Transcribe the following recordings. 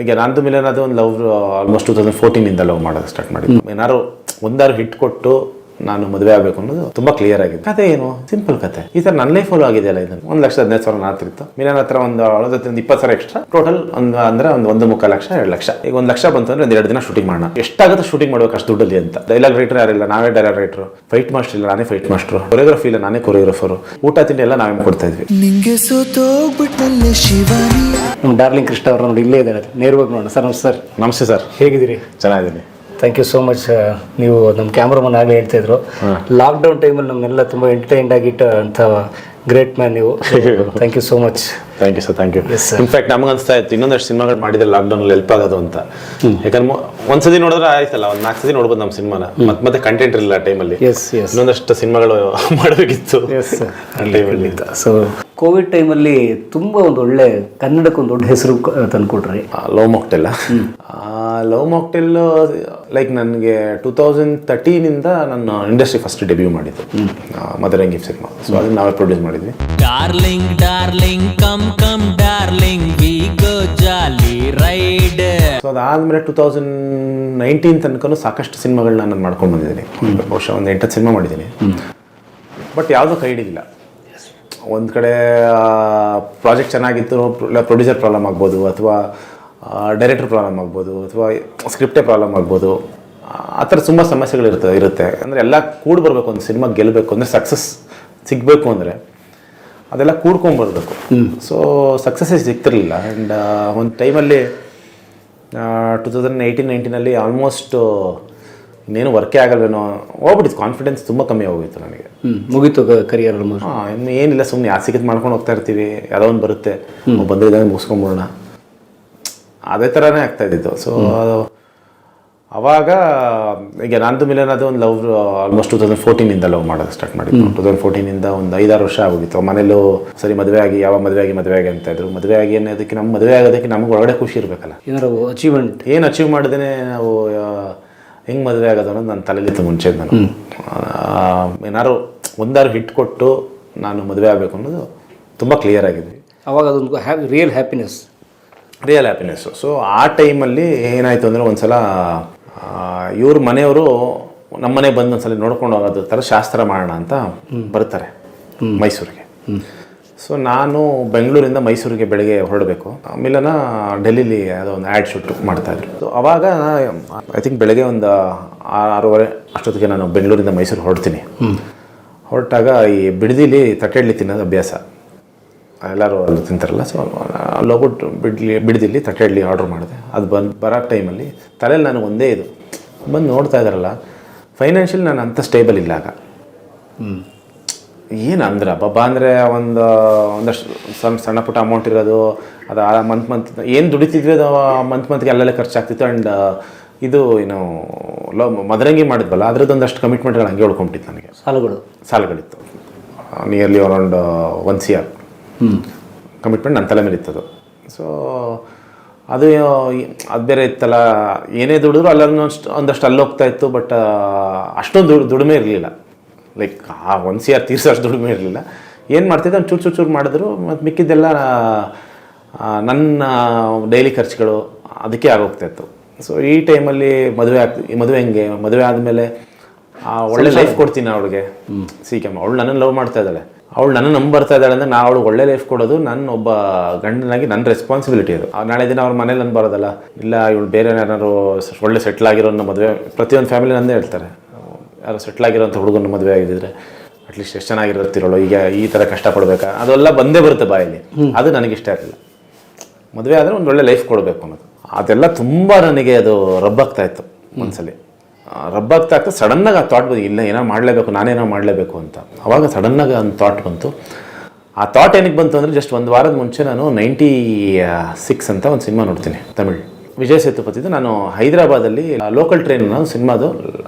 ಈಗ ನಂದು ಮಿಲನ್ ಅದು ಒಂದು ಲವ್ ಆಲ್ಮೋಸ್ಟ್ 2014 ಲವ್ ಮಾಡೋದು ಸ್ಟಾರ್ಟ್ ಮಾಡಿದ್ದು. ಏನಾದ್ರು ಒಂದಾರು ಹಿಟ್ ಕೊಟ್ಟು ನಾನು ಮದುವೆ ಆಗಬೇಕು ಅನ್ನೋದು ತುಂಬಾ ಕ್ಲಿಯರ್ ಆಗಿದೆ. ಕತೆ ಏನು ಸಿಂಪಲ್ ಕತೆ. ಈ ತರ ನನ್ನ ಲೈಫ್ ಫಾಲೋ ಆಗಿದೆಯಲ್ಲ. ಇದನ್ನು 1,15,000 ನಾತಿತ್ತು. ಮಿಲನ್ ಹತ್ರ ಒಂದು 20,000 ಎಕ್ಸ್ಟ್ರಾ ಟೋಟಲ್ ಅಂದ್ರೆ ಒಂದು 1.25 ಲಕ್ಷ 2 ಲಕ್ಷ. ಈಗ 1 ಲಕ್ಷ ಬಂತು ಅಂದ್ರೆ ಒಂದು 2 ದಿನ ಶೂಟಿಂಗ್ ಮಾಡೋಣ. ಎಷ್ಟಾಗುತ್ತೆ ಶೂಟಿಂಗ್ ಮಾಡ್ಬೇಕು ಅಷ್ಟು ದುಡ್ಡಲ್ಲಿ ಅಂತ. ಡೈಲಾಗ್ ರೈಟರ್ ಯಾರಿಲ್ಲ, ನಾವೇ ಡೈಲಾಗ್ ರೈಟರ್. ಫೈಟ್ ಮಾಸ್ಟರ್ ಇಲ್ಲ, ನಾನೇ ಫೈಟ್ ಮಾಸ್ಟರ್. ಕೊರಿಯೋಗ್ರಫಿ ಇಲ್ಲ, ನಾನೇ ಕೊರಿಯೋಗ್ರಫರ್. ಊಟ ತಿಂಡಿ ಎಲ್ಲ ನಾವೇ ಕೊಡ್ತಾ ಇದ್ವಿ. ನಮ್ಮ ಡಾರ್ಲಿಂಗ್ ಕೃಷ್ಣ ಅವರು ನೋಡಿ ಇಲ್ಲೇ ಇದ್ದಾರೆ, ನೇರವಾಗಿ ನೋಡೋಣ. ಸರ್ ನಮಸ್ತೆ. ಸರ್ ನಮಸ್ತೆ ಸರ್, ಹೇಗಿದ್ದೀರಿ? ಚೆನ್ನಾಗಿದ್ದೀನಿ. Thank you so much. ನೀವು ನಮ್ಮ ಕ್ಯಾಮ್ರಾಮನ್ ಆಗಲೇ ಹೇಳ್ತಾ ಇದ್ರು, ಲಾಕ್ಡೌನ್ ಟೈಮಲ್ಲಿ ನಮ್ಮನ್ನೆಲ್ಲ ತುಂಬ ಎಂಟರ್ಟೈನ್ಡ್ ಆಗಿಟ್ಟ ಅಂತ ಗ್ರೇಟ್ ಮ್ಯಾನ್ ನೀವು. Thank you so much. Thank you sir, thank you. In fact ನಮ್ಗೆ ಅನಿಸ್ತಾ ಇತ್ತು ಇನ್ನೊಂದಷ್ಟು ಸಿನಿಮಾಗಳು ಮಾಡಿದ್ರೆ ಲಾಕ್ಡೌನಲ್ಲಿ ಹೆಲ್ಪ್ ಆಗೋದು ಅಂತ. ಯಾಕಂದ್ರೆ ಒಂದ್ಸತಿ ನೋಡಿದ್ರೆ ಆಯ್ತಲ್ಲ, ಒಂದು 4 ಸತಿ ನೋಡ್ಬೋದು ನಮ್ಮ ಸಿನಿಮಾನ. ಮತ್ತೆ ಕಂಟೆಂಟ್ ಇರಲಿಲ್ಲ ಟೈಮಲ್ಲಿ. ಇನ್ನೊಂದಷ್ಟು ಸಿನಿಮಾಗಳು ಮಾಡಬೇಕಿತ್ತು ಟೈಮಲ್ಲಿ. ಸೊ ಕೋವಿಡ್ ಟೈಮಲ್ಲಿ ತುಂಬ ಒಂದು ಒಳ್ಳೆ ಕನ್ನಡಕ್ಕೆ ಒಂದು ದೊಡ್ಡ ಹೆಸರು ತಂದುಕೊಟ್ರಿ. Love mocktail. Love mocktail like ನನಗೆ 2013 ನಾನು ಇಂಡಸ್ಟ್ರಿ ಫಸ್ಟ್ ಡೆಬ್ಯೂ ಮಾಡಿದ್ದು ಮದರಂಗಿ ಸಿನಿಮಾ. ಸೊ ಅದನ್ನ ನಾವೇ ಪ್ರೊಡ್ಯೂಸ್ ಮಾಡಿದ್ವಿ. Darling darling come come darling we go jolly ride. So ಅದಾದ್ಮೇಲೆ 2019 ತನಕ ಸಾಕಷ್ಟು ಸಿನಿಮಾಗಳನ್ನ ನಾನು ಮಾಡ್ಕೊಂಡು ಬಂದಿದ್ದೀನಿ. ಬಹುಶಃ ಒಂದು 8 ಸಿನಿಮಾ ಮಾಡಿದ್ದೀನಿ. ಬಟ್ ಯಾವುದೂ ಕೈ ಹಿಡಿದಿಲ್ಲ. ಒಂದು ಕಡೆ ಪ್ರಾಜೆಕ್ಟ್ ಚೆನ್ನಾಗಿತ್ತು, ಪ್ರೊಡ್ಯೂಸರ್ ಪ್ರಾಬ್ಲಮ್ ಆಗ್ಬೋದು, ಅಥವಾ ಡೈರೆಕ್ಟರ್ ಪ್ರಾಬ್ಲಮ್ ಆಗ್ಬೋದು, ಅಥವಾ ಸ್ಕ್ರಿಪ್ಟೇ ಪ್ರಾಬ್ಲಮ್ ಆಗ್ಬೋದು. ಆ ಥರ ತುಂಬ ಸಮಸ್ಯೆಗಳು ಇರುತ್ತೆ. ಅಂದರೆ ಎಲ್ಲ ಕೂಡಿ ಬರಬೇಕು. ಒಂದು ಸಿನಿಮಾ ಗೆಲ್ಲಬೇಕು ಅಂದರೆ, ಸಕ್ಸಸ್ ಸಿಗಬೇಕು ಅಂದರೆ ಅದೆಲ್ಲ ಕೂಡ್ಕೊಂಬರ್ಬೇಕು. ಸೊ ಸಕ್ಸಸ್ಸೇ ಸಿಗ್ತಿರಲಿಲ್ಲ. ಆ್ಯಂಡ್ ಒಂದು ಟೈಮಲ್ಲಿ 2018-19 ಆಲ್ಮೋಸ್ಟ್ ಇನ್ನೇನು ವರ್ಕೇ ಆಗಲ್ವೇನೋ ಹೋಗ್ಬಿಟ್ಟಿತ್ತು. ಕಾನ್ಫಿಡೆನ್ಸ್ ತುಂಬ ಕಮ್ಮಿ ಹೋಗಿತ್ತು ನನಗೆ. ಮುಗೀತು ಕರಿಯರ್. ಇನ್ನು ಏನಿಲ್ಲ, ಸುಮ್ಮನೆ ಯಾರು ಸಿಕ್ಕಿದ್ದು ಮಾಡ್ಕೊಂಡು ಹೋಗ್ತಾ ಇರ್ತೀವಿ. ಯಾವುದೋ ಒಂದು ಬರುತ್ತೆ, ಬಂದಿದ್ದಂಗೆ ಮುಗಿಸ್ಕೊಂಬಿಡೋಣ, ಅದೇ ಥರನೇ ಆಗ್ತಾ ಇದ್ದಿದ್ದು. ಸೊ ಅವಾಗ ಈಗ ನಂದು ಮಿಲನ್ ಅದು ಒಂದು ಲವ್ ಆಲ್ಮೋಸ್ಟ್ 2014 ಲವ್ ಮಾಡೋದು ಸ್ಟಾರ್ಟ್ ಮಾಡಿದ್ದು. 2014 ಒಂದು 5-6 ವರ್ಷ ಆಗೋಗಿತ್ತು. ಮನೇಲೂ ಸರಿ ಮದುವೆ ಆಗಿ ಮದುವೆ ಆಗಿ ಅಂತ ಇದ್ರು. ಮದುವೆ ಆಗಿ ಅನ್ನೋದಕ್ಕೆ ನಮ್ಮ ಮದುವೆ ಆಗೋದಕ್ಕೆ ನಮ್ಗೆ ಒಳಗಡೆ ಖುಷಿ ಇರಬೇಕಲ್ಲ. ಏನಾರು ಅಚೀವ್ಮೆಂಟ್ ಏನು ಅಚೀವ್ ಮಾಡಿದೇನೆ ನಾವು ಹೆಂಗೆ ಮದುವೆ ಆಗೋದು ಅನ್ನೋದು ನನ್ನ ತಲೆಲಿತ್ತು ಮುಂಚೆ. ನಾನು ಏನಾದ್ರು ಒಂದಾರು ಹಿಟ್ ಕೊಟ್ಟು ನಾನು ಮದುವೆ ಆಗಬೇಕು ಅನ್ನೋದು ತುಂಬ ಕ್ಲಿಯರ್ ಆಗಿದ್ವಿ. ಅವಾಗ ಅದೊಂದು ರಿಯಲ್ ಹ್ಯಾಪಿನೆಸ್ಸು. ಸೊ ಆ ಟೈಮಲ್ಲಿ ಏನಾಯಿತು ಅಂದರೆ ಒಂದ್ಸಲ ಇವ್ರ ಮನೆಯವರು ನಮ್ಮನೆ ಬಂದು ಒಂದ್ಸಲ ನೋಡ್ಕೊಂಡು ಹೋಗೋದು ಥರ ಶಾಸ್ತ್ರ ಮಾಡೋಣ ಅಂತ ಬರ್ತಾರೆ ಮೈಸೂರಿಗೆ. ಸೊ ನಾನು ಬೆಂಗಳೂರಿಂದ ಮೈಸೂರಿಗೆ ಬೆಳಗ್ಗೆ ಹೊರಡಬೇಕು. ಮಿಲನ ಡೆಲ್ಲಿಲಿ ಯಾವುದೋ ಒಂದು ಆ್ಯಡ್ ಶೂಟ್ ಮಾಡ್ತಾಯಿದ್ರು. ಸೊ ಅವಾಗ ಐ ಥಿಂಕ್ ಬೆಳಗ್ಗೆ ಒಂದು 6:30 ಅಷ್ಟೊತ್ತಿಗೆ ನಾನು ಬೆಂಗಳೂರಿಂದ ಮೈಸೂರು ಹೊರಡ್ತೀನಿ. ಹೊರಟಾಗ ಈ ಬಿಡದಿಲಿ ತಟ್ಟೆಡ್ಲಿ ತಿನ್ನೋದು ಅಭ್ಯಾಸ, ಎಲ್ಲರೂ ಅಲ್ಲಿ ತಿಂತಾರಲ್ಲ. ಸೊ ಅಲ್ಲೋಗ್ಬಿಟ್ಟು ಬಿಡದಿಲ್ಲಿ ತಟ್ಟೆಡ್ಲಿ ಆರ್ಡ್ರ್ ಮಾಡಿದೆ. ಅದು ಬರೋ ಟೈಮಲ್ಲಿ ತಲೆಯಲ್ಲಿ ನನಗೆ ಒಂದೇ ಇದು ಬಂದು ನೋಡ್ತಾ ಇದ್ದಾರಲ್ಲ, ಫೈನಾನ್ಷಿಯಲಿ ನಾನು ಅಂಥ ಸ್ಟೇಬಲ್ ಇಲ್ಲ ಆಗ. ಏನು ಅಂದ್ರೆ ಹಬ್ಬ ಅಂದರೆ ಒಂದಷ್ಟು ಸಣ್ಣ ಪುಟ್ಟ ಅಮೌಂಟ್ ಇರೋದು, ಅದು ಮಂತ್ ಏನು ದುಡಿತಿದ್ವಿ ಅದು ಮಂತ್ಗೆ ಅಲ್ಲೆಲ್ಲ ಖರ್ಚಾಗ್ತಿತ್ತು. ಆ್ಯಂಡ್ ಇದು ಏನು ಮದರಂಗಿ ಮಾಡಿದ್ವಲ್ಲ ಅದರದ್ದೊಂದಷ್ಟು ಕಮಿಟ್ಮೆಂಟ್ಗಳು ಹಂಗೆ ಉಳ್ಕೊಂಬಿಟ್ಟಿತ್ತು. ನನಗೆ ಸಾಲಗಳಿತ್ತು ನಿಯರ್ಲಿ ಅರೌಂಡ್ 1 CR ಕಮಿಟ್ಮೆಂಟ್ ನನ್ನ ತಲೆ ಮೇಲೆ ಇತ್ತದು. ಸೊ ಅದು ಬೇರೆ ಇತ್ತಲ್ಲ, ಏನೇ ದುಡಿದ್ರು ಒಂದಷ್ಟು ಅಲ್ಲಿ ಹೋಗ್ತಾ ಇತ್ತು. ಬಟ್ ಅಷ್ಟೊಂದು ದುಡಿಮೆ ಇರಲಿಲ್ಲ. ಲೈಕ್ 1 CR ತೀರ್ಸೋ ಅಷ್ಟು ದುಡಿಮೆ ಇರಲಿಲ್ಲ. ಏನು ಮಾಡ್ತಿದ್ದೆ ಒಂದು ಚೂರು ಮಾಡಿದ್ರು. ಮತ್ತು ಮಿಕ್ಕಿದ್ದೆಲ್ಲ ನನ್ನ ಡೈಲಿ ಖರ್ಚುಗಳು ಅದಕ್ಕೆ ಆಗೋಗ್ತಾಯಿತ್ತು. ಸೊ ಈ ಟೈಮಲ್ಲಿ ಮದುವೆ ಆದಮೇಲೆ ಒಳ್ಳೆ ಲೈಫ್ ಕೊಡ್ತೀನಿ ಅವಳಿಗೆ. ಸಿಕೆಮ್ಮ ಅವಳು ನನ್ನನ್ನು ಲವ್ ಮಾಡ್ತಾ ಇದ್ದಾಳೆ, ಅವಳು ನನ್ನ ಬರ್ತಾ ಇದ್ದಾಳೆ ಅಂದರೆ ನಾವು ಅವಳಿಗೆ ಒಳ್ಳೆ ಲೈಫ್ ಕೊಡೋದು ನನ್ನ ಒಬ್ಬ ಗಂಡನಾಗಿ ನನ್ನ ರೆಸ್ಪಾನ್ಸಿಬಿಲಿಟಿ ಅದು. ನಾಳೆ ದಿನ ಅವ್ರ ಮನೇಲಿ ನಾನು ಬರೋದಲ್ಲ, ಇಲ್ಲ ಇವಳು ಬೇರೆ ಯಾರು ಒಳ್ಳೆ ಸೆಟ್ಲ್ ಆಗಿರೋನ್ನ ಮದುವೆ, ಪ್ರತಿಯೊಂದು ಫ್ಯಾಮಿಲಿ ನಂದೇ ಹೇಳ್ತಾರೆ, ಯಾರು ಸೆಟ್ಲ್ ಆಗಿರೋಂಥ ಹುಡುಗನ ಮದುವೆ ಆಗಿದ್ದರೆ ಅಟ್ಲೀಸ್ಟ್ ಎಷ್ಟು ಚೆನ್ನಾಗಿರುತ್ತಿರೋಳು, ಈಗ ಈ ಥರ ಕಷ್ಟಪಡಬೇಕಾ, ಅದೆಲ್ಲ ಬಂದೇ ಬರುತ್ತೆ ಬಾಯಲ್ಲಿ. ಅದು ನನಗಿಷ್ಟ ಇರಲಿಲ್ಲ. ಮದುವೆ ಆದರೆ ಒಂದು ಒಳ್ಳೆ ಲೈಫ್ ಕೊಡಬೇಕು ಅನ್ನೋದು, ಅದೆಲ್ಲ ತುಂಬ ನನಗೆ ಅದು ರಬ್ಬಾಗ್ತಾ ಇತ್ತು. ಒಂದ್ಸಲಿ ರಬ್ಬಾಗ್ತಾ ಸಡನ್ನಾಗಿ ಆ ಥಾಟ್ ಬಂದು, ಇಲ್ಲ ಏನೋ ಮಾಡಲೇಬೇಕು, ನಾನೇನೋ ಮಾಡಲೇಬೇಕು ಅಂತ. ಅವಾಗ ಸಡನ್ನಾಗಿ ಒಂದು ಥಾಟ್ ಬಂತು. ಆ ಥಾಟ್ ಏನಕ್ಕೆ ಬಂತು ಅಂದರೆ, ಜಸ್ಟ್ 1 ವಾರದ ಮುಂಚೆ ನಾನು 96 ಅಂತ ಒಂದು ಸಿನಿಮಾ ನೋಡ್ತೀನಿ, ತಮಿಳ್, ವಿಜಯ್ ಸೇತುಪತಿದು. ನಾನು ಹೈದರಾಬಾದಲ್ಲಿ ಲೋಕಲ್ ಟ್ರೈನ್ ಸಿನಿಮಾದು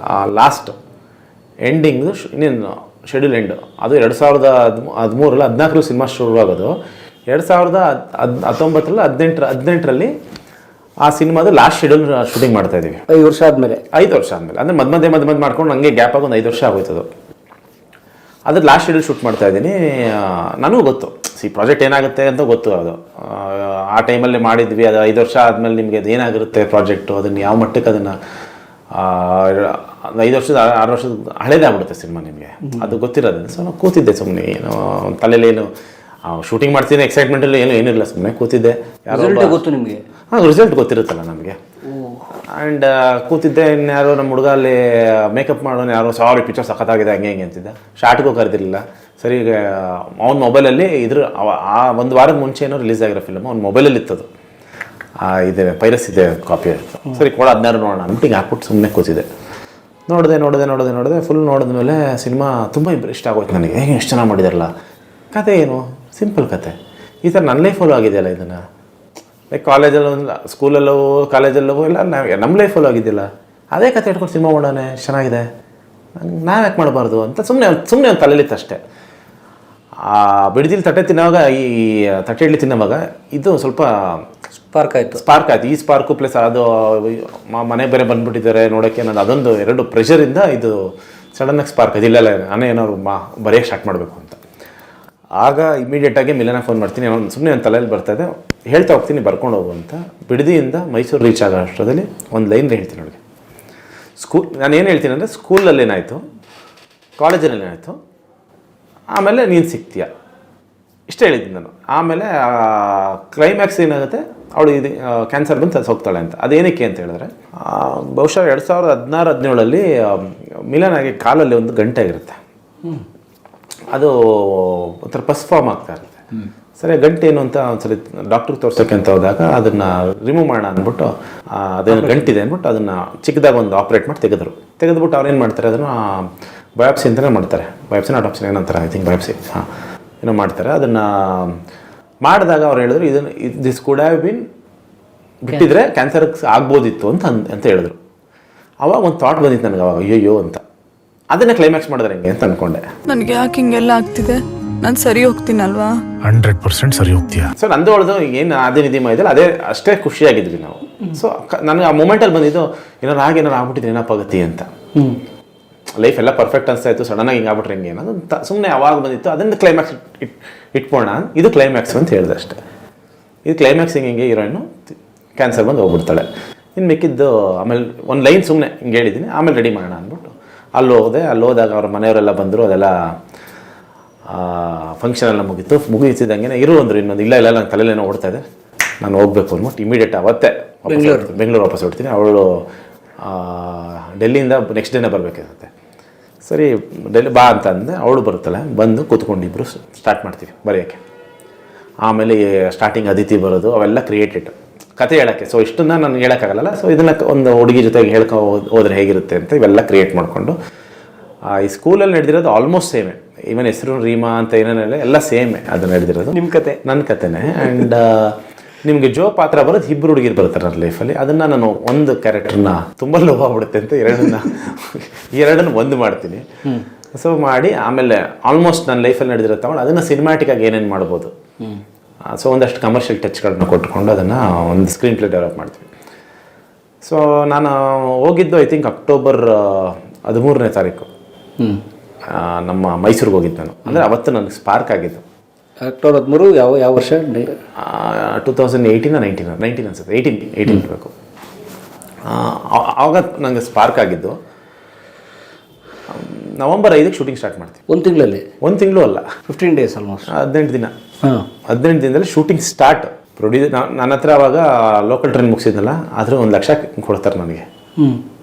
ಲಾಸ್ಟ್ ಎಂಡಿಂಗ್ದು ಇನ್ನೇನು ಶೆಡ್ಯೂಲ್ ಎಂಡ್, ಅದು 2013 14 ಸಿನಿಮಾ ಶುರುವಾಗೋದು. 2019 18ರಲ್ಲಿ ಆ ಸಿನಿಮಾದು ಲಾಸ್ಟ್ ಶೆಡ್ಯೂಲ್ ಶೂಟಿಂಗ್ ಮಾಡ್ತಾ ಇದ್ದೀವಿ. 5 ವರ್ಷ ಆದಮೇಲೆ ಅಂದರೆ ಮಧ್ಯ ಮಾಡ್ಕೊಂಡು ಹಂಗೆ ಗ್ಯಾಪ್ ಆಗಿ ಒಂದು 5 ವರ್ಷ ಆಗೋಯ್ತದು. ಅದ್ರ ಲಾಸ್ಟ್ ಶೆಡ್ಯೂಲ್ ಶೂಟ್ ಮಾಡ್ತಾ ಇದ್ದೀನಿ. ನನಗೂ ಗೊತ್ತು ಪ್ರಾಜೆಕ್ಟ್ ಏನಾಗುತ್ತೆ ಅಂತ ಗೊತ್ತು ಅದು. ಆ ಟೈಮಲ್ಲಿ ಮಾಡಿದ್ವಿ, ಅದು 5 ವರ್ಷ ಆದಮೇಲೆ ನಿಮಗೆ ಅದು ಏನಾಗಿರುತ್ತೆ ಪ್ರಾಜೆಕ್ಟು, ಅದನ್ನು ಯಾವ ಮಟ್ಟಕ್ಕೆ ಅದನ್ನು 5 ವರ್ಷದ 6 ವರ್ಷದ ಹಳೇದಾಗ್ಬಿಡುತ್ತೆ ಸಿನಿಮಾ ನಿಮಗೆ, ಅದು ಗೊತ್ತಿರೋದು. ಸೊ ನಾವು ಕೂತಿದ್ದೆ ಸುಮ್ಮನೆ, ಏನು ತಲೆಯಲ್ಲಿ ಏನು ಶೂಟಿಂಗ್ ಮಾಡ್ತೀನಿ ಎಕ್ಸೈಟ್ಮೆಂಟಲ್ಲಿ ಏನಿರಲಿಲ್ಲ, ಸುಮ್ಮನೆ ಕೂತಿದ್ದೆ. ಯಾರೋ ಗೊತ್ತು ನಿಮಗೆ? ಹಾಂ, ರಿಸಲ್ಟ್ ಗೊತ್ತಿರುತ್ತಲ್ಲ ನಮಗೆ. ಆ್ಯಂಡ್ ಕೂತಿದ್ದೆ. ಇನ್ಯಾರೋ ನಮ್ಮ ಹುಡುಗ ಅಲ್ಲಿ ಮೇಕಪ್ ಮಾಡೋನು ಯಾರೋ, ಸಾರಿ ಪಿಕ್ಚರ್ ಸಖತ್ತಾಗಿದೆ ಹಂಗೆ ಹಿಂಗೆ ಅಂತಿದ್ದೆ. ಶಾರ್ಟ್ಗೂ ಕರೆದಿರಲಿಲ್ಲ. ಸರಿ, ಅವ್ನ ಮೊಬೈಲಲ್ಲಿ ಆ 1 ವಾರದ ಮುಂಚೆ ಏನೋ ರಿಲೀಸ್ ಆಗಿರೋ ಫಿಲ್ಮ್ ಅವ್ನ ಮೊಬೈಲಲ್ಲಿ ಇತ್ತದು, ಇದೆ ಪೈರಸ್ ಇದೆ ಕಾಪಿ ಆಯಿತು. ಸರಿ ಕೊಡ 16 ನೋಡೋಣ ಅಂದ್ಬಿಟ್ಟು ಹಿಂಗೆ ಹಾಕ್ಬಿಟ್ಟು ಸುಮ್ಮನೆ ಕೂತಿದ್ದೆ. ನೋಡಿದೆ ಫುಲ್ ನೋಡಿದ್ಮೇಲೆ ಸಿನಿಮಾ ತುಂಬ ಇಷ್ಟ ಆಗೋಯ್ತು ನನಗೆ. ಹೇಗೆ ಎಷ್ಟು ಚೆನ್ನಾಗಿ ಮಾಡಿದಾರಲ್ಲ, ಕತೆ ಏನು ಸಿಂಪಲ್ ಕತೆ, ಈ ಥರ ನನ್ನ ಲೈಫಲ್ಲೂ ಆಗಿದೆಯಲ್ಲ ಇದನ್ನು, ಲೈಕ್ ಕಾಲೇಜಲ್ಲೂ ಸ್ಕೂಲಲ್ಲೂ ಕಾಲೇಜಲ್ಲೂ ಎಲ್ಲ ನಮ್ಮ ಲೈಫಲ್ಲೂ ಆಗಿದ್ದಿಲ್ಲ, ಅದೇ ಕತೆ ಇಟ್ಕೊಂಡು ಸಿನಿಮಾ ಮಾಡೋಣ ಚೆನ್ನಾಗಿದೆ, ನಾವು ಯಾಕೆ ಮಾಡಬಾರ್ದು ಅಂತ ಸುಮ್ಮನೆ ಒಂದು ತಲೆಲಿತ್ತು ಅಷ್ಟೇ. ಬಿಡದಿಲ್ ತಟ್ಟೆ ತಿನ್ನೋವಾಗ, ಈ ತಟ್ಟೆ ಇಡ್ಲಿ ತಿನ್ನೋವಾಗ ಇದು ಸ್ವಲ್ಪ ಸ್ಪಾರ್ಕ್ ಆಯಿತು. ಈ ಸ್ಪಾರ್ಕು ಪ್ಲಸ್ ಅದು ಮನೆ ಬೇರೆ ಬಂದುಬಿಟ್ಟಿದ್ದಾರೆ ನೋಡೋಕ್ಕೆ ಅನ್ನೋದು, ಅದೊಂದು 2 ಪ್ರೆಷರಿಂದ ಇದು ಸಡನ್ನಾಗಿ ಸ್ಪಾರ್ಕ್ ಆಯ್ತು. ಇಲ್ಲ ನಾನೇ ಏನಾದ್ರು ಬರೆಯೋಕ್ಕೆ ಸ್ಟಾರ್ಟ್ ಮಾಡಬೇಕು ಅಂತ. ಆಗ ಇಮಿಡಿಯೇಟಾಗಿ ಮಿಲನ ಫೋನ್ ಮಾಡ್ತೀನಿ, ಸುಮ್ಮನೆ ಒಂದು ತಲೆಯಲ್ಲಿ ಬರ್ತಾಯಿದೆ, ಹೇಳ್ತಾ ಹೋಗ್ತೀನಿ ಬರ್ಕೊಂಡು ಹೋಗು ಅಂತ. ಬಿಡದಿಯಿಂದ ಮೈಸೂರು ರೀಚ್ ಆಗೋ ಅಷ್ಟರಲ್ಲಿ ಒಂದು ಲೈನ್ ಹೇಳ್ತೀನಿ ಅವಳಿಗೆ. ನಾನು ಏನು ಹೇಳ್ತೀನಿ ಅಂದರೆ, ಸ್ಕೂಲಲ್ಲಿ ಏನಾಯಿತು, ಕಾಲೇಜಲ್ಲಿ ಏನಾಯಿತು, ಆಮೇಲೆ ನೀನು ಸಿಗ್ತೀಯ, ಇಷ್ಟ ಹೇಳಿದ್ದೀನಿ ನಾನು. ಆಮೇಲೆ ಕ್ಲೈಮ್ಯಾಕ್ಸ್ ಏನಾಗುತ್ತೆ, ಅವಳು ಇದು ಕ್ಯಾನ್ಸರ್ ಬಂದು ಹೋಗ್ತಾಳೆ ಅಂತ. ಅದೇನಕ್ಕೆ ಅಂತ ಹೇಳಿದ್ರೆ, ಬಹುಶಃ 2016-17 ಮಿಲನಾಗಿ ಕಾಲಲ್ಲಿ ಒಂದು ಗಂಟೆ ಆಗಿರುತ್ತೆ, ಅದು ಒಂಥರ ಪಸ್ ಫಾರ್ಮ್ ಆಗ್ತಾ ಇರುತ್ತೆ. ಸರಿ, ಗಂಟೆ ಏನು ಅಂತ ಒಂದ್ಸರಿ ಡಾಕ್ಟ್ರಿಗೆ ತೋರ್ಸೋಕ್ಕೆ ಅಂತ ಹೋದಾಗ ಅದನ್ನು ರಿಮೂವ್ ಮಾಡೋಣ ಅಂದ್ಬಿಟ್ಟು, ಅದೇನು ಗಂಟಿದೆ ಅಂದ್ಬಿಟ್ಟು ಅದನ್ನು ಚಿಕ್ಕದಾಗ ಒಂದು ಆಪ್ರೇಟ್ ಮಾಡಿ ತೆಗೆದ್ಬಿಟ್ಟು ಅವ್ರೇನು ಮಾಡ್ತಾರೆ, ಅದನ್ನು ಬಯಾಪ್ಸಿ ಅಂತಲೇ ಮಾಡ್ತಾರೆ. ಬಯಾಪ್ಸಿ ನಾಟ್ ಆಪ್ಷನ್ ಏನಂತಾರೆ, ಐ ಥಿಂಕ್ ಬಯಾಪ್ಸಿ, ಏನೋ ಮಾಡ್ತಾರೆ. ಅದನ್ನು ಮಾಡಿದಾಗ ಅವ್ರು ಹೇಳಿದ್ರು, ಇದನ್ನು ದಿಸ್ ಕುಡ್ ಹ್ಯಾವ್ ಬಿನ್, ಬಿಟ್ಟಿದ್ರೆ ಕ್ಯಾನ್ಸರ್ ಆಗ್ಬೋದಿತ್ತು ಅಂತ ಹೇಳಿದ್ರು. ಅವಾಗ ಒಂದು ಥಾಟ್ ಬಂದಿತ್ತು ನನಗೆ, ಅವಾಗ ಅಯ್ಯೋ ಅಂತ. ಅದನ್ನೇ ಕ್ಲೈಮ್ಯಾಕ್ಸ್ ಮಾಡಿದ್ರೆ ಹೆಂಗೆ ಅಂತ ಅಂದ್ಕೊಂಡೆ. ನನಗೆ ಯಾಕೆ ಹಿಂಗೆಲ್ಲ ಆಗ್ತಿದೆ, ನಾನು ಸರಿ ಹೋಗ್ತೀನಲ್ವಾ? 100% ಸರಿ ಹೋಗ್ತೀಯ. ಸೊ ನಂದು ಹೊಡೆದು ಏನು ಅದೇ ನಿಧಿ ಮಾಡಿದಲ್ಲ, ಅದೇ ಅಷ್ಟೇ ಖುಷಿಯಾಗಿದ್ವಿ ನಾವು. ಸೊ ನನಗೆ ಆ ಮೂಮೆಂಟಲ್ಲಿ ಬಂದಿದ್ದು, ಏನಾರು ಆಗ್ಬಿಟ್ಟಿದ್ರೆ ಏನಾಗತ್ತೆ ಅಂತ. ಲೈಫ್ ಎಲ್ಲ ಪರ್ಫೆಕ್ಟ್ ಅನಿಸ್ತಾ ಇತ್ತು, ಸಡನ್ನಾಗಿ ಹಿಂಗೆ ಆಗ್ಬಿಟ್ರೆ ಹೆಂಗೆ ಅನ್ನೋದು ಸುಮ್ಮನೆ ಅವಾಗ ಬಂದಿತ್ತು. ಅದನ್ನು ಕ್ಲೈಮ್ಯಾಕ್ಸ್ ಇಟ್ಬೋಣ, ಇದು ಕ್ಲೈಮ್ಯಾಕ್ಸ್ ಅಂತ ಹೇಳಿದೆ ಅಷ್ಟೇ. ಇದು ಕ್ಲೈಮ್ಯಾಕ್ಸ್ ಹಿಂಗೆ ಹೀರೋಯಿನ್ನು ಕ್ಯಾನ್ಸರ್ ಬಂದು ಹೋಗ್ಬಿಡ್ತಾಳೆ. ಇನ್ನು ಮಿಕ್ಕಿದ್ದು ಆಮೇಲೆ ಒಂದು ಲೈನ್ ಸುಮ್ಮನೆ ಹಿಂಗೆ ಹೇಳಿದ್ದೀನಿ, ಆಮೇಲೆ ರೆಡಿ ಮಾಡೋಣ ಅಂದ್ಬಿಟ್ಟು ಅಲ್ಲಿ ಹೋದಾಗ ಅವ್ರ ಮನೆಯವರೆಲ್ಲ ಬಂದರು. ಅದೆಲ್ಲ ಫಂಕ್ಷನ್ ಎಲ್ಲ ಮುಗಿಸಿದಂಗೆ ಅಂದರು, ಇನ್ನೊಂದು ಇಲ್ಲ ನನ್ನ ತಲೆಯಲ್ಲೇನೋ ಓಡ್ತಾ ಇದೆ, ನಾನು ಹೋಗ್ಬೇಕು ಅಂದ್ಬಿಟ್ಟು ಇಮಿಡಿಯೇಟ್ ಅವತ್ತೇ ಬೆಂಗಳೂರು ವಾಪಸ್ ಹೊಡ್ತೀನಿ. ಅವಳು ಡೆಲ್ಲಿಯಿಂದ ನೆಕ್ಸ್ಟ್ ಡೇನೇ ಬರಬೇಕಿರುತ್ತೆ. ಸರಿ ಡೆಲ್ಲಿ ಬಾ ಅಂತ ಅಂದೆ, ಅವಳು ಬರುತ್ತಾಳೆ. ಬಂದು ಕೂತ್ಕೊಂಡಿಬ್ಬರು ಸ್ಟಾರ್ಟ್ ಮಾಡ್ತೀವಿ ಬರೆಯೋಕ್ಕೆ. ಆಮೇಲೆ ಸ್ಟಾರ್ಟಿಂಗ್ ಅದಿತಿ ಬರೋದು, ಅವೆಲ್ಲ ಕ್ರಿಯೇಟೆಡ್ ಕತೆ ಹೇಳೋಕ್ಕೆ. ಸೊ ಇಷ್ಟನ್ನ ನಾನು ಹೇಳೋಕ್ಕಾಗಲ್ಲ. ಸೊ ಇದನ್ನು ಒಂದು ಹುಡುಗಿ ಜೊತೆಗೆ ಹೋದ್ರೆ ಹೇಗಿರುತ್ತೆ ಅಂತ ಇವೆಲ್ಲ ಕ್ರಿಯೇಟ್ ಮಾಡಿಕೊಂಡು, ಈ ಸ್ಕೂಲಲ್ಲಿ ನಡೆದಿರೋದು ಆಲ್ಮೋಸ್ಟ್ ಸೇಮೇ. ಈವನ್ ಹೆಸರು ರೀಮಾ ಅಂತ ಏನೇನಿಲ್ಲ ಎಲ್ಲ ಸೇಮೇ ಅದು ನಡೆದಿರೋದು. ನಿಮ್ಮ ಕತೆ ನನ್ನ ಕತೆನೇ. ಆ್ಯಂಡ್ ನಿಮಗೆ ಜೋ ಪಾತ್ರ ಬರೋದು 2 ಹುಡುಗಿರು ಬರ್ತಾರೆ ನನ್ನ ಲೈಫಲ್ಲಿ. ಅದನ್ನು ನಾನು ಒಂದು ಕ್ಯಾರೆಕ್ಟರ್ನ ತುಂಬ ಲವ್ ಆಗ್ಬಿಡುತ್ತೆ ಅಂತ ಎರಡನ್ನ ಒಂದು ಮಾಡ್ತೀನಿ. ಸೊ ಮಾಡಿ ಆಮೇಲೆ ಆಲ್ಮೋಸ್ಟ್ ನನ್ನ ಲೈಫಲ್ಲಿ ನಡೆದಿರೋ ತಗೊಂಡು ಅದನ್ನು ಸಿನಿಮ್ಯಾಟಿಕ್ಕಾಗಿ ಏನೇನು ಮಾಡ್ಬೋದು, ಸೊ ಒಂದಷ್ಟು ಕಮರ್ಷಿಯಲ್ ಟಚ್ಗಳನ್ನ ಕೊಟ್ಕೊಂಡು ಅದನ್ನು ಒಂದು ಸ್ಕ್ರೀನ್ ಪ್ಲೇ ಡೆವಲಪ್ ಮಾಡ್ತೀವಿ. ಸೊ ನಾನು ಹೋಗಿದ್ದು ಐ ಥಿಂಕ್ ಅಕ್ಟೋಬರ್ 13ನೇ ತಾರೀಕು ನಮ್ಮ ಮೈಸೂರಿಗೆ ಹೋಗಿದ್ದು ನಾನು. ಅಂದರೆ ಅವತ್ತು ನನಗೆ ಸ್ಪಾರ್ಕ್ ಆಗಿದ್ದು. ಅಕ್ಟೋಬರ್ 13 ಯಾವ ವರ್ಷ? 2018-19 ಅನ್ಸುತ್ತೆ, 18 ಇರಬೇಕು. ಆವಾಗ ನನಗೆ ಸ್ಪಾರ್ಕ್ ಆಗಿದ್ದು. ನವೆಂಬರ್ 5ಕ್ಕೆ ಶೂಟಿಂಗ್ ಸ್ಟಾರ್ಟ್ ಮಾಡ್ತೀವಿ. ಒಂದು ತಿಂಗಳಲ್ಲಿ? ಒಂದು ತಿಂಗಳು ಅಲ್ಲ, 15 ಡೇಸ್ ಆಲ್ಮೋಸ್ಟ್, 18 ದಿನ. 18 ದಿನದಲ್ಲಿ ಶೂಟಿಂಗ್ ಸ್ಟಾರ್ಟ್. ಪ್ರೊಡ್ಯೂಸರ್ ನನ್ನ ಹತ್ರ ಅವಾಗ ಲೋಕಲ್ ಟ್ರೈನ್ ಮುಗಿಸಿದ್ನಲ್ಲ, ಆದರೆ 1 ಲಕ್ಷ ಕೊಡ್ತಾರೆ ನನಗೆ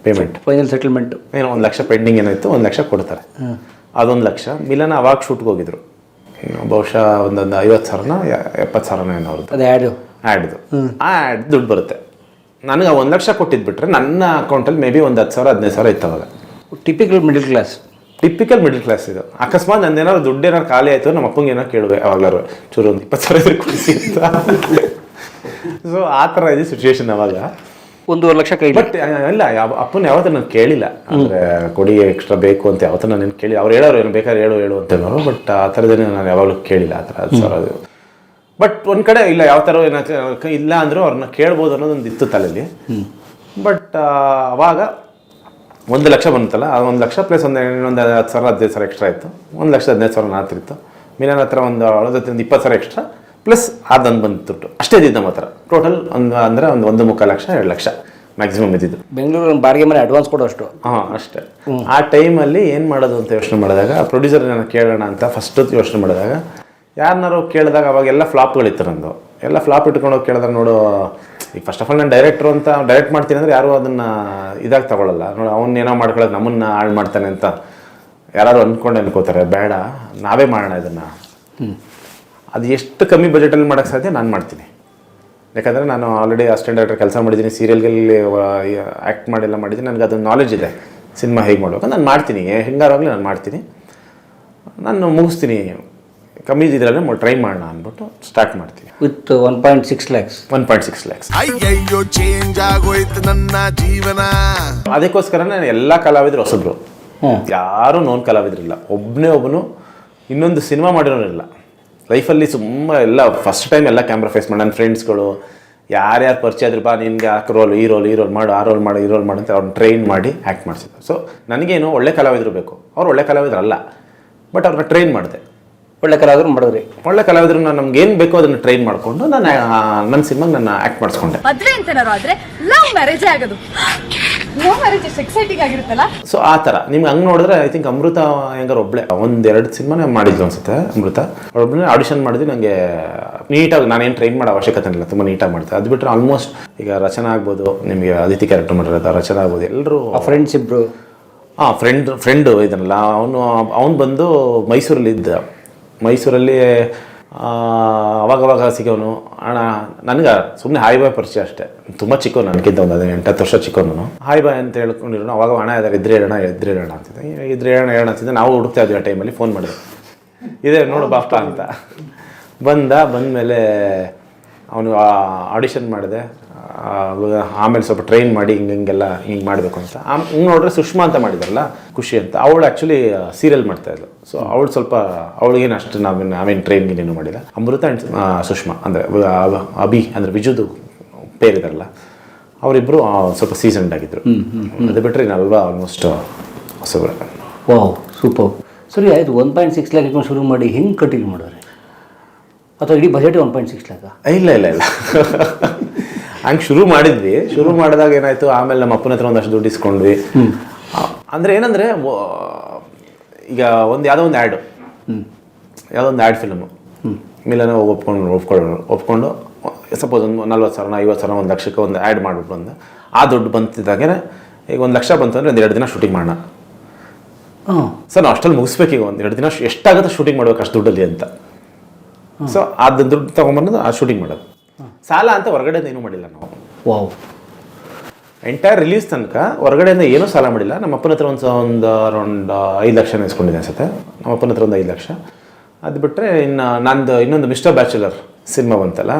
ಪೇಮೆಂಟ್, ಫೈನಲ್ ಸೆಟಲ್ಮೆಂಟ್. ಏನೋ 1 ಲಕ್ಷ ಪೆಂಡಿಂಗ್ ಏನಾಯಿತು, 1 ಲಕ್ಷ ಕೊಡ್ತಾರೆ. ಅದೊಂದು ಲಕ್ಷ. ಮಿಲನ ಅವಾಗ ಶೂಟ್ಗೆ ಹೋಗಿದ್ರು, ಬಹುಶಃ ಒಂದೊಂದು 50,000 70,000 ಏನೋ ಅವ್ರದ್ದು. ಅದು ಆ್ಯಡ್ದು ಆ್ಯಡ್ ದುಡ್ಡು ಬರುತ್ತೆ. ನನಗೆ 1 ಲಕ್ಷ ಕೊಟ್ಟಿದ್ಬಿಟ್ರೆ ನನ್ನ ಅಕೌಂಟಲ್ಲಿ ಮೇ ಬಿ ಒಂದು 10,000 15,000 ಇತ್ತು ಅವಾಗ. ಟಿಪಿಕಲ್ ಮಿಡಲ್ ಕ್ಲಾಸ್ ಇದು. ಅಕಸ್ಮಾತ್ ನಂದೇನಾದ್ರು ದುಡ್ಡು ಏನಾರು ಖಾಲಿ ಆಯಿತು, ನಮ್ಮ ಅಪ್ಪಂಗೆ ಏನೋ ಕೇಳುವೆ ಅವಾಗಲಾರು, ಚೂರು ಒಂದು 20,000 ಕೊಡಿಸಿ ಅಂತ. ಸೊ ಆ ಥರ ಇದೆ ಸಿಚುವೇಶನ್ ಅವಾಗ. 1.5 ಲಕ್ಷ ಕೈ. ಬಟ್ ಇಲ್ಲ, ಅಪ್ಪನ ಯಾವತ್ತೂ ನಾನು ಕೇಳಿಲ್ಲ, ಅಂದರೆ ಕೊಡಿ ಎಕ್ಸ್ಟ್ರಾ ಬೇಕು ಅಂತ ಯಾವತ್ತೂ ನಾನು ಕೇಳಿ. ಅವ್ರು ಹೇಳೋರು ಏನು ಬೇಕಾದ್ರೆ ಹೇಳು ಅಂತ ಹೇಳೋರು. ಬಟ್ ಆ ಥರದೇನೆ ನಾನು ಯಾವಾಗಲೂ ಕೇಳಿಲ್ಲ ಆ ಥರ 10,000. ಬಟ್ ಒಂದು ಕಡೆ ಇಲ್ಲ, ಯಾವ ಥರ ಏನಾದ್ರು ಇಲ್ಲ ಅಂದರೂ ಅವ್ರನ್ನ ಕೇಳ್ಬೋದು ಅನ್ನೋದೊಂದು ಇತ್ತು ತಲೆಯಲ್ಲಿ. ಬಟ್ ಅವಾಗ 1 ಲಕ್ಷ ಬಂತಲ್ಲ, ಆ 1 ಲಕ್ಷ ಪ್ಲಸ್ ಇನ್ನೊಂದು 10,000 15,000 ಎಕ್ಸ್ಟ್ರಾ ಇತ್ತು. 1,15,000 ನಾತಿತ್ತು. ಮಿಲನ್ ಹತ್ರ ಒಂದು ಅವಳದ ಒಂದು 20,000 ಎಕ್ಸ್ಟ್ರಾ ಪ್ಲಸ್ ಅದೊಂದು ಬಂದು ದುಡ್ಡು ಅಷ್ಟೇ ಇದ್ದಿದ್ದು ನಮ್ಮ ಹತ್ರ ಟೋಟಲ್ ಅಂದರೆ ಒಂದು 1.25 ಲಕ್ಷ 2 ಲಕ್ಷ ಮ್ಯಾಕ್ಸಿಮಮ್ ಇದ್ದಿದ್ದು. ಬೆಂಗಳೂರು ಬಾಡಿಗೆ ಮನೆ ಅಡ್ವಾನ್ಸ್ ಕೊಡೋಷ್ಟು. ಹಾಂ ಅಷ್ಟೇ. ಆ ಟೈಮಲ್ಲಿ ಏನು ಮಾಡೋದು ಅಂತ ಯೋಚನೆ ಮಾಡಿದಾಗ ಪ್ರೊಡ್ಯೂಸರ್ ನಾನು ಕೇಳೋಣ ಅಂತ ಫಸ್ಟ್ ಯೋಚನೆ ಮಾಡಿದಾಗ ಯಾರನ್ನಾರು ಕೇಳಿದಾಗ ಅವಾಗೆಲ್ಲ ಫ್ಲಾಪ್ಗಳಿತ್ತು ನಂದು. ಎಲ್ಲ ಫ್ಲಾಪ್ ಇಟ್ಕೊಂಡು ಹೋಗಿ ಕೇಳಿದಾಗ ನೋಡು, ಈಗ ಫಸ್ಟ್ ಆಫ್ ಆಲ್ ನಾನು ಡೈರೆಕ್ಟ್ರು ಅಂತ ಡೈರೆಕ್ಟ್ ಮಾಡ್ತೀನಿ ಅಂದರೆ ಯಾರು ಅದನ್ನು ಇದಾಗಿ ತಗೊಳ್ಳಲ್ಲ. ನೋಡಿ ಅವ್ನು ಏನೋ ಮಾಡ್ಕೊಳ್ಳೋದು ನಮ್ಮನ್ನು ಹಾಳು ಮಾಡ್ತಾನೆ ಅಂತ ಯಾರು ಅನ್ಕೋತಾರೆ. ಬೇಡ, ನಾವೇ ಮಾಡೋಣ ಇದನ್ನು. ಅದು ಎಷ್ಟು ಕಮ್ಮಿ ಬಜೆಟಲ್ಲಿ ಮಾಡೋಕ್ಕೆ ಸಾಧ್ಯ ನಾನು ಮಾಡ್ತೀನಿ. ಯಾಕಂದರೆ ನಾನು ಆಲ್ರೆಡಿ ಅಸಿಸ್ಟೆಂಟ್ ಡೈರೆಕ್ಟರ್ ಕೆಲಸ ಮಾಡಿದ್ದೀನಿ, ಸೀರಿಯಲ್ಗಳಲ್ಲಿ ಆ್ಯಕ್ಟ್ ಮಾಡಿಲ್ಲ ಮಾಡಿದ್ದೀನಿ, ನನಗೆ ಅದೊಂದು ನಾಲೆಜ್ ಇದೆ ಸಿನಿಮಾ ಹೇಗೆ ಮಾಡಬೇಕು. ನಾನು ಮಾಡ್ತೀನಿ, ಹೆಂಗಾರಾಗಲಿ ನಾನು ಮಾಡ್ತೀನಿ, ನಾನು ಮುಗಿಸ್ತೀನಿ, ಕಮ್ಮಿ ಇದರಲ್ಲೇ ಟ್ರೈ ಮಾಡೋಣ ಅಂದ್ಬಿಟ್ಟು ಸ್ಟಾರ್ಟ್ ಮಾಡ್ತೀನಿ. With 1.6 lakhs. 1.6 lakhs. ಅಯ್ಯಯ್ಯೋ ಚೇಂಜ್ ಆಗೋಯ್ತು ನನ್ನ ಜೀವನ. ಅದಕ್ಕೋಸ್ಕರ ನಾನು ಎಲ್ಲ ಕಲಾವಿದರು ಹೊಸಬ್ರು, ಯಾರೂ ನೋನ್ ಕಲಾವಿದರಿಲ್ಲ. ಒಬ್ಬನು ಇನ್ನೊಂದು ಸಿನಿಮಾ ಮಾಡಿರೋರಿಲ್ಲ ಲೈಫಲ್ಲಿ. ಎಲ್ಲ ಫಸ್ಟ್ ಟೈಮ್ ಎಲ್ಲ ಕ್ಯಾಮ್ರಾ ಫೇಸ್ ಮಾಡಿ ನನ್ನ ಫ್ರೆಂಡ್ಸ್ಗಳು ಯಾರ್ಯಾರು ಪರಿಚಯ ಆದ್ರೂ, ಬಾ ನಿನಗೆ ಆ ರೋಲ್ ಈ ರೋಲ್ ಮಾಡು, ಆ ರೋಲ್ ಮಾಡು, ಈ ರೋಲ್ ಮಾಡು ಅಂತ ಅವ್ರನ್ನ ಟ್ರೈನ್ ಮಾಡಿ ಆ್ಯಕ್ಟ್ ಮಾಡಿಸಿದ್ರು. ಸೊ ನನಗೇನು ಒಳ್ಳೆ ಕಲಾವಿದರು ಬೇಕು, ಅವ್ರು ಒಳ್ಳೆ ಕಲಾವಿದರಲ್ಲ, ಬಟ್ ಅವ್ರನ್ನ ಟ್ರೈನ್ ಮಾಡಿದೆ. ಒಳ್ಳೆ ಕಲಾವಿದ್ರು ಮಾಡಿದ್ರಿ. ಒಳ್ಳೆ ಕಲಾವಿದ್ರು ನಮ್ಗೆ ಏನು ಬೇಕೋ ಅದನ್ನು ಟ್ರೈನ್ ಮಾಡಿಕೊಂಡು ನಾನು ನನ್ನ ಸಿನಿಮಾಗೆ ನಾನು ಆ್ಯಕ್ಟ್ ಮಾಡಿಸ್ಕೊಂಡೆ. ಮದುವೆ ಅಂತನಾರು ಆದರೆ ಲವ್ ಮ್ಯಾರೇಜೇ ಆಗೋದು. ಲವ್ ಮ್ಯಾರೇಜ್ ಎಷ್ಟು ಎಕ್ಸೈಟಿಂಗ್ ಆಗಿರುತ್ತಲ್ಲ. ಸೊ ಆ ಥರ ನಿಮ್ಗೆ ಹಂಗೆ ನೋಡಿದ್ರೆ ಐ ಥಿಂಕ್ ಅಮೃತ ಹೆಂಗಾರು ಒಬ್ಬಳೆ 1-2 ಸಿನಿಮಾನೇ ಮಾಡಿದ್ಲು ಅನ್ಸುತ್ತೆ. ಅಮೃತ ಒಬ್ಬನೇ ಆಡಿಷನ್ ಮಾಡಿದ್ವಿ. ನನಗೆ ನೀಟಾಗಿ ನಾನೇನು ಟ್ರೈನ್ ಮಾಡೋ ಅವಶ್ಯಕತೆ ಇಲ್ಲ, ತುಂಬ ನೀಟಾಗಿ ಮಾಡ್ತಾರೆ. ಅದು ಬಿಟ್ಟರೆ ಆಲ್ಮೋಸ್ಟ್ ಈಗ ರಚನಾ ಆಗ್ಬೋದು, ನಿಮಗೆ ಅದಿತಿ ಕ್ಯಾರೆಕ್ಟರ್ ಮಾಡಿರೋದು ರಚನಾ ಆಗ್ಬೋದು, ಎಲ್ಲರೂ ಫ್ರೆಂಡ್ಸ್ ಇಬ್ಬರು. ಫ್ರೆಂಡು ಇದನ್ನಲ್ಲ. ಅವನು ಬಂದು ಮೈಸೂರಲ್ಲಿ ಇದ್ದ. ಮೈಸೂರಲ್ಲಿ ಅವಾಗವಾಗ ಸಿಗೋನು. ಅಣ್ಣ ನನಗೆ ಸುಮ್ಮನೆ ಹಾಯ್ ಬಾಯ್ ಪರಿಚಯ ಅಷ್ಟೇ. ತುಂಬ ಚಿಕ್ಕವನು, ನನಗಿಂತ ಒಂದು 8-10 ವರ್ಷ ಚಿಕ್ಕವನು. ಹಾಯ್ ಬಾಯ್ ಅಂತ ಹೇಳ್ಕೊಂಡಿರೋನು. ಅವಾಗ ಹಣ ಇದ್ದಾರೆ, ಇದ್ರೆ ಹೇಳೋಣ ಅಂತಿದ್ದೆ. ಇದ್ರೆ ಹೇಳೋಣ ಅಂತಿದ್ದೆ. ನಾವು ಹುಡುಕ್ತಾ ಇದ್ವಿ ಆ ಟೈಮಲ್ಲಿ. ಫೋನ್ ಮಾಡಿದೆ, ಇದೇ ನೋಡು ಬಾಪ್ಪ ಅಂತ. ಬಂದಮೇಲೆ ಅವನು ಆಡಿಷನ್ ಮಾಡಿದೆ. ಆಮೇಲೆ ಸ್ವಲ್ಪ ಟ್ರೈನ್ ಮಾಡಿ ಹಿಂಗೆಲ್ಲ ಹಿಂಗೆ ಮಾಡಬೇಕು ಅಂತ. ಹಿಂಗೆ ನೋಡಿದ್ರೆ ಸುಷ್ಮಾ ಅಂತ ಮಾಡಿದಾರಲ್ಲ, ಖುಷಿ ಅಂತ, ಅವಳು ಆ್ಯಕ್ಚುಲಿ ಸೀರಿಯಲ್ ಮಾಡ್ತಾಯಿದ್ಲು. ಸೊ ಅವಳು ಸ್ವಲ್ಪ ಅವಳಿಗೇನು ಅಷ್ಟು ನಾವೇನು ಟ್ರೈನ್ಗೇನೇನು ಮಾಡಿಲ್ಲ. ಅಮೃತ ಆ್ಯಂಡ್ ಸುಷ್ಮಾ ಅಂದರೆ ಅಭಿ ಅಂದರೆ ವಿಜುದು ಪೇರಿದಾರಲ್ಲ, ಅವರಿಬ್ಬರು ಸ್ವಲ್ಪ ಸೀಸನ್ಡ್ ಆಗಿದ್ರು. ಅದು ಬಿಟ್ಟರೆ ಇನ್ನಲ್ವಾ ಆಲ್ಮೋಸ್ಟ್ ಹೊಸಬ್ರು. Wow, super. ಸರಿ ಆಯಿತು, 1.6 lakh ಇಟ್ಕೊಂಡು ಶುರು ಮಾಡಿ ಹೆಂಗೆ ಕಂಟಿನ್ಯೂ ಮಾಡೋರೆ? ಅಥವಾ ಇಡೀ ಬಜೆಟ್ 1.6 lakh? ಇಲ್ಲ ಹಂಗೆ ಶುರು ಮಾಡಿದ್ವಿ. ಶುರು ಮಾಡಿದಾಗ ಏನಾಯಿತು, ಆಮೇಲೆ ನಮ್ಮ ಅಪ್ಪನ ಹತ್ರ ಒಂದಷ್ಟು ದುಡ್ಡು ಇಸ್ಕೊಂಡ್ವಿ. ಅಂದರೆ ಏನಂದರೆ ಈಗ ಯಾವುದೋ ಒಂದು ಆ್ಯಡು, ಯಾವುದೋ ಒಂದು ಆ್ಯಡ್ ಫಿಲಮು ಮಿಲನ ಒಪ್ಕೊಂಡು ಸಪೋಸ್ ಒಂದು 40,000 50,000 1 ಲಕ್ಷಕ್ಕೆ ಒಂದು ಆ್ಯಡ್ ಮಾಡಿಬಿಟ್ಟು ಒಂದು ಆ ದುಡ್ಡು ಬಂತಿದ್ದಾಗೆ ಈಗ 1 ಲಕ್ಷ ಬಂತು ಅಂದರೆ 1-2 ದಿನ ಶೂಟಿಂಗ್ ಮಾಡೋಣ ಸರ್. ನಾವು ಅಷ್ಟಲ್ಲಿ ಮುಗಿಸ್ಬೇಕು. ಈಗ 1-2 ದಿನ ಎಷ್ಟಾಗುತ್ತೆ ಶೂಟಿಂಗ್ ಮಾಡ್ಬೇಕು ಅಷ್ಟು ದುಡ್ಡಲ್ಲಿ ಅಂತ. ಸೊ ಅದು ದುಡ್ಡು ತೊಗೊಂಬಂದು ಆ ಶೂಟಿಂಗ್ ಮಾಡೋದು. ಸಾಲ ಅಂತ ಹೊರಗಡೆಯಿಂದ ಏನೂ ಮಾಡಿಲ್ಲ ನಾವು. ವಾವ್. ಎಂಟೈರ್ ರಿಲೀಸ್ ತನಕ ಹೊರಗಡೆಯಿಂದ ಏನೂ ಸಾಲ ಮಾಡಿಲ್ಲ. ನಮ್ಮ ಅಪ್ಪನ ಹತ್ರ ಒಂದು ಅರೌಂಡ್ 5 ಲಕ್ಷ ಇಸ್ಕೊಂಡಿದ್ದೆ ಅನ್ಸುತ್ತೆ. ನಮ್ಮ ಅಪ್ಪನ ಹತ್ರ ಒಂದು 5 ಲಕ್ಷ. ಅದು ಬಿಟ್ಟರೆ ನಂದು ಇನ್ನೊಂದು ಮಿಸ್ಟರ್ ಬ್ಯಾಚುಲರ್ ಸಿನಿಮಾ ಬಂತಲ್ಲ,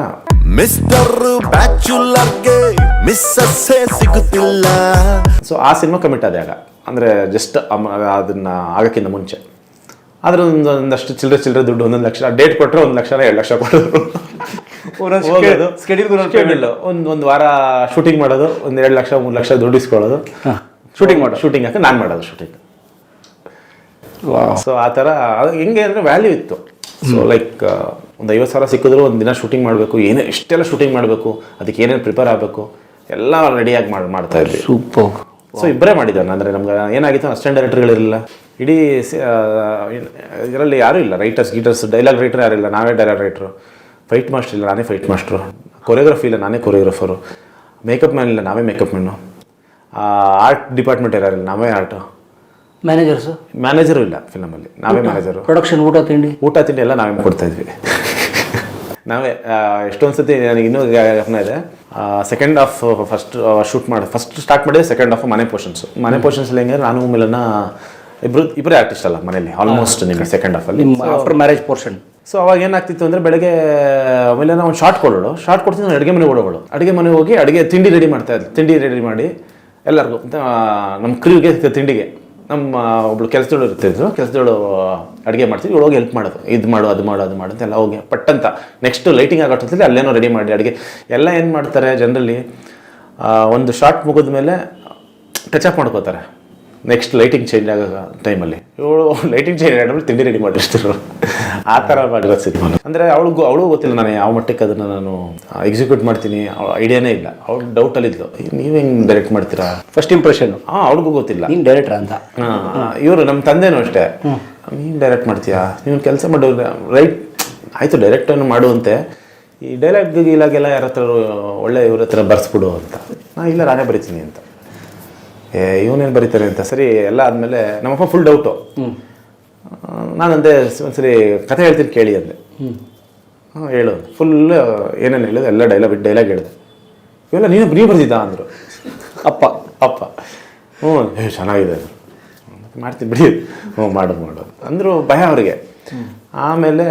ಮಿಸ್ಟರ್ ಬ್ಯಾಚುಲರ್ಗೆ ಮಿಸ್ಸಸ್ಸೇ ಸಿಗುತ್ತಿಲ್ಲ. ಸೊ ಆ ಸಿನಿಮಾ ಕಮಿಟ್ ಆದಾಗ ಅಂದರೆ ಜಸ್ಟ್ ಅದನ್ನು ಆಗೋಕ್ಕಿಂತ ಮುಂಚೆ ಆದರೆ ಒಂದಷ್ಟು ಚಿಲ್ಲರೆ ದುಡ್ಡು 1 ಲಕ್ಷ ಡೇಟ್ ಕೊಟ್ಟರೆ 1 ಲಕ್ಷ 2 ಲಕ್ಷ ಕೊಡೋದು. ಒಂದು ವಾರ ಶೂಟಿಂಗ್ ಮಾಡೋದು, 1-2 ಲಕ್ಷ 3 ಲಕ್ಷ ದುಡ್ಡು ಇಸ್ಕೊಳ್ಳೋದು, ಶೂಟಿಂಗ್ ಹಾಕಿ ನಾನು ಮಾಡೋದು ಶೂಟಿಂಗ್. ಸೊ ಆ ಥರ ಹೆಂಗೆ ಅಂದರೆ ವ್ಯಾಲ್ಯೂ ಇತ್ತು. ಸೊ ಲೈಕ್ ಒಂದು 50,000 ಸಿಕ್ಕಿದ್ರು ಒಂದು ದಿನ ಶೂಟಿಂಗ್ ಮಾಡಬೇಕು, ಎಷ್ಟೆಲ್ಲ ಶೂಟಿಂಗ್ ಮಾಡಬೇಕು, ಅದಕ್ಕೆ ಏನೇನು ಪ್ರಿಪೇರ್ ಆಗಬೇಕು ಎಲ್ಲ ರೆಡಿಯಾಗಿ ಮಾಡ್ತಾ ಇದ್ವಿ. ಸೂಪರ್. ಸೊ ಇಬ್ಬರೇ ಮಾಡಿದ್ದಾನೆ. ಅಂದರೆ ನಮ್ಗೆ ಏನಾಗಿತ್ತು, ಅಸಿಸ್ಟೆಂಟ್ ಡೈರೆಕ್ಟರ್ಗಳಿರಲಿಲ್ಲ. ಇಡೀ ಇದರಲ್ಲಿ ಯಾರೂ ಇಲ್ಲ, ರೈಟರ್ಸ್ ಡೈಲಾಗ್ ರೈಟರ್ ಯಾರಿಲ್ಲ, ನಾವೇ ಡೈಲಾಗ್ ರೈಟ್ರು. ಫೈಟ್ ಮಾಸ್ಟರ್ ಇಲ್ಲ, ನಾನೇ ಫೈಟ್ ಮಾಸ್ಟ್ರು. ಕೊರಿಯೋಗ್ರಫಿ ಇಲ್ಲ, ನಾನೇ ಕೊರಿಯೋಗ್ರಫರು. ಮೇಕಪ್ ಮ್ಯಾನ್ ಇಲ್ಲ, ನಾವೇ ಮೇಕಪ್ ಮ್ಯಾನು. ಆರ್ಟ್ ಡಿಪಾರ್ಟ್ಮೆಂಟ್ ಯಾರಿಲ್ಲ, ನಾವೇ ಆರ್ಟು. ಮ್ಯಾನೇಜರು ಇಲ್ಲ ಫಿಲಮಲ್ಲಿ, ನಾವೇ ಮ್ಯಾನೇಜರು. ಪ್ರೊಡಕ್ಷನ್, ಊಟ ತಿಂಡಿ ಎಲ್ಲ ನಾವೇ ಕೊಡ್ತಾಯಿದ್ವಿ. ನಾವೇ ಎಷ್ಟೊಂದು ಸತಿ ನನಗೆ ಇನ್ನೂ ಜ್ಞಾಪನ ಇದೆ. ಸೆಕೆಂಡ್ ಹಾಫ್ ಫಸ್ಟ್ ಸ್ಟಾರ್ಟ್ ಮಾಡಿದೆ. ಸೆಕೆಂಡ್ ಹಾಫ್ ಮನೆ ಪೋರ್ಷನ್ಸಲ್ಲಿ ಹೆಂಗೆ ನಾನು ಮಿಲನ ಇಬ್ಬರೇ ಆರ್ಟಿಸ್ಟ್ ಅಲ್ಲ ಮನೇಲಿ ಆಲ್ಮೋಸ್ಟ್. ನಿಮಗೆ ಸೆಕೆಂಡ್ ಹಾಫಲ್ಲಿ ಆಫ್ಟರ್ ಮ್ಯಾರೇಜ್ ಪೋರ್ಷನ್. ಸೊ ಅವಾಗ ಏನಾಗ್ತಿತ್ತು ಅಂದರೆ ಬೆಳಗ್ಗೆ ಮಿಲನ ಒಂದು ಶಾರ್ಟ್ ಕೊಡ್ತಿದ್ದು, ನಾನು ಅಡುಗೆ ಮನೆಗೆ ಓಡೋಗಳು. ಅಡುಗೆ ಮನೆಗೆ ಹೋಗಿ ತಿಂಡಿ ರೆಡಿ ಮಾಡ್ತಾಯಿದ್ದೆ. ತಿಂಡಿ ರೆಡಿ ಮಾಡಿ ಎಲ್ಲರಿಗೂ, ನಮ್ಮ ಕ್ರೀವ್ಗೆ ತಿಂಡಿಗೆ ನಮ್ಮ ಒಬ್ಳು ಕೆಲಸದೋಳು ಇರ್ತಿದ್ರು. ಕೆಲಸದೋಳು ಅಡುಗೆ ಮಾಡ್ತಿದ್ವಿ, ಇವಳು ಹೋಗಿ ಹೆಲ್ಪ್ ಮಾಡೋದು. ಇದು ಮಾಡು ಅದು ಮಾಡು ಅಂತ ಎಲ್ಲ ಹೋಗಿ ಪಟ್ಟಂತ ನೆಕ್ಸ್ಟ್ ಲೈಟಿಂಗ್ ಆಗೋಷ್ಟೊತ್ತಲ್ಲಿ ಅಲ್ಲೇನೋ ರೆಡಿ ಮಾಡಿ ಅಡುಗೆ ಎಲ್ಲ ಏನು ಮಾಡ್ತಾರೆ ಜನರಲಿ, ಒಂದು ಶಾರ್ಟ್ ಮುಗಿದ ಮೇಲೆ ಟಚಪ್ ಮಾಡ್ಕೋತಾರೆ. ನೆಕ್ಸ್ಟ್ ಲೈಟಿಂಗ್ ಚೇಂಜ್ ಆಗೋ ಟೈಮಲ್ಲಿ ಇವಳು ಲೈಟಿಂಗ್ ಚೇಂಜ್ ಆಗಿ ತಿಂಡಿ ರೆಡಿ ಮಾಡಿರ್ತಿದ್ರು. ಆ ಥರ ಮಾಡಿರೋ ಸಿನಿಮಾ. ಅಂದರೆ ಅವಳು ಗೊತ್ತಿಲ್ಲ ನಾನು ಯಾವ ಮಟ್ಟಕ್ಕೆ ಅದನ್ನು ನಾನು ಎಕ್ಸಿಕ್ಯೂಟ್ ಮಾಡ್ತೀನಿ, ಅವಳ ಐಡಿಯಾನೇ ಇಲ್ಲ. ಅವಳು ಡೌಟಲ್ಲಿದ್ಲು, ನೀವು ಹೆಂಗೆ ಡೈರೆಕ್ಟ್ ಮಾಡ್ತೀರಾ ಫಸ್ಟ್ ಇಂಪ್ರೆಷನ್. ಅವ್ಳಿಗೂ ಗೊತ್ತಿಲ್ಲ ನೀನು ಡೈರೆಕ್ಟರ್ ಅಂತ. ಇವರು ನಮ್ಮ ತಂದೆನೂ ಅಷ್ಟೇ, ನೀನು ಡೈರೆಕ್ಟ್ ಮಾಡ್ತೀಯಾ, ನೀವು ಕೆಲಸ ಮಾಡು, ರೈಟ್ ಆಯಿತು ಡೈರೆಕ್ಟನ್ನು ಮಾಡುವಂತೆ, ಈ ಡೈಲಾಗ್ ಇಲಾಗೆಲ್ಲ ಯಾರ ಹತ್ರ ಒಳ್ಳೆ ಇವ್ರ ಹತ್ರ ಬರ್ಸ್ಬಿಡು ಅಂತ. ಇಲ್ಲ ನಾನೇ ಬರಿತೀನಿ ಅಂತ. ಇವನೇನು ಬರೀತಾರೆ ಅಂತ. ಸರಿ ಎಲ್ಲ ಆದಮೇಲೆ ನಮ್ಮಪ್ಪ ಫುಲ್ ಡೌಟು. ನಾನಂದೆ ಒಂದ್ಸರಿ ಕಥೆ ಹೇಳ್ತೀನಿ ಕೇಳಿ ಅಂದೆ. ಹೇಳು ಫುಲ್ ಏನೇನು ಹೇಳಿದೆ ಎಲ್ಲ ಡೈಲಾಗ್ ಹೇಳಿದೆ. ಇವೆಲ್ಲ ನೀವು ಬರ್ದಿದ್ದ ಅಂದರು ಅಪ್ಪ. ಚೆನ್ನಾಗಿದೆ ಮಾಡ್ತೀನಿ ಬಿಡಿ, ಮಾಡೋದು ಅಂದರು ಭಯ ಅವ್ರಿಗೆ. ಆಮೇಲೆ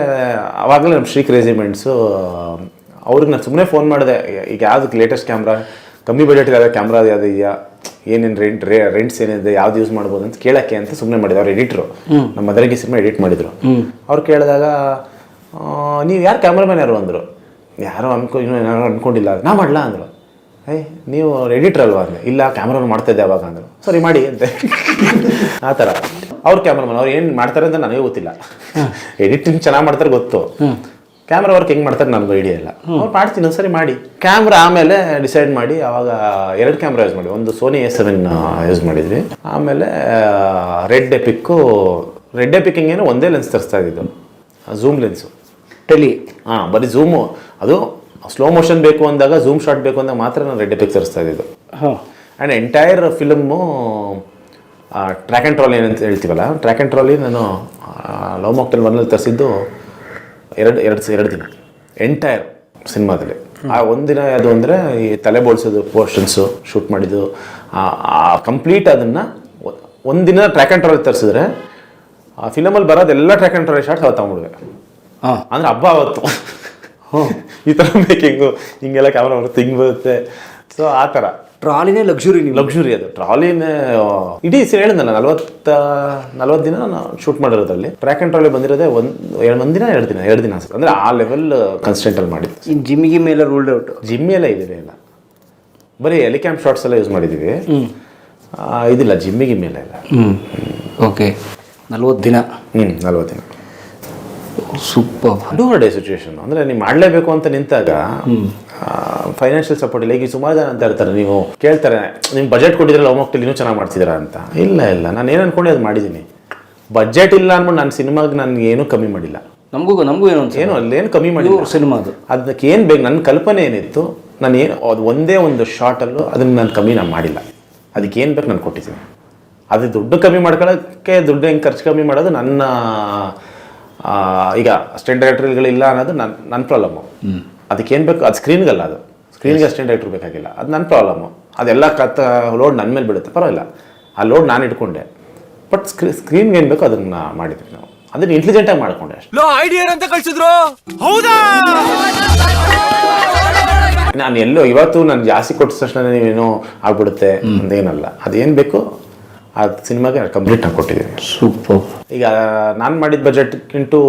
ಆವಾಗಲೇ ನಮ್ಮ ಶ್ರೀ ಕ್ರೇಜಿಮೆಂಟ್ಸು ಅವ್ರಿಗೆ ನಾನು ಸುಮ್ಮನೆ ಫೋನ್ ಮಾಡಿದೆ, ಈಗ ಯಾವುದಕ್ಕೆ ಲೇಟೆಸ್ಟ್ ಕ್ಯಾಮ್ರಾ, ಕಮ್ಮಿ ಬಜೆಟ್ ಯಾವ್ದು ಕ್ಯಾಮ್ರಾ ಯಾವ್ದು ಇದೆಯಾ, ಏನೇನು ರೆಂಟ್ಸ್ ಏನಿದೆ, ಯಾವ್ದು ಯೂಸ್ ಮಾಡ್ಬೋದು ಅಂತ ಕೇಳೋಕ್ಕೆ ಅಂತ ಸುಮ್ಮನೆ ಮಾಡಿದೆ. ಅವ್ರು ಎಡಿಟ್ರು, ನಮ್ಮ ಮದರಂಗಿ ಸಿನಿಮಾ ಎಡಿಟ್ ಮಾಡಿದರು. ಅವ್ರು ಕೇಳಿದಾಗ ನೀವು ಯಾರು ಕ್ಯಾಮ್ರಾಮನ್ ಯಾರು ಅಂದರು. ಯಾರೋ ಏನಾರು ಅಂದ್ಕೊಂಡಿಲ್ಲ, ನಾ ಮಾಡಲಾ ಅಂದರು. ನೀವು ಎಡಿಟ್ರ್ ಅಲ್ವಾ ಅಂದೆ. ಇಲ್ಲ ಕ್ಯಾಮ್ರಾಮನ್ ಮಾಡ್ತಾಯಿದ್ದೆ ಅವಾಗ ಅಂದರು. ಸರಿ ಮಾಡಿ ಅಂತೆ. ಆ ಥರ ಅವ್ರು ಕ್ಯಾಮ್ರಾಮನ್, ಅವ್ರು ಏನು ಮಾಡ್ತಾರೆ ಅಂತ ನನಗೆ ಗೊತ್ತಿಲ್ಲ. ಎಡಿಟಿಂಗ್ ಚೆನ್ನಾಗಿ ಮಾಡ್ತಾರೆ ಗೊತ್ತು, ಕ್ಯಾಮ್ರಾ ವರ್ಕ್ ಹೆಂಗೆ ಮಾಡ್ತಾರೆ ನನಗೂ ಐಡಿಯಾ ಇಲ್ಲ. ಅವ್ರು ಮಾಡ್ತೀನಿ ಸರಿ ಮಾಡಿ. ಕ್ಯಾಮ್ರಾ ಆಮೇಲೆ ಡಿಸೈಡ್ ಮಾಡಿ ಅವಾಗ 2 ಕ್ಯಾಮ್ರಾ ಯೂಸ್ ಮಾಡಿ, ಒಂದು ಸೋನಿ A7 ಯೂಸ್ ಮಾಡಿದ್ವಿ. ಆಮೇಲೆ ರೆಡ್ ಎಪಿಕ್ ಹಿಂಗೇನು ಒಂದೇ ಲೆನ್ಸ್ ತರಿಸ್ತಾ ಇದ್ದಿದ್ದು, ಝೂಮ್ ಲೆನ್ಸು ಟೆಲಿ. ಬರೀ ಝೂಮು, ಅದು ಸ್ಲೋ ಮೋಷನ್ ಬೇಕು ಅಂದಾಗ, ಝೂಮ್ ಶಾಟ್ ಬೇಕು ಅಂದಾಗ ಮಾತ್ರ ನಾನು ರೆಡ್ ಎಪಿಕ್ ತರಿಸ್ತಾ ಇದ್ದಿದ್ದು. And entire film track and trolley ಏನಂತ ಹೇಳ್ತೀವಲ್ಲ, ಟ್ರ್ಯಾಕ್ ಆ್ಯಂಡ್ ಟ್ರಾಲಿ ನಾನು ಲವ್ ಮಾಕ್ಟೇಲ್ 1 ತರಿಸಿದ್ದು ಎರಡು ದಿನ ಎಂಟೈರ್ ಸಿನಿಮಾದಲ್ಲಿ. ಆ ಒಂದಿನ ಯಾವುದು ಅಂದರೆ ಈ ತಲೆ ಬೋಳ್ಸೋದು ಪೋರ್ಷನ್ಸು ಶೂಟ್ ಮಾಡಿದ್ದು ಕಂಪ್ಲೀಟ್. ಅದನ್ನು ಒಂದಿನ ಟ್ರ್ಯಾಕ್ ಆ್ಯಂಡ್ ಟ್ರಾಲಿ ತರಿಸಿದ್ರೆ ಆ ಫಿಲಮಲ್ಲಿ ಬರೋದೆಲ್ಲ ಟ್ರ್ಯಾಕ್ ಆ್ಯಂಡ್ ಟ್ರಾಲಿ ಶಾರ್ಟ್ಸ್ ಅವತ್ತು ತಗೊಂಡ್ಬಿಡುವೆ. ಅಂದರೆ ಹಬ್ಬ ಅವತ್ತು ಈ ಥರ ಮೇಕಿಂಗು ಹಿಂಗೆಲ್ಲ ಕ್ಯಾಮ್ರಾ ಬರುತ್ತೆ, ಹಿಂಗೆ ಬರುತ್ತೆ. ಸೊ ಆ ಥರ ಟ್ರಾಲಿನೇ ಲಕ್ಸುರಿ ಅದು. ಟ್ರಾಲಿನೇ ಇಡೀ ಹೇಳಿದ್ನಲ್ಲ 40 ದಿನ ನಾವು ಶೂಟ್ ಮಾಡಿರೋದ್ರಲ್ಲಿ. ಟ್ರ್ಯಾಕ್ ಆ್ಯಂಡ್ ಟ್ರಾಲಿ ಬಂದಿರೋದೇ ಒಂದು ದಿನ 2 ದಿನ ಅನ್ಸುತ್ತೆ. ಅಂದರೆ ಆ ಲೆವೆಲ್ ಕನ್ಸ್ಟೆಂಟಲ್ಲಿ ಮಾಡಿದ್ದು. ಇನ್ನು ಜಿಮ್ಮಿಗೆ ಮೇಲೆ ರೂಲ್ಡ್ ಔಟ್. ಜಿಮ್ಮಿ ಎಲ್ಲ ಇದಿದೆ ಇಲ್ಲ, ಬರೀ ಹೆಲಿಕ್ಯಾಮ್ ಶಾಟ್ಸ್ ಎಲ್ಲ ಯೂಸ್ ಮಾಡಿದ್ದೀವಿ. ಇದಿಲ್ಲ ಜಿಮ್ಮಿಗೆ ಮೇಲೆ ಇಲ್ಲ. ಓಕೆ 40 ದಿನ. 40 ದಿನ ಸೂಪರ್. ಡೂರ್ day situation. ಅಂದರೆ ನೀವು ಮಾಡಲೇಬೇಕು ಅಂತ ನಿಂತಾಗ ಫೈನಾನ್ಷಿಯಲ್ ಸಪೋರ್ಟ್ ಇಲ್ಲ. ಈಗ ಸುಮಾರು ಜನ ಅಂತ ಇರ್ತಾರೆ, ನೀವು ಕೇಳ್ತಾರೆ ನಿಮ್ಮ ಬಜೆಟ್ ಕೊಟ್ಟಿದ್ರೆ ಲವ್ ಮಾಕ್ಟೇಲ್ ಇನ್ನೂ ಚೆನ್ನಾಗಿ ಮಾಡ್ತಿದ್ದೀರಾ ಅಂತ. ಇಲ್ಲ ನಾನು ಏನು ಅನ್ಕೊಂಡೆ ಅದು ಮಾಡಿದ್ದೀನಿ. ಬಜೆಟ್ ಇಲ್ಲ ಅಂದ್ಬಿಟ್ಟು ನಾನು ಸಿನಿಮಾಗೆ ನನಗೆ ಏನೂ ಕಮ್ಮಿ ಮಾಡಿಲ್ಲ. ನಮಗೂ ಏನು ಅಲ್ಲೇನು ಕಮ್ಮಿ ಮಾಡಿಲ್ಲ ಸಿನಿಮಾದು. ಅದಕ್ಕೆ ಏನು ಬೇಕು, ನನ್ನ ಕಲ್ಪನೆ ಏನಿತ್ತು, ನಾನು ಏನು ಅದು ಒಂದೇ ಒಂದು ಶಾರ್ಟಲ್ಲೂ ಅದನ್ನು ನಾನು ಕಮ್ಮಿ ಮಾಡಿಲ್ಲ. ಅದಕ್ಕೆ ಏನು ಬೇಕು ನಾನು ಕೊಟ್ಟಿದ್ದೀನಿ. ಅದು ದುಡ್ಡು ಕಮ್ಮಿ ಮಾಡ್ಕೊಳ್ಳೋಕ್ಕೆ ದುಡ್ಡು ಹೆಂಗೆ ಖರ್ಚು ಕಮ್ಮಿ ಮಾಡೋದು ನನ್ನ ಈಗ ಅಸಿಸ್ಟೆಂಟ್ ಡೈರೆಕ್ಟರ್ಗಳಿಲ್ಲ ಅನ್ನೋದು ನನ್ನ ಪ್ರಾಬ್ಲಮ್ಮು. ಅದಕ್ಕೇನು ಬೇಕು, ಅದು ಸ್ಕ್ರೀನ್ಗಲ್ಲ, ಅದು ಸ್ಕ್ರೀನ್ಗೆ ಅಸಿಸ್ಟೆಂಟ್ ಡೈರೆಕ್ಟರ್ ಬೇಕಾಗಿಲ್ಲ, ಅದು ನನ್ನ ಪ್ರಾಬ್ಲಮ್ಮು. ಅದೆಲ್ಲ ಲೋಡ್ ನನ್ನ ಮೇಲೆ ಬೀಳುತ್ತೆ, ಪರವಾಗಿಲ್ಲ, ಆ ಲೋಡ್ ನಾನು ಇಟ್ಕೊಂಡೆ. ಬಟ್ ಸ್ಕ್ರೀನ್ಗೆ ಏನು ಬೇಕೋ ಅದನ್ನು ಮಾಡಿದ್ವಿ ನಾವು. ಅದನ್ನು ಇಂಟೆಲಿಜೆಂಟಾಗಿ ಮಾಡ್ಕೊಂಡೆ ಅಷ್ಟೇ. ನಾನು ಎಲ್ಲೋ ಇವತ್ತು ನಾನು ಜಾಸ್ತಿ ಕೊಟ್ಟ ತಕ್ಷಣ ನೀವೇನೋ ಆಗ್ಬಿಡುತ್ತೆ ಅಂದೇನಲ್ಲ. ಅದೇನು ಬೇಕು ಆ ಸಿನಿಮಾಗೆ ಕಂಪ್ಲೀಟ್ ಆಗಿ ಕೊಟ್ಟಿದ್ದೀನಿ. ಸೂಪರ್. ಈಗ ನಾನು ಮಾಡಿದ ಬಜೆಟ್ಗಿಂಟು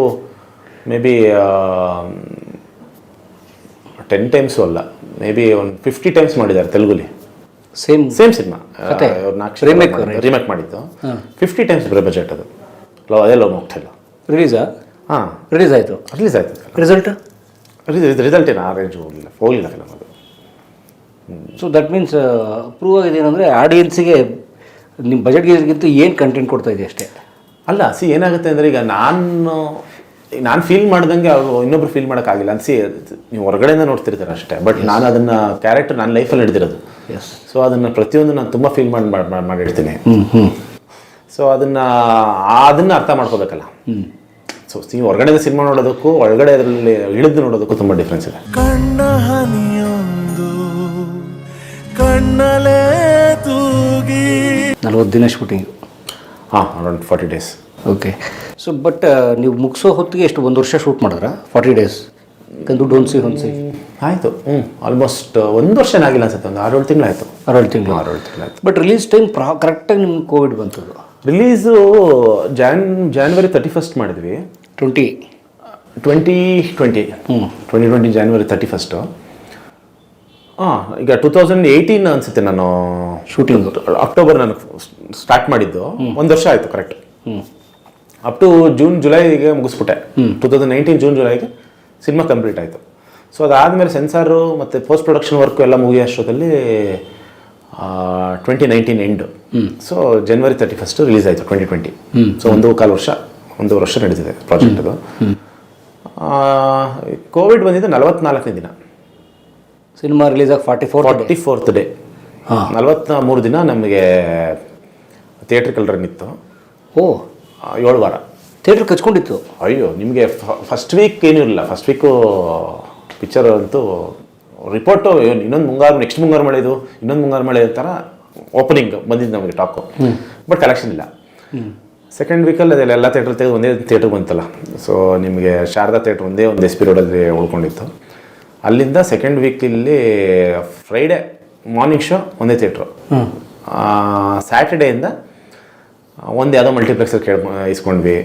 ಮೇ ಬಿ 10 ಟೈಮ್ಸು ಅಲ್ಲ, ಮೇ ಬಿ ಒಂದು 50 ಟೈಮ್ಸ್ ಮಾಡಿದ್ದಾರೆ ತೆಲುಗುಲಿ. ಸೇಮ್ ಸಿನಿಮಾ ರಿಮೇಕ್ ಮಾಡಿದ್ದು 50 ಟೈಮ್ಸ್ ಬರೋ ಬಜೆಟ್ ಅದು. ಅದೇ ಲವ್ ಮಾಕ್ಟೇಲ್ ರಿಲೀಸ್ ಆಯಿತು. ರಿಸಲ್ಟ್ ಏನು ಆ ರೇಂಜ್ ಹೋಗಲಿಲ್ಲ ಫಿಲಮ್ ಅದು. ಸೊ ದಟ್ ಮೀನ್ಸ್ ಪ್ರೂವ್ ಆಗಿದೆ ಏನಂದರೆ ಆಡಿಯನ್ಸಿಗೆ ನಿಮ್ಮ ಬಜೆಟ್ಗಿಂತ ಏನು ಕಂಟೆಂಟ್ ಕೊಡ್ತಾ ಇದೆ ಅಷ್ಟೇ ಅಲ್ಲ. ಏನಾಗುತ್ತೆ ಅಂದರೆ ಈಗ ನಾನು ಫೀಲ್ ಮಾಡ್ದಂಗೆ ಅವರು ಇನ್ನೊಬ್ರು ಫೀಲ್ ಮಾಡೋಕ್ಕಾಗಿಲ್ಲ ಅನ್ಸಿ. ನೀವು ಹೊರಗಡೆಯಿಂದ ನೋಡ್ತಿರ್ತಾರೆ ಅಷ್ಟೇ, ಬಟ್ ನಾನು ಅದನ್ನು ಕ್ಯಾರೆಕ್ಟರ್ ನನ್ನ ಲೈಫಲ್ಲಿ ಹಿಡಿದಿರೋದು. ಸೊ ಅದನ್ನು ಪ್ರತಿಯೊಂದು ನಾನು ತುಂಬ ಫೀಲ್ ಮಾಡಿರ್ತೀನಿ. ಸೊ ಅದನ್ನು ಅರ್ಥ ಮಾಡ್ಕೋಬೇಕಲ್ಲ. ಸೊ ನೀವು ಹೊರಗಡೆಯಿಂದ ಸಿನಿಮಾ ನೋಡೋದಕ್ಕೂ ಒಳಗಡೆ ಅದರಲ್ಲಿ ಇಳಿದು ನೋಡೋದಕ್ಕೂ ತುಂಬ ಡಿಫ್ರೆನ್ಸ್ ಇದೆ. ಕಣ್ಣ ಹನಿಯೊಂದು ಕಣ್ಣಲೇ ತೂಗಿ 40 ದಿನ shooting. Around 40 days. Okay. So but ನೀವು ಮುಗಿಸೋ ಹೊತ್ತಿಗೆ ಎಷ್ಟು 1 ವರ್ಷ ಶೂಟ್ ಮಾಡಿದ್ರಾ? 40 days ದುಡ್ಡು ಹೊಂದಿಸಿ ಆಯಿತು. ಆಲ್ಮೋಸ್ಟ್ 1 ವರ್ಷ ಆಗಿಲ್ಲ ಅನ್ಸುತ್ತೆ, ಒಂದು 6-7 ತಿಂಗಳು ಆಯಿತು. 6-7 ತಿಂಗಳು ಆಯಿತು. ಬಟ್ ರಿಲೀಸ್ ಟೈಮ್ ಕರೆಕ್ಟಾಗಿ ನಿಮ್ಗೆ ಕೋವಿಡ್ ಬಂತದ್ದು. ರಿಲೀಸು ಜಾನ್ವರಿ 31st ಮಾಡಿದ್ವಿ. 2020 ಜಾನ್ವರಿ 31st. ಹಾಂ, ಈಗ 2018 ಅನಿಸುತ್ತೆ ನಾನು ಶೂಟಿಂಗು ಅಕ್ಟೋಬರ್ ನಾನು ಸ್ಟಾರ್ಟ್ ಮಾಡಿದ್ದು. 1 ವರ್ಷ ಆಯಿತು ಕರೆಕ್ಟ್. ಅಪ್ ಟು ಜುಲೈಗೆ ಮುಗಿಸ್ಬಿಟ್ಟೆ. 2019 ಜುಲೈಗೆ ಸಿನಿಮಾ ಕಂಪ್ಲೀಟ್ ಆಯಿತು. ಸೊ ಅದಾದಮೇಲೆ ಸೆನ್ಸಾರು ಮತ್ತು ಪೋಸ್ಟ್ ಪ್ರೊಡಕ್ಷನ್ ವರ್ಕು ಎಲ್ಲ ಮುಗಿಯೋಷ್ಟರಲ್ಲಿ 2019 ಎಂಡು. ಸೊ January 31 ರಿಲೀಸ್ ಆಯಿತು 2020. ಸೊ 1.25 ವರ್ಷ ನಡೀತಿದೆ ಪ್ರಾಜೆಕ್ಟ್ ಅದು. ಕೋವಿಡ್ ಬಂದಿದ್ದು 44ನೇ ದಿನ, ಸಿನಿಮಾ ರಿಲೀಸ್ ಆಗಿ 44th ಡೇ. 43 ದಿನ ನಮಗೆ ಥಿಯೇಟ್ರಿಕಲ್ ರನ್ ಇತ್ತು. ಓ 7 ವಾರ ಥಿಯೇಟ್ರ್ ಕಚ್ಕೊಂಡಿತ್ತು. ಅಯ್ಯೋ, ನಿಮಗೆ ಫಸ್ಟ್ ವೀಕ್ ಏನೂ ಇರಲಿಲ್ಲ. ಫಸ್ಟ್ ವೀಕು ಪಿಕ್ಚರ್ ಅಂತೂ ರಿಪೋರ್ಟು ಇನ್ನೊಂದು ಮುಂಗಾರು, ನೆಕ್ಸ್ಟ್ ಮುಂಗಾರು ಮಳೆ, ಇದು ಇನ್ನೊಂದು ಮುಂಗಾರು ಮಳೆ ಥರ ಓಪನಿಂಗ್ ಬಂದಿದ್ದು ನಮಗೆ ಟಾಕು. ಬಟ್ ಕಲೆಕ್ಷನ್ ಇಲ್ಲ. ಸೆಕೆಂಡ್ ವೀಕಲ್ಲಿ ಅದೆಲ್ಲ ಥಿಯೇಟ್ರ್ ತೆಗೆದು ಒಂದೇ ಥಿಯೇಟ್ರ್ ಬಂತಲ್ಲ. ಸೊ ನಿಮಗೆ ಶಾರದಾ ಥಿಯೇಟ್ರ್ ಒಂದೇ ಒಂದು SP ರೋಡಲ್ಲಿ ಉಳ್ಕೊಂಡಿತ್ತು. ಅಲ್ಲಿಂದ ಸೆಕೆಂಡ್ ವೀಕಲ್ಲಿ ಫ್ರೈಡೇ ಮಾರ್ನಿಂಗ್ ಶೋ ಒಂದೇ ಥಿಯೇಟ್ರು. ಸ್ಯಾಟರ್ಡೇಯಿಂದ ಒಂದು ಯಾವುದೋ ಮಲ್ಟಿಪ್ಲೆಕ್ಸಲ್ಲಿ ಇಸ್ಕೊಂಡ್ವಿ.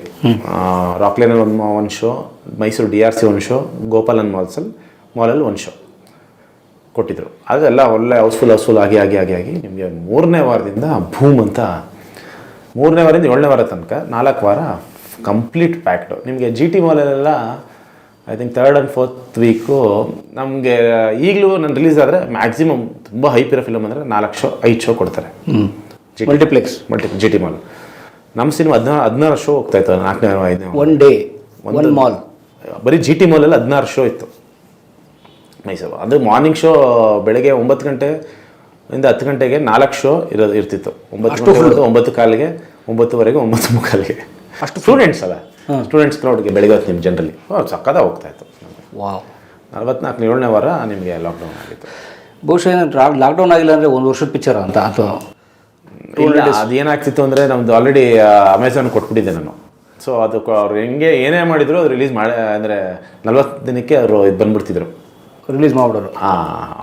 ರಾಕ್ಲೈನಲ್ಲಿ ಒಂದು ಶೋ, ಮೈಸೂರು DRC ಒಂದು ಶೋ, ಗೋಪಾಲನ್ ಮಾಲಲ್ಲಿ ಒಂದು ಶೋ ಕೊಟ್ಟಿದ್ರು. ಅದೆಲ್ಲ ಒಳ್ಳೆ ಹೌಸ್ಫುಲ್ ಆಗಿ ನಿಮಗೆ 3ನೇ ವಾರದಿಂದ ಭೂಮ್ ಅಂತ, 3ನೇ ವಾರದಿಂದ 7ನೇ ವಾರ ತನಕ 4 ವಾರ ಕಂಪ್ಲೀಟ್ ಪ್ಯಾಕ್ಡು. ನಿಮಗೆ GT ಮಾಲಲ್ಲೆಲ್ಲ I think 3rd and 4th week ನಮಗೆ ಈಗಲೂ ನಾನು ರಿಲೀಸ್ ಆದರೆ ಮ್ಯಾಕ್ಸಿಮಮ್ ತುಂಬ ಹೈಪ್ ಇರೋ ಫಿಲಮ್ ಅಂದರೆ 4 ಶೋ 5 ಶೋ ಕೊಡ್ತಾರೆ. Multiplex GT mall. ನಮ್ಮ ಸಿನಿಮಾ 16 ಶೋ ಹೋಗ್ತಾಯಿತ್ತು. 4ನೇ 5ನೇ ಒನ್ ಡೇ ಒನ್ ಮಾಲ್. ಬರೀ GT ಮಾಲಲ್ಲಿ 16 ಶೋ ಇತ್ತು ಮೈಸೂರು. ಅದು ಮಾರ್ನಿಂಗ್ ಶೋ ಬೆಳಗ್ಗೆ 9 ಗಂಟೆಯಿಂದ 10 ಗಂಟೆಗೆ 4 ಶೋ ಇರ್ತಿತ್ತು. 9 ಗಂಟೆ 9 ಕಾಲಿಗೆ, 9ವರೆಗೆ, 9:45ಗೆ. ಅಷ್ಟು ಸ್ಟೂಡೆಂಟ್ಸ್ ಅಲ್ಲ, ಸ್ಟೂಡೆಂಟ್ಸ್ ಕ್ರೌಡ್ಗೆ ಬೆಳಗ್ಗೆ ಹೊತ್ತು ನಿಮ್ಗೆ ಜನರಲಿ ಸಕ್ಕದ ಹೋಗ್ತಾಯಿತ್ತು. ವಾವ್. 44 7ನೇ ವಾರ ನಿಮಗೆ ಲಾಕ್ಡೌನ್ ಆಗಿತ್ತು. ಬಹುಶಃ ಲಾಕ್ಡೌನ್ ಆಗಿಲ್ಲ ಅಂದರೆ 1 ವರ್ಷದ ಪಿಕ್ಚರ್ ಅಂತ ಅಥವಾ ಅದೇನಾಗ್ತಿತ್ತು ಅಂದರೆ ನಮ್ಮದು ಆಲ್ರೆಡಿ ಅಮೆಝಾನ್ ಕೊಟ್ಬಿಟ್ಟಿದ್ದೆ ನಾನು. ಸೊ ಅದು ಅವ್ರು ಹೆಂಗೆ ಏನೇ ಮಾಡಿದ್ರು ಅದು ರಿಲೀಸ್ ಮಾಡಿ ಅಂದರೆ 40 ದಿನಕ್ಕೆ ಅವರು ಇದು ಬಂದ್ಬಿಡ್ತಿದ್ರು, ರಿಲೀಸ್ ಮಾಡಿಬಿಡೋರು.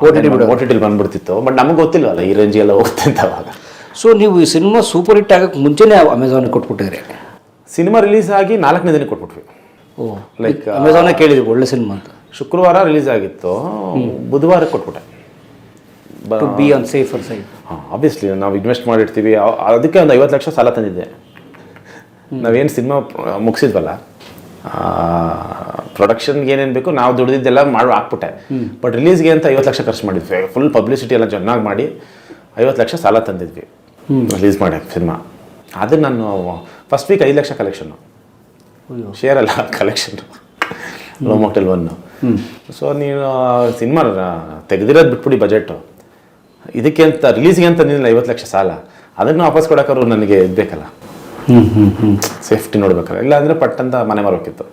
OTT ಬಂದ್ಬಿಡ್ತಿತ್ತು. ಬಟ್ ನಮಗೆ ಗೊತ್ತಿಲ್ಲವಲ್ಲ ಈ ರೇಂಜಿಗೆಲ್ಲ ಹೋಗುತ್ತೆ ಅಂತ ಅವಾಗ. ಸೊ ನೀವು ಈ ಸಿನಿಮಾ ಸೂಪರ್ ಹಿಟ್ ಆಗೋಕ್ಕೆ ಮುಂಚೆನೇ ಅಮೆಝಾನ್ಗೆ ಕೊಟ್ಬಿಟ್ಟಿದ್ರಿ. ಸಿನಿಮಾ ರಿಲೀಸ್ ಆಗಿ 4ನೇ ದಿನಕ್ಕೆ ಕೊಟ್ಬಿಟ್ವಿ. ಓ, ಲೈಕ್ ಅಮೆಝಾನೇ ಕೇಳಿದ್ವಿ ಒಳ್ಳೆ ಸಿನಿಮಾ ಅಂತ. ಶುಕ್ರವಾರ ರಿಲೀಸ್ ಆಗಿತ್ತು, ಬುಧವಾರಕ್ಕೆ ಕೊಟ್ಬಿಟ್ಟೆ. To be on safer side. Obviously ನಾವು ಇನ್ವೆಸ್ಟ್ ಮಾಡಿರ್ತೀವಿ. ಅದಕ್ಕೆ ಒಂದು 50 ಲಕ್ಷ ಸಾಲ ತಂದಿದ್ದೆ. ನಾವೇನು ಸಿನಿಮಾ ಮುಗಿಸಿದ್ವಲ್ಲ, ಪ್ರೊಡಕ್ಷನ್ಗೆ ಏನೇನು ಬೇಕು ನಾವು ದುಡ್ದಿದ್ದೆಲ್ಲ ಮಾಡಿ ಹಾಕ್ಬಿಟ್ಟೆ. ಬಟ್ ರಿಲೀಸ್ಗೆ ಅಂತ 50 ಲಕ್ಷ ಖರ್ಚು ಮಾಡಿದ್ವಿ. ಫುಲ್ ಪಬ್ಲಿಸಿಟಿ ಎಲ್ಲ ಚೆನ್ನಾಗಿ ಮಾಡಿ 50 ಲಕ್ಷ ಸಾಲ ತಂದಿದ್ವಿ ರಿಲೀಸ್ ಮಾಡಿ ಸಿನಿಮಾ. ಅದು ನಾನು first week 5 lakh collection, share ಅಲ್ಲ ಕಲೆಕ್ಷನ್ನು, ಲೋ ಮಾಕ್ಟೆಲ್ 1. ಸೊ ನೀನು ಸಿನಿಮಾ ತೆಗೆದಿರೋದು ಬಿಟ್ಬಿಡಿ ಬಜೆಟು, ಇದಕ್ಕೆ ಅಂತ ರಿಲೀಸ್ಗೆ ಅಂತ ನೀನು 50 ಲಕ್ಷ ಸಾಲ, ಅದನ್ನು ವಾಪಸ್ ಕೊಡೋಕ್ಕಾದ್ರು ನನಗೆ ಇದ್ಬೇಕಲ್ಲ, ಸೇಫ್ಟಿ ನೋಡ್ಬೇಕಲ್ಲ. ಇಲ್ಲ ಅಂದರೆ ಪಟ್ಟಂತ ಮನೆ ಮಾರೋಕ್ಕಿತ್ತು.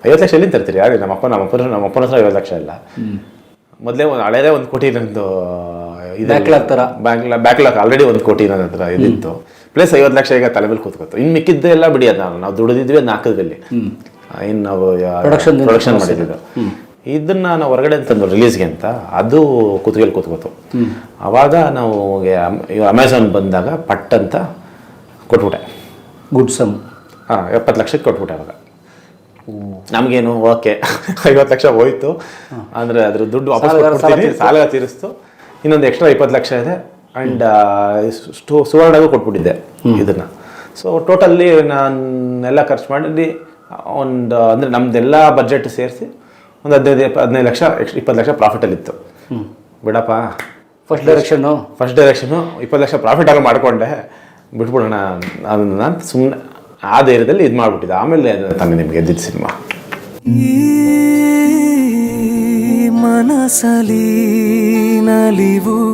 50 ಲಕ್ಷ ಎಲ್ಲಿಂದ ತರ್ತೀರಿ? ಯಾರು ನಮ್ಮಪ್ಪನ ಹತ್ರ 50 ಲಕ್ಷ ಇಲ್ಲ. ಮೊದಲೇ ಒಂದು ಹಳೇದೇ 1 ಕೋಟಿ ನಂದು ಬ್ಯಾಕ್ಲಾಗ್ ಆಲ್ರೆಡಿ 1 ಕೋಟಿ ನನ್ನ ಹತ್ರ ಇದಿತ್ತು. ಪ್ಲಸ್ 50 ಲಕ್ಷ ಈಗ ತಲೆ ಮೇಲೆ ಕೂತ್ಕೊತ್ತು. ಇನ್ನು ಮಿಕ್ಕಿದ್ದೆ ಎಲ್ಲ ಬಿಡಿ, ಅದು ನಾವು ದುಡಿದಿದ್ವಿ ಅದನ್ನ ಹಾಕಿದ್ವಿ. ಇನ್ನು ನಾವು ಪ್ರೊಡಕ್ಷನ್ ಮಾಡಿದ್ದು ಇದನ್ನ ನಾವು ಹೊರಗಡೆ ಅಂತಂದು ರಿಲೀಸ್ಗೆ ಅಂತ, ಅದು ಕೂತ್ಗೆಲ್ಲಿ ಕೂತ್ಕೋತು. ಆವಾಗ ನಾವು ಅಮೆಝಾನ್ ಬಂದಾಗ ಪಟ್ ಅಂತ ಕೊಟ್ಬಿಟ್ಟೆ. Good some. 70 ಲಕ್ಷಕ್ಕೆ ಕೊಟ್ಬಿಟ್ಟೆ. ಅವಾಗ ನಮಗೇನು ಓಕೆ 50 ಲಕ್ಷ ಹೋಯ್ತು ಅಂದರೆ ಅದ್ರ ದುಡ್ಡು ವಾಪಸ್ ಕೊಡ್ತೀನಿ, ಸಾಲ ತೀರಿಸ್ತು. ಇನ್ನೊಂದು ಎಕ್ಸ್ಟ್ರಾ 20 ಲಕ್ಷ ಇದೆ. ಆ್ಯಂಡ್ ಸುವರ್ಣಗೂ ಕೊಟ್ಬಿಟ್ಟಿದ್ದೆ ಇದನ್ನು. ಸೊ ಟೋಟಲ್ಲಿ ನಾನೆಲ್ಲ ಖರ್ಚು ಮಾಡಿ ಒಂದು ಅಂದರೆ ನಮ್ಮದೆಲ್ಲ ಬಜೆಟ್ ಸೇರಿಸಿ ಒಂದು 15 ಲಕ್ಷ 20 ಲಕ್ಷ ಪ್ರಾಫಿಟಲ್ಲಿತ್ತು. ಬಿಡಪ್ಪ, ಫಸ್ಟ್ ಡೈರೆಕ್ಷನ್ನು 20 ಲಕ್ಷ ಪ್ರಾಫಿಟ್ ಆಗಿ ಮಾಡಿಕೊಂಡೆ, ಬಿಟ್ಬಿಡೋಣ ಅದನ್ನು ಅಂತ ಸುಮ್ಮನೆ ಆ ಧೈರ್ಯದಲ್ಲಿ ಇದು ಮಾಡಿಬಿಟ್ಟಿದ್ದೆ. ಆಮೇಲೆ ತಾನೇ ನಿಮಗೆ ಎದ್ದಿದ್ದು ಸಿನಿಮಾ.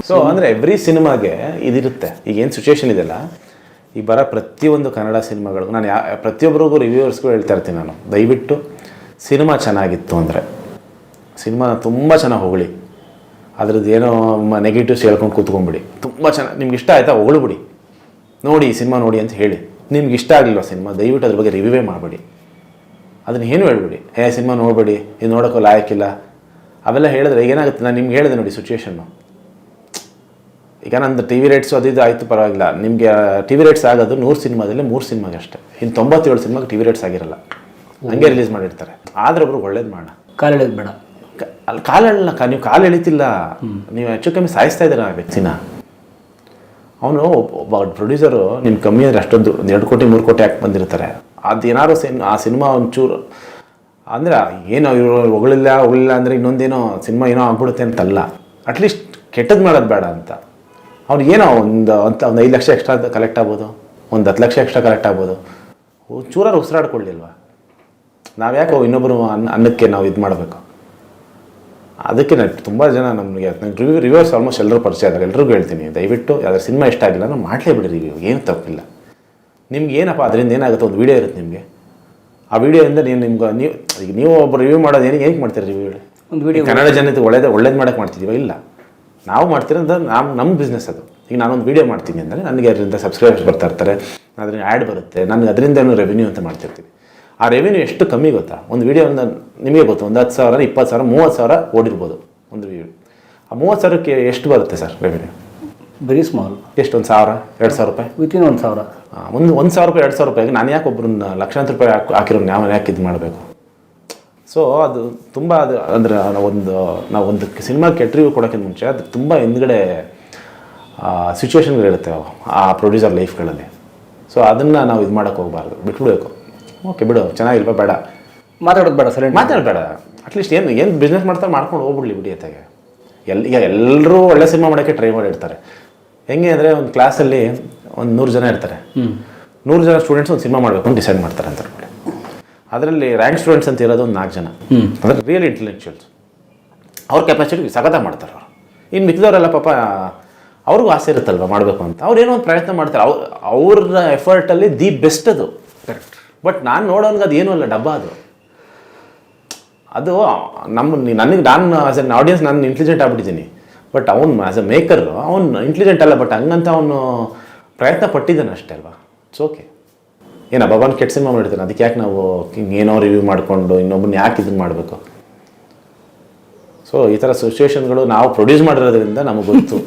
ಸೊ ಅಂದರೆ ಎವ್ರಿ ಸಿನಿಮಾಗೆ ಇದಿರುತ್ತೆ. ಈಗ ಏನು ಸಿಚುವೇಶನ್ ಇದೆಯಲ್ಲ, ಈಗ ಬರೋ ಪ್ರತಿಯೊಂದು ಕನ್ನಡ ಸಿನಿಮಾಗಳಿಗೂ ನಾನು ಪ್ರತಿಯೊಬ್ಬರಿಗೂ ರಿವ್ಯೂವರ್ಸ್ಗೂ ಹೇಳ್ತಾ ಇರ್ತೀನಿ ನಾನು, ದಯವಿಟ್ಟು ಸಿನಿಮಾ ಚೆನ್ನಾಗಿತ್ತು ಅಂದರೆ ಸಿನಿಮಾನ ತುಂಬ ಚೆನ್ನಾಗಿ ಹೊಗಳಿ, ಅದ್ರದ್ದು ಏನೋ ನೆಗೆಟಿವ್ಸ್ ಹೇಳ್ಕೊಂಡು ಕೂತ್ಕೊಂಡ್ಬಿಡಿ. ತುಂಬ ಚೆನ್ನಾಗಿ ನಿಮ್ಗೆ ಇಷ್ಟ ಆಯಿತಾ ಹೊಗಳ್ಬಿಡಿ, ನೋಡಿ ಈ ಸಿನಿಮಾ ನೋಡಿ ಅಂತ ಹೇಳಿ. ನಿಮ್ಗೆ ಇಷ್ಟ ಆಗಲಿಲ್ಲ ಸಿನಿಮಾ, ದಯವಿಟ್ಟು ಅದ್ರ ಬಗ್ಗೆ ರಿವ್ಯೂವೇ ಮಾಡಬೇಡಿ, ಅದನ್ನು ಏನು ಹೇಳ್ಬಿಡಿ. ಸಿನಿಮಾ ನೋಡಬೇಡಿ, ಇದು ನೋಡೋಕ್ಕೂ ಲಾಯಕ್ಕಿಲ್ಲ ಅವೆಲ್ಲ ಹೇಳಿದ್ರೆ ಏನಾಗುತ್ತೆ. ನಾನು ನಿಮ್ಗೆ ಹೇಳಿದೆ ನೋಡಿ ಸಿಚುವೇಶನ್ನು. ಈಗ ನಂದು TV ರೇಟ್ಸು ಅದು ಇದು ಆಯಿತು ಪರವಾಗಿಲ್ಲ. ನಿಮಗೆ TV ರೇಟ್ಸ್ ಆಗೋದು 100 ಸಿನಿಮಾದಲ್ಲಿ 3 ಸಿನಿಮಾಗೆ ಅಷ್ಟೇ. ಇನ್ನು 97 ಸಿನಿಮಾಗೆ TV ರೇಟ್ಸ್ ಆಗಿರಲ್ಲ, ಹಂಗೆ ರಿಲೀಸ್ ಮಾಡಿರ್ತಾರೆ. ಆದರೆ ಒಬ್ರು ಒಳ್ಳೇದು ಮಾಡೋಣ, ಕಾಲೇಳೋದು ಬೇಡ. ಅಲ್ಲಿ ನೀವು ಕಾಲು ಎಳಿತಿಲ್ಲ, ನೀವು ಹೆಚ್ಚು ಕಮ್ಮಿ ಸಾಯಿಸ್ತಾ ಇದ್ದೀರ ಆ ವ್ಯಕ್ತಿನ. ಅವನು ಒಬ್ಬ ಪ್ರೊಡ್ಯೂಸರು ನಿಮ್ಮ ಕಮ್ಮಿ ಅಂದರೆ ಅಷ್ಟೊಂದು 2 ಕೋಟಿ 3 ಕೋಟಿ ಯಾಕೆ ಬಂದಿರ್ತಾರೆ. ಅದೇನಾದ್ರು ಆ ಸಿನಿಮಾ ಒಂಚೂರು ಅಂದರೆ ಏನೋ ಇವರು ಹೊಗಳಿಲ್ಲ ಅಂದರೆ ಇನ್ನೊಂದೇನೋ ಸಿನಿಮಾ ಏನೋ ಆಗ್ಬಿಡುತ್ತೆ ಅಂತಲ್ಲ, ಅಟ್ಲೀಸ್ಟ್ ಕೆಟ್ಟದ್ದು ಮಾಡೋದು ಬೇಡ ಅಂತ. ಅವ್ನಿಗೇನೋ ಒಂದು 5 ಲಕ್ಷ ಎಕ್ಸ್ಟ್ರಾ ಕಲೆಕ್ಟ್ ಆಗ್ಬೋದು, ಒಂದು 10 ಲಕ್ಷ ಎಕ್ಸ್ಟ್ರಾ ಕಲೆಕ್ಟ್ ಆಗ್ಬೋದು, ಚೂರಾರು ಉಸಿರಾಡ್ಕೊಳ್ಳಿಲ್ವಾ? ನಾವು ಯಾಕೆ ಇನ್ನೊಬ್ಬರು ಅನ್ನಕ್ಕೆ ನಾವು ಇದು ಮಾಡಬೇಕು? ಅದಕ್ಕೆ ತುಂಬ ಜನ ನಮಗೆ ರಿವ್ಯೂಸ್ ಆಲ್ಮೋಸ್ಟ್ ಎಲ್ಲರೂ ಪರಿಚಯ ಇದ್ದಾರೆ. ಎಲ್ರಿಗೂ ಹೇಳ್ತೀನಿ, ದಯವಿಟ್ಟು ಯಾವ್ದಾರು ಸಿನಿಮಾ ಇಷ್ಟ ಆಗಿಲ್ಲ ನಾವು ಮಾಡಲೇಬಿಡಿ ರಿವ್ಯೂ, ಏನು ತಪ್ಪಿಲ್ಲ. ನಿಮ್ಗೆ ಏನಪ್ಪ ಅದರಿಂದ ಏನಾಗುತ್ತೆ, ಒಂದು ವೀಡಿಯೋ ಇರುತ್ತೆ ನಿಮಗೆ, ಆ ವಿಡಿಯೋಯಿಂದ ನೀವು ಒಬ್ಬ ರಿವ್ಯೂ ಮಾಡೋದು ಏನಕ್ಕೆ ಮಾಡ್ತೀರಿ ರಿವ್ಯೂ? ಒಂದು ವಿಡಿಯೋ ಕನ್ನಡ ಜನತೆ ಒಳ್ಳೇದು ಮಾಡೋಕ್ಕೆ ಮಾಡ್ತಿದ್ದೀವ? ಇಲ್ಲ, ನಾವು ಮಾಡ್ತಿರೋದು ನಮ್ಮ ಬಿಸ್ನೆಸ್ ಅದು. ಈಗ ನಾನೊಂದು ವೀಡಿಯೋ ಮಾಡ್ತೀನಿ ಅಂದರೆ ನನಗೆ ಅದರಿಂದ ಸಬ್ಸ್ಕ್ರೈಬರ್ಸ್ ಬರ್ತಾ ಇರ್ತಾರೆ, ಅದರಿಂದ ಆ್ಯಡ್ ಬರುತ್ತೆ, ನನಗೆ ಅದರಿಂದನೂ ರೆವೆನ್ಯೂ ಅಂತ ಮಾಡ್ತಿರ್ತೀವಿ. ಆ ರೆವೆನ್ಯೂ ಎಷ್ಟು ಕಮ್ಮಿ ಗೊತ್ತಾ? ಒಂದು ವೀಡಿಯೋ ನಿಮಗೆ ಗೊತ್ತು, ಒಂದು 10,000, 20,000, 30,000 ಓಡಿರ್ಬೋದು ಒಂದು ವೀಡಿಯೋ. ಆ 30,000ಕ್ಕೆ ಎಷ್ಟು ಬರುತ್ತೆ ಸರ್ ರೆವೆನ್ಯೂ? Very small. ಎಷ್ಟು, 1,000, 2,000 ರೂಪಾಯಿ? ವಿತಿನ್ 1,000. ಒಂದು 1,000 ರೂಪಾಯಿ 2,000 ರೂಪಾಯಿಗೆ ನಾನು ಯಾಕೆ ಒಬ್ಬರನ್ನ ಲಕ್ಷಾಂತರ ರೂಪಾಯಿ ಹಾಕಿರೋ ನಾವು ಯಾಕೆ ಇದು ಮಾಡಬೇಕು? ಸೊ ಅದು ತುಂಬ ಅದು ಅಂದರೆ ನಾವು ಒಂದು ಸಿನಿಮಾ ಕೆಟ್ಟ ರಿವ್ಯೂ ಕೊಡೋಕ್ಕಿಂತ ಮುಂಚೆ ಅದು ತುಂಬ ಹಿಂದ್ಗಡೆ ಸಿಚುವೇಶನ್ಗಳಿರುತ್ತೆ ಆ ಪ್ರೊಡ್ಯೂಸರ್ ಲೈಫ್ಗಳಲ್ಲಿ. ಸೊ ಅದನ್ನು ನಾವು ಇದು ಮಾಡೋಕ್ಕೆ ಹೋಗಬಾರ್ದು, ಬಿಟ್ಬಿಡಬೇಕು. ಓಕೆ ಬಿಡು, ಚೆನ್ನಾಗಿಲ್ವಾ, ಬೇಡ ಮಾತಾಡೋದು ಬೇಡ, ಸರಿ ಮಾತಾಡಬೇಡ. ಅಟ್ಲೀಸ್ಟ್ ಏನು ಬಿಸ್ನೆಸ್ ಮಾಡ್ಕೊಂಡು ಹೋಗ್ಬಿಡ್ಲಿ ಬಿಡಿ ಅತ್ತಾಗೆ. ಈಗ ಎಲ್ಲರೂ ಒಳ್ಳೆ ಸಿನಿಮಾ ಮಾಡೋಕ್ಕೆ ಟ್ರೈ ಮಾಡಿರ್ತಾರೆ. ಹೆಂಗೆ ಅಂದರೆ ಒಂದು ಕ್ಲಾಸಲ್ಲಿ ಒಂದು 100 ಜನ ಇರ್ತಾರೆ, 100 ಜನ ಸ್ಟೂಡೆಂಟ್ಸ್ ಒಂದು ಸಿನಿಮಾ ಮಾಡಬೇಕು ಅಂತ ಡಿಸೈಡ್ ಮಾಡ್ತಾರೆ ಅಂತ ನೋಡಿ. ಅದರಲ್ಲಿ ರ್ಯಾಂಕ್ ಸ್ಟೂಡೆಂಟ್ಸ್ ಅಂತ ಇರೋದು ಒಂದು 4 ಜನ, ಅಂದರೆ ರಿಯಲ್ ಇಂಟೆಲೆಕ್ಚುಯಲ್ಸ್. ಅವ್ರ ಕೆಪಾಸಿಟಿ ಸಖತ್ತಾಗಿ ಮಾಡ್ತಾರೆ ಅವರು. ಇನ್ನು ಮಿಕ್ಕಿದವರೆಲ್ಲ ಪಾಪ ಅವ್ರಿಗೂ ಆಸೆ ಇರುತ್ತಲ್ವ ಮಾಡಬೇಕು ಅಂತ, ಅವ್ರು ಏನೋ ಒಂದು ಪ್ರಯತ್ನ ಮಾಡ್ತಾರೆ. ಅವ್ರ ಎಫರ್ಟಲ್ಲಿ ದಿ ಬೆಸ್ಟ್ ಅದು. ಕರೆಕ್ಟ್. ಬಟ್ ನಾನು ನೋಡೋನ್ಗೆ ಅದು ಏನೂ ಅಲ್ಲ, ಡಬ್ಬ ಅದು. ನಾನು ಆಸ್ ಎನ್ ಆಡಿಯನ್ಸ್ ನಾನು ಇಂಟೆಲಿಜೆಂಟ್ ಆಗ್ಬಿಟ್ಟಿದ್ದೀನಿ. ಬಟ್ ಅವ್ನು ಆ್ಯಸ್ ಎ ಮೇಕರ್ ಅವ್ನು ಇಂಟೆಲಿಜೆಂಟ್ ಅಲ್ಲ, ಬಟ್ ಹಂಗಂತ ಅವನು ಪ್ರಯತ್ನ ಪಟ್ಟಿದ್ದಾನೆ ಅಷ್ಟೇ ಅಲ್ವಾ. It's okay. ಏನು ಬಾಬಾನ ಕೆಟ್ಟ ಸಿನಿಮಾ ಮಾಡಿರ್ತಾನೆ, ಅದಕ್ಕೆ ಯಾಕೆ ನಾವು ಏನೋ ರಿವ್ಯೂ ಮಾಡಿಕೊಂಡು ಇನ್ನೊಬ್ಬನ ಯಾಕೆ ಇದನ್ನು ಮಾಡಬೇಕು? ಸೊ ಈ ಥರ ಸಿಚುವೇಶನ್ಗಳು ನಾವು ಪ್ರೊಡ್ಯೂಸ್ ಮಾಡಿರೋದ್ರಿಂದ ನಮಗೆ ಗೊತ್ತು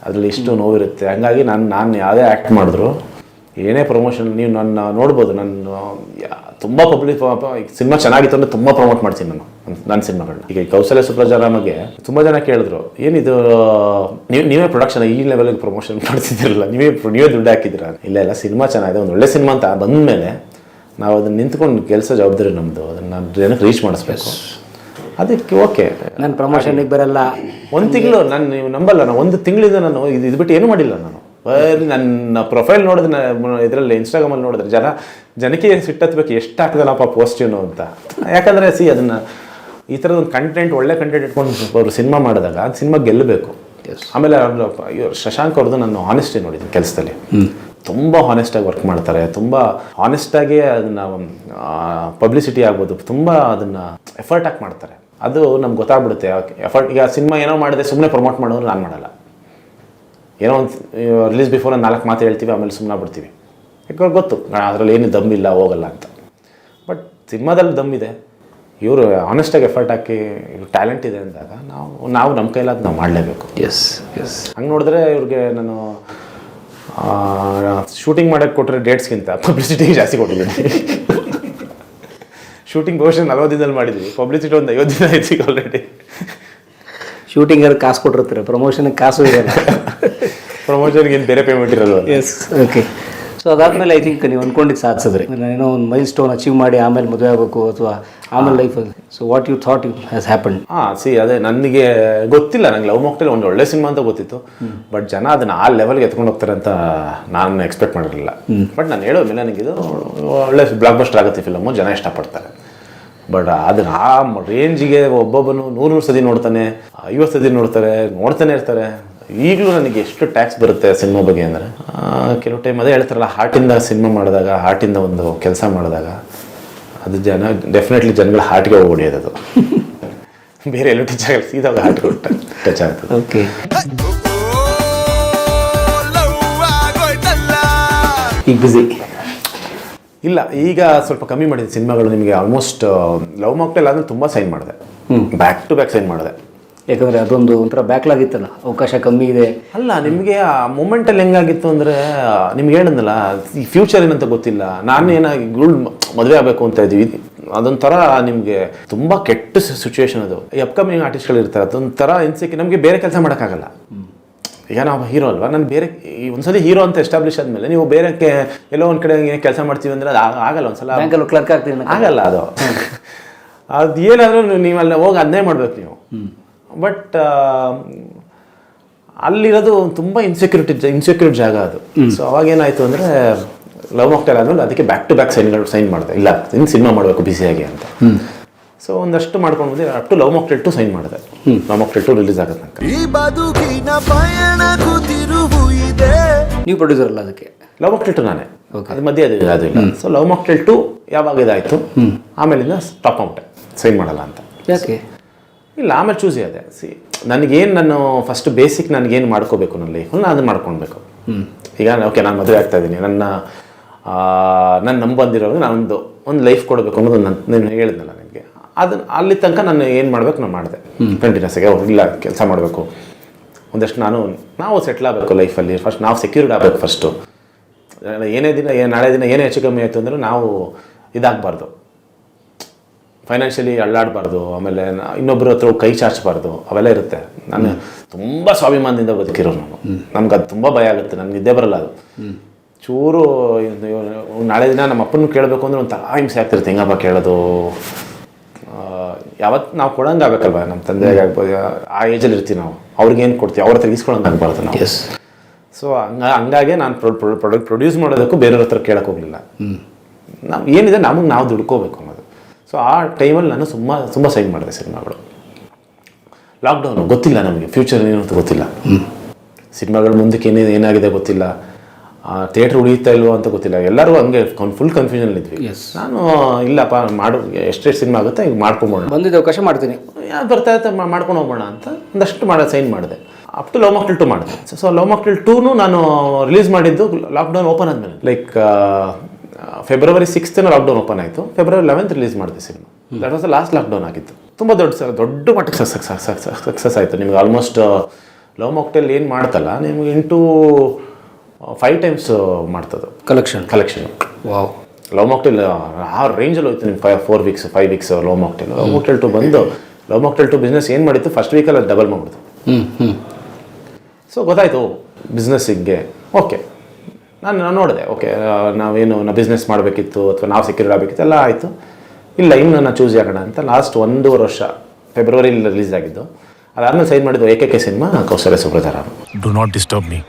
ಅದರಲ್ಲಿ ಇಷ್ಟು ನೋವಿರುತ್ತೆ. ಹಂಗಾಗಿ ನಾನು ಯಾವುದೇ ಆ್ಯಕ್ಟ್ ಮಾಡಿದ್ರು, ಏನೇ ಪ್ರಮೋಷನ್ ನೀವು ನನ್ನ ನೋಡ್ಬೋದು, ನಾನು ತುಂಬ ಪಬ್ಲಿಕ್ ಸಿನಿಮಾ ಚೆನ್ನಾಗಿತ್ತು ಅಂದರೆ ತುಂಬ ಪ್ರಮೋಟ್ ಮಾಡ್ತೀನಿ ನನ್ನ ಸಿನಿಮಾಗಳನ್ನ. ಈಗ ಕೌಸಲ್ಯ ಸುಪ್ರಜಾರಾಮಗೆ ತುಂಬ ಜನ ಕೇಳಿದ್ರು, ಏನಿದು ನೀವೇ ಪ್ರೊಡಕ್ಷನ್ ಈ ಲೆವೆಲ್ಗೆ ಪ್ರಮೋಷನ್ ಮಾಡ್ತಿದ್ದೀರಲ್ಲ, ನೀವೇ ದುಡ್ಡು ಹಾಕಿದ್ದೀರ? ಇಲ್ಲ ಸಿನಿಮಾ ಚೆನ್ನಾಗಿದೆ, ಒಂದು ಒಳ್ಳೆ ಸಿನಿಮಾ ಅಂತ ಬಂದಮೇಲೆ ನಾವು ಅದನ್ನು ನಿಂತ್ಕೊಂಡು ಕೆಲಸ ಜವಾಬ್ದಾರಿ ನಮ್ಮದು, ಅದನ್ನು ಜನಕ್ಕೆ ರೀಚ್ ಮಾಡಿಸ್ಬೇಕು. ಅದಕ್ಕೆ ಓಕೆ, ನಾನು ಪ್ರಮೋಷನ್ಗೆ ಬರಲ್ಲ. 1 ತಿಂಗಳು ನೀವು ನಂಬಲ್ಲ, ನಾನು 1 ತಿಂಗಳಿಂದ ನಾನು ಇದು ಬಿಟ್ಟು ಏನೂ ಮಾಡಿಲ್ಲ. ನಾನು ಬರೀ ನನ್ನ ಪ್ರೊಫೈಲ್ ನೋಡಿದ್ರೆ ಇದರಲ್ಲಿ ಇನ್ಸ್ಟಾಗ್ರಾಮಲ್ಲಿ ನೋಡಿದ್ರೆ ಜನಕ್ಕೆ ಸಿಟ್ಟತ್ಬೇಕು, ಎಷ್ಟು ಹಾಕಿದನಪ್ಪ ಪೋಸ್ಟಿವ್ನು ಅಂತ. ಯಾಕಂದರೆ ಅದನ್ನು ಈ ಥರದ ಒಂದು ಕಂಟೆಂಟ್, ಒಳ್ಳೆ ಕಂಟೆಂಟ್ ಇಟ್ಕೊಂಡು ಅವರು ಸಿನಿಮಾ ಮಾಡಿದಾಗ ಅದು ಸಿನಿಮಾ ಗೆಲ್ಲಬೇಕು. ಆಮೇಲೆ ಶಶಾಂಕ್ ಅವ್ರದ್ದು ನಾನು ಹಾನೆಸ್ಟಿ ನೋಡಿದ್ದೀನಿ ಕೆಲಸದಲ್ಲಿ. ತುಂಬ ಹಾನೆಸ್ಟಾಗಿ ವರ್ಕ್ ಮಾಡ್ತಾರೆ, ತುಂಬ ಹಾನೆಸ್ಟಾಗಿ ಅದನ್ನು ಪಬ್ಲಿಸಿಟಿ ಆಗ್ಬೋದು, ತುಂಬ ಅದನ್ನು ಎಫರ್ಟ್ ಹಾಕಿ ಮಾಡ್ತಾರೆ. ಅದು ನಮ್ಗೆ ಗೊತ್ತಾಗ್ಬಿಡುತ್ತೆ ಎಫರ್ಟ್. ಈಗ ಸಿನಿಮಾ ಏನೋ ಮಾಡಿದೆ ಸುಮ್ಮನೆ ಪ್ರಮೋಟ್ ಮಾಡೋದು ನಾನು ಮಾಡಲ್ಲ. ಏನೋ ಒಂದು ರಿಲೀಸ್ ಬಿಫೋರ್ ಒಂದು 4 ಮಾತು ಹೇಳ್ತೀವಿ, ಆಮೇಲೆ ಸುಮ್ಮನೆ ಬಿಡ್ತೀವಿ. ಯಾಕಂದ್ರೆ ಗೊತ್ತು ಅದರಲ್ಲಿ ಏನು ದಮ್ಮಿಲ್ಲ, ಹೋಗಲ್ಲ ಅಂತ. ಬಟ್ ಸಿನಿಮಾದಲ್ಲಿ ದಮ್ಮಿದೆ, ಇವರು ಆನೆಸ್ಟಾಗಿ ಎಫರ್ಟ್ ಹಾಕಿ ಇವ್ರು ಟ್ಯಾಲೆಂಟ್ ಇದೆ ಅಂದಾಗ ನಾವು ನಮ್ಮ ಕೈಲಾದ ನಾವು ಮಾಡಲೇಬೇಕು. ಎಸ್. ಹಂಗೆ ನೋಡಿದ್ರೆ ಇವ್ರಿಗೆ ನಾನು ಶೂಟಿಂಗ್ ಮಾಡೋಕ್ಕೆ ಕೊಟ್ಟರೆ ಡೇಟ್ಸ್ಗಿಂತ ಪಬ್ಲಿಸಿಟಿಗೆ ಜಾಸ್ತಿ ಕೊಟ್ಟಿದ್ದೀನಿ. ಶೂಟಿಂಗ್ ಬಹುಶಃ 40 ದಿನದಲ್ಲಿ ಮಾಡಿದ್ವಿ, ಪಬ್ಲಿಸಿಟಿ ಒಂದು 50 ದಿನ ಆಯ್ತು ಈಗ ಆಲ್ರೆಡಿ. ಶೂಟಿಂಗಲ್ಲಿ ಕಾಸು ಕೊಟ್ಟಿರ್ತಾರೆ, ಪ್ರಮೋಷನ್ಗೆ ಕಾಸು ಇರಲ್ಲ. ಪ್ರಮೋಷನ್ಗೆ ಏನು ಬೇರೆ ಪೇಮೆಂಟ್ ಇರಲ್ಲ. ಎಸ್. ಓಕೆ. ಸೊ ಅದಾದಮೇಲೆ ಐ ಥಿಂಕ್ ನೀವು ಅಂದ್ಕೊಂಡಿದ್ದು ಸಾಧಿಸಿದ್ರಿ, ಏನೋ ಒಂದು ಮೈಲ್ ಸ್ಟೋನ್ ಅಚೀವ್ ಮಾಡಿ ಆಮೇಲೆ ಮದುವೆ ಆಗಬೇಕು ಅಥವಾ ಆಮೇಲೆ ಲೈಫಲ್ಲಿ. So what you thought you has happen? ಅದೇ ನನಗೆ ಗೊತ್ತಿಲ್ಲ, ನಂಗೆ ಲವ್ ಮಾಕ್ಟೇಲ್ ಒಂದು ಒಳ್ಳೆ ಸಿನಿಮಾ ಅಂತ ಗೊತ್ತಿತ್ತು. ಬಟ್ ಜನ ಅದನ್ನು ಆ ಲೆವೆಲ್ಗೆ ಎತ್ಕೊಂಡು ಹೋಗ್ತಾರೆ ಅಂತ ನಾನು ಎಕ್ಸ್ಪೆಕ್ಟ್ ಮಾಡಿರಲಿಲ್ಲ. ಬಟ್ ನಾನು ಹೇಳೋ ಮೇಲೆ ನನಗಿದು ಒಳ್ಳೆ ಬ್ಲಾಕ್ ಬಸ್ಟರ್ ಆಗುತ್ತೆ ಫಿಲಮು, ಜನ ಇಷ್ಟಪಡ್ತಾರೆ. ಬಟ್ ಅದನ್ನು ಆ ರೇಂಜಿಗೆ ಒಬ್ಬೊಬ್ಬನು 100 ಸತಿ ನೋಡ್ತಾನೆ, 50 ಸತಿ ನೋಡ್ತಾನೆ ಇರ್ತಾರೆ. ಈಗಲೂ ನನಗೆ ಎಷ್ಟು ಟ್ಯಾಕ್ಸ್ ಬರುತ್ತೆ ಸಿನಿಮಾ ಬಗ್ಗೆ ಅಂದರೆ, ಕೆಲವು ಟೈಮ್ ಅದೇ ಹೇಳ್ತಾರಲ್ಲ, ಹಾರ್ಟಿಂದ ಸಿನಿಮಾ ಮಾಡಿದಾಗ, ಹಾರ್ಟಿಂದ ಒಂದು ಕೆಲಸ ಮಾಡಿದಾಗ ಅದು ಡೆಫಿನೆಟ್ಲಿ ಜನಗಳ ಹಾರ್ಟ್ಗೆ ಹೋಗ್ಬಿಡಿಯೋದು. ಅದು ಬೇರೆ ಎಲ್ಲೂ ಟಚ್ ಆಗಲ್ಲ, ಸೀದಾಗ ಹಾರ್ಟ್ಗೆ ಟಚ್ ಆಗ್ತದೆ. ಓಕೆ. ಈಗ ಬಿಸಿ ಇಲ್ಲ, ಈಗ ಸ್ವಲ್ಪ ಕಮ್ಮಿ ಮಾಡಿದೆ ಸಿನಿಮಾಗಳು. ನಿಮಗೆ ಆಲ್ಮೋಸ್ಟ್ ಲವ್ ಮಾಕ್ಟೇಲ್ ಆದ್ಮೇಲೆ ತುಂಬ ಸೈನ್ ಮಾಡಿದೆ, ಬ್ಯಾಕ್ ಟು ಬ್ಯಾಕ್ ಸೈನ್ ಮಾಡಿದೆ. ಯಾಕಂದರೆ ಅದೊಂದು ಒಂಥರ ಬ್ಯಾಕ್ಲಾಗ್ ಇತ್ತಲ್ಲ, ಅವಕಾಶ ಕಮ್ಮಿ ಇದೆ. ಅಲ್ಲ, ನಿಮಗೆ ಆ ಮೂಮೆಂಟಲ್ಲಿ ಹೆಂಗಾಗಿತ್ತು ಅಂದರೆ, ನಿಮ್ಗೆ ಹೇಳಿದ್ನಲ್ಲ ಈ ಫ್ಯೂಚರ್ ಏನಂತ ಗೊತ್ತಿಲ್ಲ. ನಾನು ಏನಾಗಿ ಮದುವೆ ಆಗಬೇಕು ಅಂತ ಇದ್ವಿ, ಅದೊಂಥರ ನಿಮಗೆ ತುಂಬ ಕೆಟ್ಟ ಸಿಚುವೇಶನ್ ಅದು. ಈ ಅಪ್ಕಮಿಂಗ್ ಆರ್ಟಿಸ್ಟ್ಗಳು ಇರ್ತಾರೆ, ಅದೊಂಥರ ನಮಗೆ ಬೇರೆ ಕೆಲಸ ಮಾಡೋಕ್ಕಾಗಲ್ಲ. ಈಗ ನಾವು ಹೀರೋ ಅಲ್ವಾ, ನಾನು ಬೇರೆ ಈ ಒಂದ್ಸಲಿ ಹೀರೋ ಅಂತ ಎಸ್ಟಾಬ್ಲಿಷ್ ಆದಮೇಲೆ ನೀವು ಬೇರೆ ಎಲ್ಲೋ ಒಂದು ಕಡೆ ಕೆಲಸ ಮಾಡ್ತೀವಿ ಅಂದರೆ ಅದು ಆಗಲ್ಲ. ಒಂದ್ಸಲ ಬ್ಯಾಂಕಲ್ಲಿ ಕ್ಲರ್ಕ್ ಆಗ್ತೀನಿ ಆಗಲ್ಲ ಅದು. ಅದು ಏನಾದರೂ ನೀವು ಅಲ್ಲಿ ಹೋಗಿ ಅದನ್ನೇ ಮಾಡ್ಬೇಕು ನೀವು. ಬಟ್ ಅಲ್ಲಿರೋದು ತುಂಬ ಇನ್ಸೆಕ್ಯೂರಿಟಿ ಜಾಗ ಅದು. ಸೊ ಅವಾಗ ಏನಾಯಿತು ಅಂದರೆ ಲವ್ ಮಾಕ್ಟೇಲ್ ಆದಮೇಲೆ ಅದಕ್ಕೆ ಬ್ಯಾಕ್ ಟು ಬ್ಯಾಕ್ ಸೈನ್ ಮಾಡಿದೆ. ಇಲ್ಲ ಇನ್ನು ಸಿನಿಮಾ ಮಾಡಬೇಕು ಬಿಸಿಯಾಗಿ ಅಂತ. ಸೊ ಒಂದಷ್ಟು ಮಾಡ್ಕೊಂಡು ಬಂದು up to Love mocktail 2 sign ಮಾಡಿದೆ. ಲವ್ ಮಾಕ್ಟೇಲ್ 2 ರಿಲೀಸ್ ಆಗುತ್ತೆ ಅಂತ. ಈ ಬದುಕಿನ ಪಯಣಕ್ಕೂ ತಿರುವು ಇದೆ. ನೀವು ಪ್ರೊಡ್ಯೂಸರ್ ಅಲ್ಲ ಅದಕ್ಕೆ? ಲವ್ ಮಾಕ್ಟೇಲ್ 2 ನಾನೇ. ಅದು ಮಧ್ಯೆ ಅದು ಇಲ್ಲ. ಸೊ ಲವ್ ಮಾಕ್ಟೇಲ್ 2 ಯಾವಾಗ ಇದಾಯಿತು, ಆಮೇಲಿಂದ ಸ್ಟಾಪ್ ಔಟೆ, ಸೈನ್ ಮಾಡಲ್ಲ ಅಂತ. ಯಾಕೆ? ಇಲ್ಲ, ಆಮೇಲೆ ಚೂಸ್ ಅದೇ. ನನಗೇನು ನಾನು ಫಸ್ಟ್ ಬೇಸಿಕ್ ನನಗೇನು ಮಾಡ್ಕೋಬೇಕು ನನ್ನ ಲೈಫಲ್ಲಿ ನಾನು ಅದನ್ನು ಮಾಡ್ಕೊಳ್ಬೇಕು. ಈಗ ಓಕೆ ನಾನು ಮದುವೆ ಆಗ್ತಾ ಇದ್ದೀನಿ, ನಾನು ನಂಬಂದಿರೋದು ನಾನೊಂದು ಲೈಫ್ ಕೊಡಬೇಕು ಅನ್ನೋದು ನಾನು ಹೇಳಿದ್ನಲ್ಲ ನಿಮಗೆ. ಅದನ್ನು ಅಲ್ಲಿ ತನಕ ನಾನು ಏನು ಮಾಡಬೇಕು ನಾನು ಮಾಡಿದೆ ಕಂಟಿನ್ಯೂಸ್ ಆಗಿ. ಇಲ್ಲ ಕೆಲಸ ಮಾಡಬೇಕು, ಒಂದಷ್ಟು ನಾವು ಸೆಟ್ಲ್ ಆಗಬೇಕು ಲೈಫಲ್ಲಿ. ಫಸ್ಟ್ ನಾವು ಸೆಕ್ಯೂರ್ಡ್ ಆಗಬೇಕು ಫಸ್ಟು. ನಾಳೆ ದಿನ ಏನೇ ಹೆಚ್ಚು ಕಮ್ಮಿ ಆಯಿತು ಅಂದರೆ ನಾವು ಇದಾಗಬಾರ್ದು, ಫೈನಾನ್ಷಿಯಲಿ ಅಳ್ಳಾಡಬಾರ್ದು, ಆಮೇಲೆ ಇನ್ನೊಬ್ಬರ ಹತ್ರ ಕೈ ಚಾಚಬಾರ್ದು, ಅವೆಲ್ಲ ಇರುತ್ತೆ. ನಾನು ತುಂಬ ಸ್ವಾಭಿಮಾನದಿಂದ ಬದುಕಿರೋ ನಮ್ಗೆ ಅದು ತುಂಬ ಭಯ ಆಗುತ್ತೆ, ನನಗೆ ನಿದ್ದೆ ಬರಲ್ಲ ಅದು. ಚೂರು ನಾಳೆ ದಿನ ನಮ್ಮ ಅಪ್ಪನ ಕೇಳಬೇಕು ಅಂದರೆ ಒಂದು ಹಿಂಸೆ ಆಗ್ತಿರುತ್ತೆ. ಹೆಂಗಪ್ಪ ಕೇಳೋದು, ಯಾವತ್ತು ನಾವು ಕೊಡಂಗೆ ಆಗ್ಬೇಕಲ್ವ, ನಮ್ಮ ತಂದೆಗೆ ಆಗ್ಬೋದು, ಆ ಏಜಲ್ಲಿ ಇರ್ತೀವಿ ನಾವು, ಅವ್ರಿಗೇನು ಕೊಡ್ತೀವಿ, ಅವ್ರ ಹತ್ರ ಇಸ್ಕೊಳಂಗೆ ಆಗ್ಬಾರ್ದು ನಾವು. ಸೊ ಹಂಗಾಗಿ ನಾನು ಪ್ರೊಡ್ಯೂಸ್ ಮಾಡೋದಕ್ಕೂ ಬೇರೆಯವ್ರ ಹತ್ರ ಕೇಳಕ್ಕೆ ಹೋಗಲಿಲ್ಲ. ನಾವು ಏನಿದೆ ನಮಗೆ ನಾವು ದುಡ್ಕೋಬೇಕು ಅನ್ನೋದು. ಸೊ ಆ ಟೈಮಲ್ಲಿ ನಾನು ತುಂಬ ಸೈನ್ ಮಾಡಿದೆ ಸಿನಿಮಾಗಳು. ಲಾಕ್ಡೌನು ಗೊತ್ತಿಲ್ಲ ನಮಗೆ, ಫ್ಯೂಚರ್ ಏನು ಅಂತ ಗೊತ್ತಿಲ್ಲ, ಸಿನಿಮಾಗಳ ಮುಂದಕ್ಕೆ ಏನಾಗಿದೆ ಗೊತ್ತಿಲ್ಲ, ಥಿಯೇಟ್ರ್ ಉಳಿಯುತ್ತಾ ಇಲ್ವೋ ಅಂತ ಗೊತ್ತಿಲ್ಲ. ಎಲ್ಲರೂ ಹಂಗೆ ಫುಲ್ ಕನ್ಫ್ಯೂಷನ್ ಇದ್ವಿ. ನಾನು ಇಲ್ಲಪ್ಪ ಎಷ್ಟೆಷ್ಟು ಸಿನಿಮಾ ಆಗುತ್ತೆ ಈಗ ಮಾಡ್ಕೊಂಬೋಣ, ಬಂದಿದ್ದ ಅವಕಾಶ ಮಾಡ್ತೀನಿ, ಬರ್ತಾ ಇರುತ್ತೆ ಮಾಡ್ಕೊಂಡು ಹೋಗೋಣ ಅಂತ ಒಂದಷ್ಟು ಸೈನ್ ಮಾಡಿದೆ. ಅಪ್ ಟು ಲವ್ ಮಾಕ್ಟೇಲ್ 2 ಮಾಡಿದೆ. ಸೊ ಲವ್ ಮಾಕ್ಟೇಲ್ 2 ನಾನು ರಿಲೀಸ್ ಮಾಡಿದ್ದು ಲಾಕ್ಡೌನ್ ಓಪನ್ ಆದಮೇಲೆ. Like February 6th lockdown open ಆಯಿತು, ಫೆಬ್ರವರಿ 11th ರಿಲೀಸ್ ಮಾಡಿದೆ cinema. That was the last lockdown ಆಗಿತ್ತು. ತುಂಬ ದೊಡ್ಡ ಮಟ್ಟಕ್ಕೆ ಸಕ್ಸಸ್ ಆಯಿತು. ನಿಮ್ಗೆ ಆಲ್ಮೋಸ್ಟ್ ಲವ್ ಮಾಕ್ಟೇಲ್ ಏನು ಮಾಡ್ತಲ್ಲ ನಿಮ್ಗೆ 5 times ಮಾಡ್ತದ್ದು ಕಲೆಕ್ಷನ್. ವಾವ್. ಲವ್ ಮಾಕ್ಟೇಲ್ ಆ ರೇಂಜಲ್ಲಿ ಹೋಯ್ತು ನಿಮ್ಗೆ 5 weeks ಲವ್ ಮಾಕ್ಟೇಲ್ 2 ಬಂದು ಲವ್ ಮಾಕ್ಟೇಲ್ 2 ಬಿಸ್ನೆಸ್ ಏನು ಮಾಡಿತ್ತು ಫಸ್ಟ್ ವೀಕಲ್ಲಿ ಡಬಲ್ ಮಾಡಿಬಿಡ್ತು. ಸೊ ಗೊತ್ತಾಯಿತು ಬಿಸ್ನೆಸ್ ಹಿಂಗೆ. ಓಕೆ ನಾನು ನೋಡಿದೆ, ಓಕೆ ನಾವೇನು ಬಿಸ್ನೆಸ್ ಮಾಡಬೇಕಿತ್ತು ಅಥವಾ ನಾವು ಸೆಕ್ಯೂರ್ ಆಗಬೇಕಿತ್ತು ಎಲ್ಲ ಆಯಿತು. ಇಲ್ಲ ಇನ್ನು ನಾನು ಚೂಸ್ ಆಗೋಣ ಅಂತ ಲಾಸ್ಟ್ 1.5 ವರ್ಷ ಫೆಬ್ರವರಿಲಿ ರಿಲೀಸ್ ಆಗಿದ್ದು. ಅದಾದ್ಮೇಲೆ ಸೈನ್ ಮಾಡಿದ್ದು ಏಕೈಕ ಸಿನಿಮಾ ಕೌಸಲ್ಯ ಸುಬ್ರಧಾರ. Do not disturb me.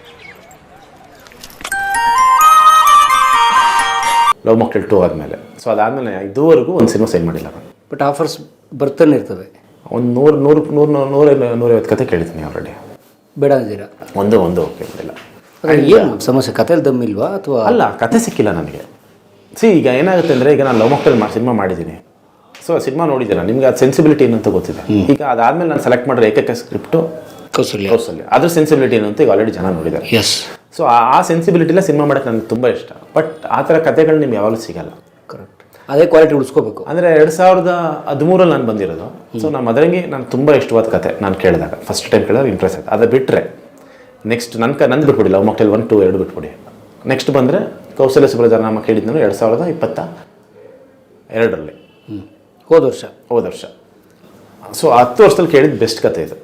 Love mocktail 2 ಆದಮೇಲೆ. ಸೊ ಅದಾದಮೇಲೆ ಇದುವರೆಗೂ ಒಂದು ಸಿನಿಮಾ ಸೈನ್ ಮಾಡಿಲ್ಲ ನಾನು. ಬಟ್ ಆಫರ್ಸ್ ಬರ್ತಾನೆ ಇರ್ತವೆ. ಒಂದು 150 ಕತೆ ಕೇಳಿದ್ದೀನಿ ಆಲ್ರೆಡಿ. ಬೇಡ ಅಂತೀರಾ? ಒಂದು ಕೇಳಿಲ್ಲ. ಏನು ಸಮಸ್ಯೆ, ಕಥೆಯಲ್ಲಿ ದಮ್ಮಿಲ್ವಾ ಅಥವಾ? ಅಲ್ಲ, ಕತೆ ಸಿಕ್ಕಿಲ್ಲ ನನಗೆ. ಈಗ ಏನಾಗುತ್ತೆ ಅಂದರೆ ಈಗ ನಾನು ಲವ್ ಮಾಕ್ಟೇಲ್ ಸಿನಿಮಾ ಮಾಡಿದ್ದೀನಿ. ಸೊ ಸಿನಿಮಾ ನೋಡಿದ್ದೀರಾ, ನಿಮ್ಗೆ ಅದು ಸೆನ್ಸಿಬಿಲಿಟಿ ಏನು ಅಂತ ಗೊತ್ತಿದೆ. ಈಗ ಅದಾದಮೇಲೆ ನಾನು ಸೆಲೆಕ್ಟ್ ಮಾಡಿರೋ ಏಕೈಕ ಸ್ಕ್ರಿಪ್ಟು ಕೌಸಲ್ಯ. ಅದ್ರ ಸೆನ್ಸಿಬಿಲಿಟಿ ಏನು ಅಂತ ಈಗ ಆಲ್ರೆಡಿ ಜನ ನೋಡಿದ್ದಾರೆ. ಸೊ ಆ ಸೆನ್ಸಿಬಿಲಿಟಿಲ್ಲ ಸಿನಿಮಾ ಮಾಡೋಕ್ಕೆ ನನಗೆ ತುಂಬ ಇಷ್ಟ. ಬಟ್ ಆ ಥರ ಕತೆಗಳು ನಿಮ್ಗೆ ಯಾವಾಗಲೂ ಸಿಗಲ್ಲ. ಕರೆಕ್ಟ್, ಅದೇ ಕ್ವಾಲಿಟಿ ಉಳಿಸ್ಕೋಬೇಕು. ಅಂದರೆ 2013 ನಾನು ಬಂದಿರೋದು. ಸೊ ನಾನು ಅದರಂಗೆ ನಾನು ತುಂಬ ಇಷ್ಟವಾದ ಕತೆ ನಾನು ಕೇಳಿದಾಗ ಫಸ್ಟ್ ಟೈಮ್ ಕೇಳಿದಾಗ ಇಂಟ್ರೆಸ್ಟ್ ಆಯ್ತು. ಅದು ಬಿಟ್ಟರೆ ನೆಕ್ಸ್ಟ್ ನಂದು ಬಿಟ್ಬಿಡಿ, ಲವ್ ಮಾಕ್ಟೇಲ್ 1, 2 2 ಬಿಟ್ಬಿಡಿ. ನೆಕ್ಸ್ಟ್ ಬಂದರೆ ಕೌಸಲ್ಯ ಸುಬ್ರಧಾರ ನಾಮ ಕೇಳಿದ್ದು 2022ರಲ್ಲಿ, ಹೋದ ವರ್ಷ. ಸೊ 10 ವರ್ಷದಲ್ಲಿ ಕೇಳಿದ ಬೆಸ್ಟ್ ಕತೆ ಇದು,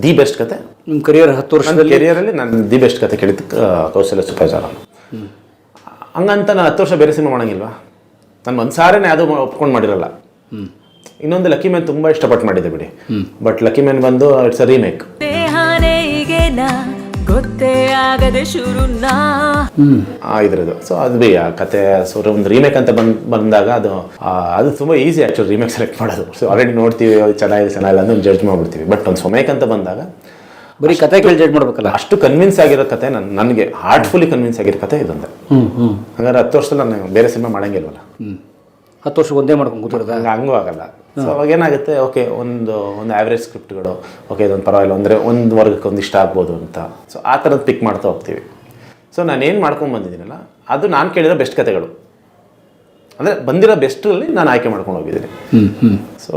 ದಿ ಬೆಸ್ಟ್ ಕತೆ. ನಿಮ್ಮ ಕರಿಯರ್ 10 ವರ್ಷದ ಕೆರಿಯರಲ್ಲಿ ನಾನು ದಿ ಬೆಸ್ಟ್ ಕತೆ ಕೇಳಿದ್ದು ಕೌಸಲ್ಯ ಸುಬ್ರಧಾರ. ಹಂಗಂತ ನಾನು 10 ವರ್ಷ ಬೇರೆ ಸಿನಿಮಾ ಮಾಡೋಂಗಿಲ್ವಾ? ನಾನು ಒಂದು ಸಾರಿನೇ ಯಾವುದೂ ಒಪ್ಕೊಂಡು ಮಾಡಿರಲ್ಲ. ಇನ್ನೊಂದು ಲಕ್ಕಿ ಮ್ಯಾನ್ ತುಂಬ ಇಷ್ಟಪಟ್ಟು ಮಾಡಿದ್ದೆ ಬಿಡಿ. ಬಟ್ ಲಕ್ಕಿ ಮ್ಯಾನ್ ಬಂದು ಇಟ್ಸ್ ಅ ರೀಮೇಕ್. ಗೊತ್ತೇ ಆಗದೆ ಶುರುನಾ ಇದ್ರದ್ದು. ಸೊ ಅದು ಬಿ ಆ ಕತೆ ಒಂದು ರೀಮೇಕ್ ಅಂತ ಬಂದಾಗ ಅದು ತುಂಬ ಈಸಿ ಆ್ಯಕ್ಚುಲಿ ರೀಮೇಕ್ ಸೆಲೆಕ್ಟ್ ಮಾಡೋದು. ಸೊ ಆಲ್ರೆಡಿ ನೋಡ್ತೀವಿ ಅದು ಚೆನ್ನಾಗಿಲ್ಲ ಅಂತ ಜಡ್ಜ್ ಮಾಡ್ಬಿಡ್ತೀವಿ. ಬಟ್ ಒಂದು ಸ್ವಮೇಕ್ ಅಂತ ಬಂದಾಗ ಬರೀ ಕತೆ ಕೇಳಿ ಜಡ್ಜ್ ಮಾಡ್ಬೇಕಲ್ಲ. ಅಷ್ಟು ಕನ್ವಿನ್ಸ್ ಆಗಿರೋ ಕತೆ ನನಗೆ ಹಾರ್ಟ್ಫುಲಿ ಕನ್ವಿನ್ಸ್ ಆಗಿರೋ ಕತೆ ಇದೊಂದು. ಹಂಗಾರೆ 10 ವರ್ಷದಲ್ಲಿ ನಾನು ಬೇರೆ ಸಿನಿಮಾ ಮಾಡೋಂಗಿಲ್ವಲ್ಲ. 10 ವರ್ಷ ಒಂದೇ ಮಾಡ್ಕೊಂಡು ಕೂತಿರೋದು ಹಂಗೂ ಆಗಲ್ಲ. ಸೊ ಅವಾಗ ಏನಾಗುತ್ತೆ, ಓಕೆ ಒಂದು ಆ್ಯಾವ್ರೇಜ್ ಸ್ಕ್ರಿಪ್ಟ್ಗಳು, ಓಕೆ ಇದೊಂದು ಪರವಾಗಿಲ್ಲ ಅಂದರೆ ಒಂದು ವರ್ಗಕ್ಕೆ ಒಂದು ಇಷ್ಟ ಆಗ್ಬೋದು ಅಂತ. ಸೊ ಆ ಥರದ್ದು ಪಿಕ್ ಮಾಡ್ತಾ ಹೋಗ್ತೀವಿ. ಸೊ ನಾನೇನು ಮಾಡ್ಕೊಂಡ್ಬಂದಿದ್ದೀನಲ್ಲ ಅದು ನಾನು ಕೇಳಿರೋ ಬೆಸ್ಟ್ ಕತೆಗಳು, ಅಂದರೆ ಬಂದಿರೋ ಬೆಸ್ಟಲ್ಲಿ ನಾನು ಆಯ್ಕೆ ಮಾಡ್ಕೊಂಡು ಹೋಗಿದ್ದೀನಿ. ಸೊ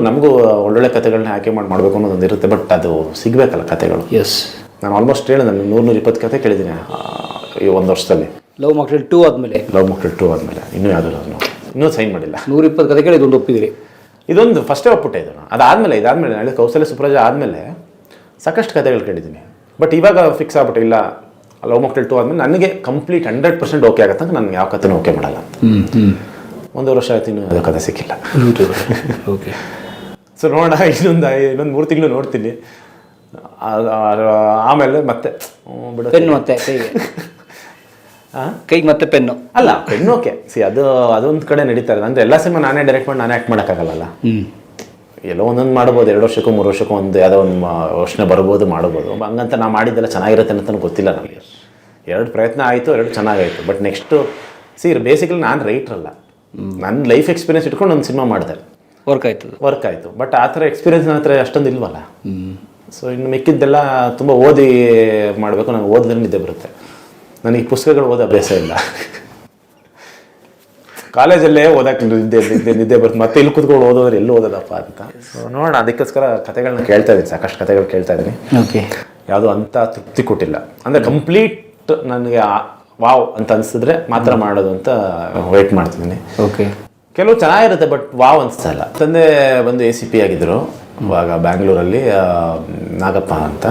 ನಮಗೂ ಒಳ್ಳೊಳ್ಳೆ ಕತೆಗಳನ್ನ ಆಯ್ಕೆ ಮಾಡಬೇಕು ಅನ್ನೋದೊಂದು ಇರುತ್ತೆ. ಬಟ್ ಅದು ಸಿಗಬೇಕಲ್ಲ ಕತೆಗಳು. ನಾನು ಆಲ್ಮೋಸ್ಟ್ ಹೇಳಿದೆ, ನಾನು 100-120 ಕತೆ ಕೇಳಿದ್ದೀನಿ ಈ 1 ವರ್ಷದಲ್ಲಿ. ಲವ್ ಮಾಕ್ಟೇಲ್ 2 ಆದಮೇಲೆ ಇನ್ನೂ ಯಾವುದೂ ಇನ್ನೂ ಸೈನ್ ಮಾಡಿಲ್ಲ. 120 ಕತೆ ಕೇಳಿ ಇದೊಂದು ಒಪ್ಪಿದಿರಿ. ಇದೊಂದು ಫಸ್ಟೇ ಒಪ್ಪಿಟ್ಟೆ ಇದು. ಇದಾದಮೇಲೆ ನಾಳೆ ಕೌಸಲ್ಯ ಸುಪ್ರಜ ಆದಮೇಲೆ ಸಾಕಷ್ಟು ಕತೆಗಳು ಕೇಳಿದ್ದೀನಿ. ಬಟ್ ಇವಾಗ ಫಿಕ್ಸ್ ಆಗ್ಬಿಟ್ಟು ಇಲ್ಲ ಲವ್ ಮಾಕ್ಟೇಲ್ 2 ಆದಮೇಲೆ ನನಗೆ ಕಂಪ್ಲೀಟ್ 100% ಓಕೆ ಆಗತ್ತಂಗೆ ನಾನು ಯಾವ ಕಥೆನೂ ಓಕೆ ಮಾಡಲ್ಲ ಅಂತ. 1 ವರ್ಷ ಆಯ್ತು ಇನ್ನೂ ಅದು ಕಥೆ ಸಿಕ್ಕಿಲ್ಲ. ಓಕೆ. ಸೊ ನೋಡೋಣ, ಇನ್ನೊಂದು 3 ತಿಂಗಳು ನೋಡ್ತೀನಿ. ಆಮೇಲೆ ಮತ್ತೆ ಬಿಡು. ಪೆನ್ನು ಮತ್ತೆ ಕೈಗೆ ಮತ್ತೆ ಪೆನ್ನು ಅಲ್ಲ, ಪೆನ್ನು ಓಕೆ. ಅದೊಂದು ಕಡೆ ನಡೀತಾ ಇದೆ. ಅಂದರೆ ಎಲ್ಲ ಸಿನಿಮಾ ನಾನೇ ಡೈರೆಕ್ಟ್ ಮಾಡಿ ನಾನೇ ಆ್ಯಕ್ಟ್ ಮಾಡೋಕ್ಕಾಗಲ್ಲ. ಎಲ್ಲೋ ಒಂದೊಂದು ಮಾಡ್ಬೋದು, 2 ವರ್ಷಕ್ಕೂ 3 ವರ್ಷಕ್ಕೂ ಒಂದು ಯಾವುದೋ ಒಂದು ಯೋಚನೆ ಬರ್ಬೋದು, ಮಾಡ್ಬೋದು. ಹಂಗಂತ ನಾ ಮಾಡಿದ್ದೆಲ್ಲ ಚೆನ್ನಾಗಿರುತ್ತೆ ಅಂತ ಗೊತ್ತಿಲ್ಲ ನನಗೆ. 2 ಪ್ರಯತ್ನ ಆಯಿತು, 2 ಚೆನ್ನಾಗಾಯಿತು. ಬಟ್ ನೆಕ್ಸ್ಟು ಬೇಸಿಕಲಿ ನಾನು ರೈಟ್ರಲ್ಲ, ನನ್ನ ಲೈಫ್ ಎಕ್ಸ್ಪೀರಿಯನ್ಸ್ ಇಟ್ಕೊಂಡು ಒಂದು ಸಿನಿಮಾ ಮಾಡಿದೆ, ವರ್ಕ್ ಆಯಿತು. ಬಟ್ ಆ ಥರ ಎಕ್ಸ್ಪೀರಿಯನ್ಸ್ ನನ್ನ ಹತ್ರ ಅಷ್ಟೊಂದು ಇಲ್ವಲ್ಲ. ಸೊ ಇನ್ನು ಮಿಕ್ಕಿದ್ದೆಲ್ಲ ತುಂಬ ಓದಿ ಮಾಡಬೇಕು. ನನಗೆ ಓದಿದ್ರೆ ನಿದ್ದೆ ಬರುತ್ತೆ. ನನಗೆ ಪುಸ್ತಕಗಳು ಓದೋ ಅಭ್ಯಾಸ ಇಲ್ಲ. ಕಾಲೇಜಲ್ಲೇ ಓದಕ್ಕೆ ನಿದ್ದೆ ಬರುತ್ತೆ. ಮತ್ತೆ ಇಲ್ಲಿ ಕೂತ್ಕೊಂಡು ಓದೋದ್ರೆ ಎಲ್ಲಿ ಓದೋದಪ್ಪ ಅಂತ. ಸೊ ನೋಡೋಣ, ಅದಕ್ಕೋಸ್ಕರ ಕತೆಗಳನ್ನ ಕೇಳ್ತಾ ಇದ್ದೀನಿ, ಸಾಕಷ್ಟು ಕತೆಗಳು ಕೇಳ್ತಾ ಇದ್ದೀನಿ. ಓಕೆ. ಯಾವುದೂ ಅಂಥ ತೃಪ್ತಿ ಕೊಟ್ಟಿಲ್ಲ. ಅಂದರೆ ಕಂಪ್ಲೀಟ್ ನನಗೆ ವಾವ್ ಅಂತ ಅನಿಸಿದ್ರೆ ಮಾತ್ರ ಮಾಡೋದು ಅಂತ ವೇಟ್ ಮಾಡ್ತಿದ್ದೀನಿ. ಓಕೆ. ಕೆಲವು ಚೆನ್ನಾಗಿರುತ್ತೆ, ಬಟ್ ವಾವ್ ಅನಿಸ್ತಲ್ಲ. ತಂದೆ ಬಂದು ACP ಆಗಿದ್ದರು ಇವಾಗ ಬ್ಯಾಂಗ್ಳೂರಲ್ಲಿ, ನಾಗಪ್ಪ ಅಂತ.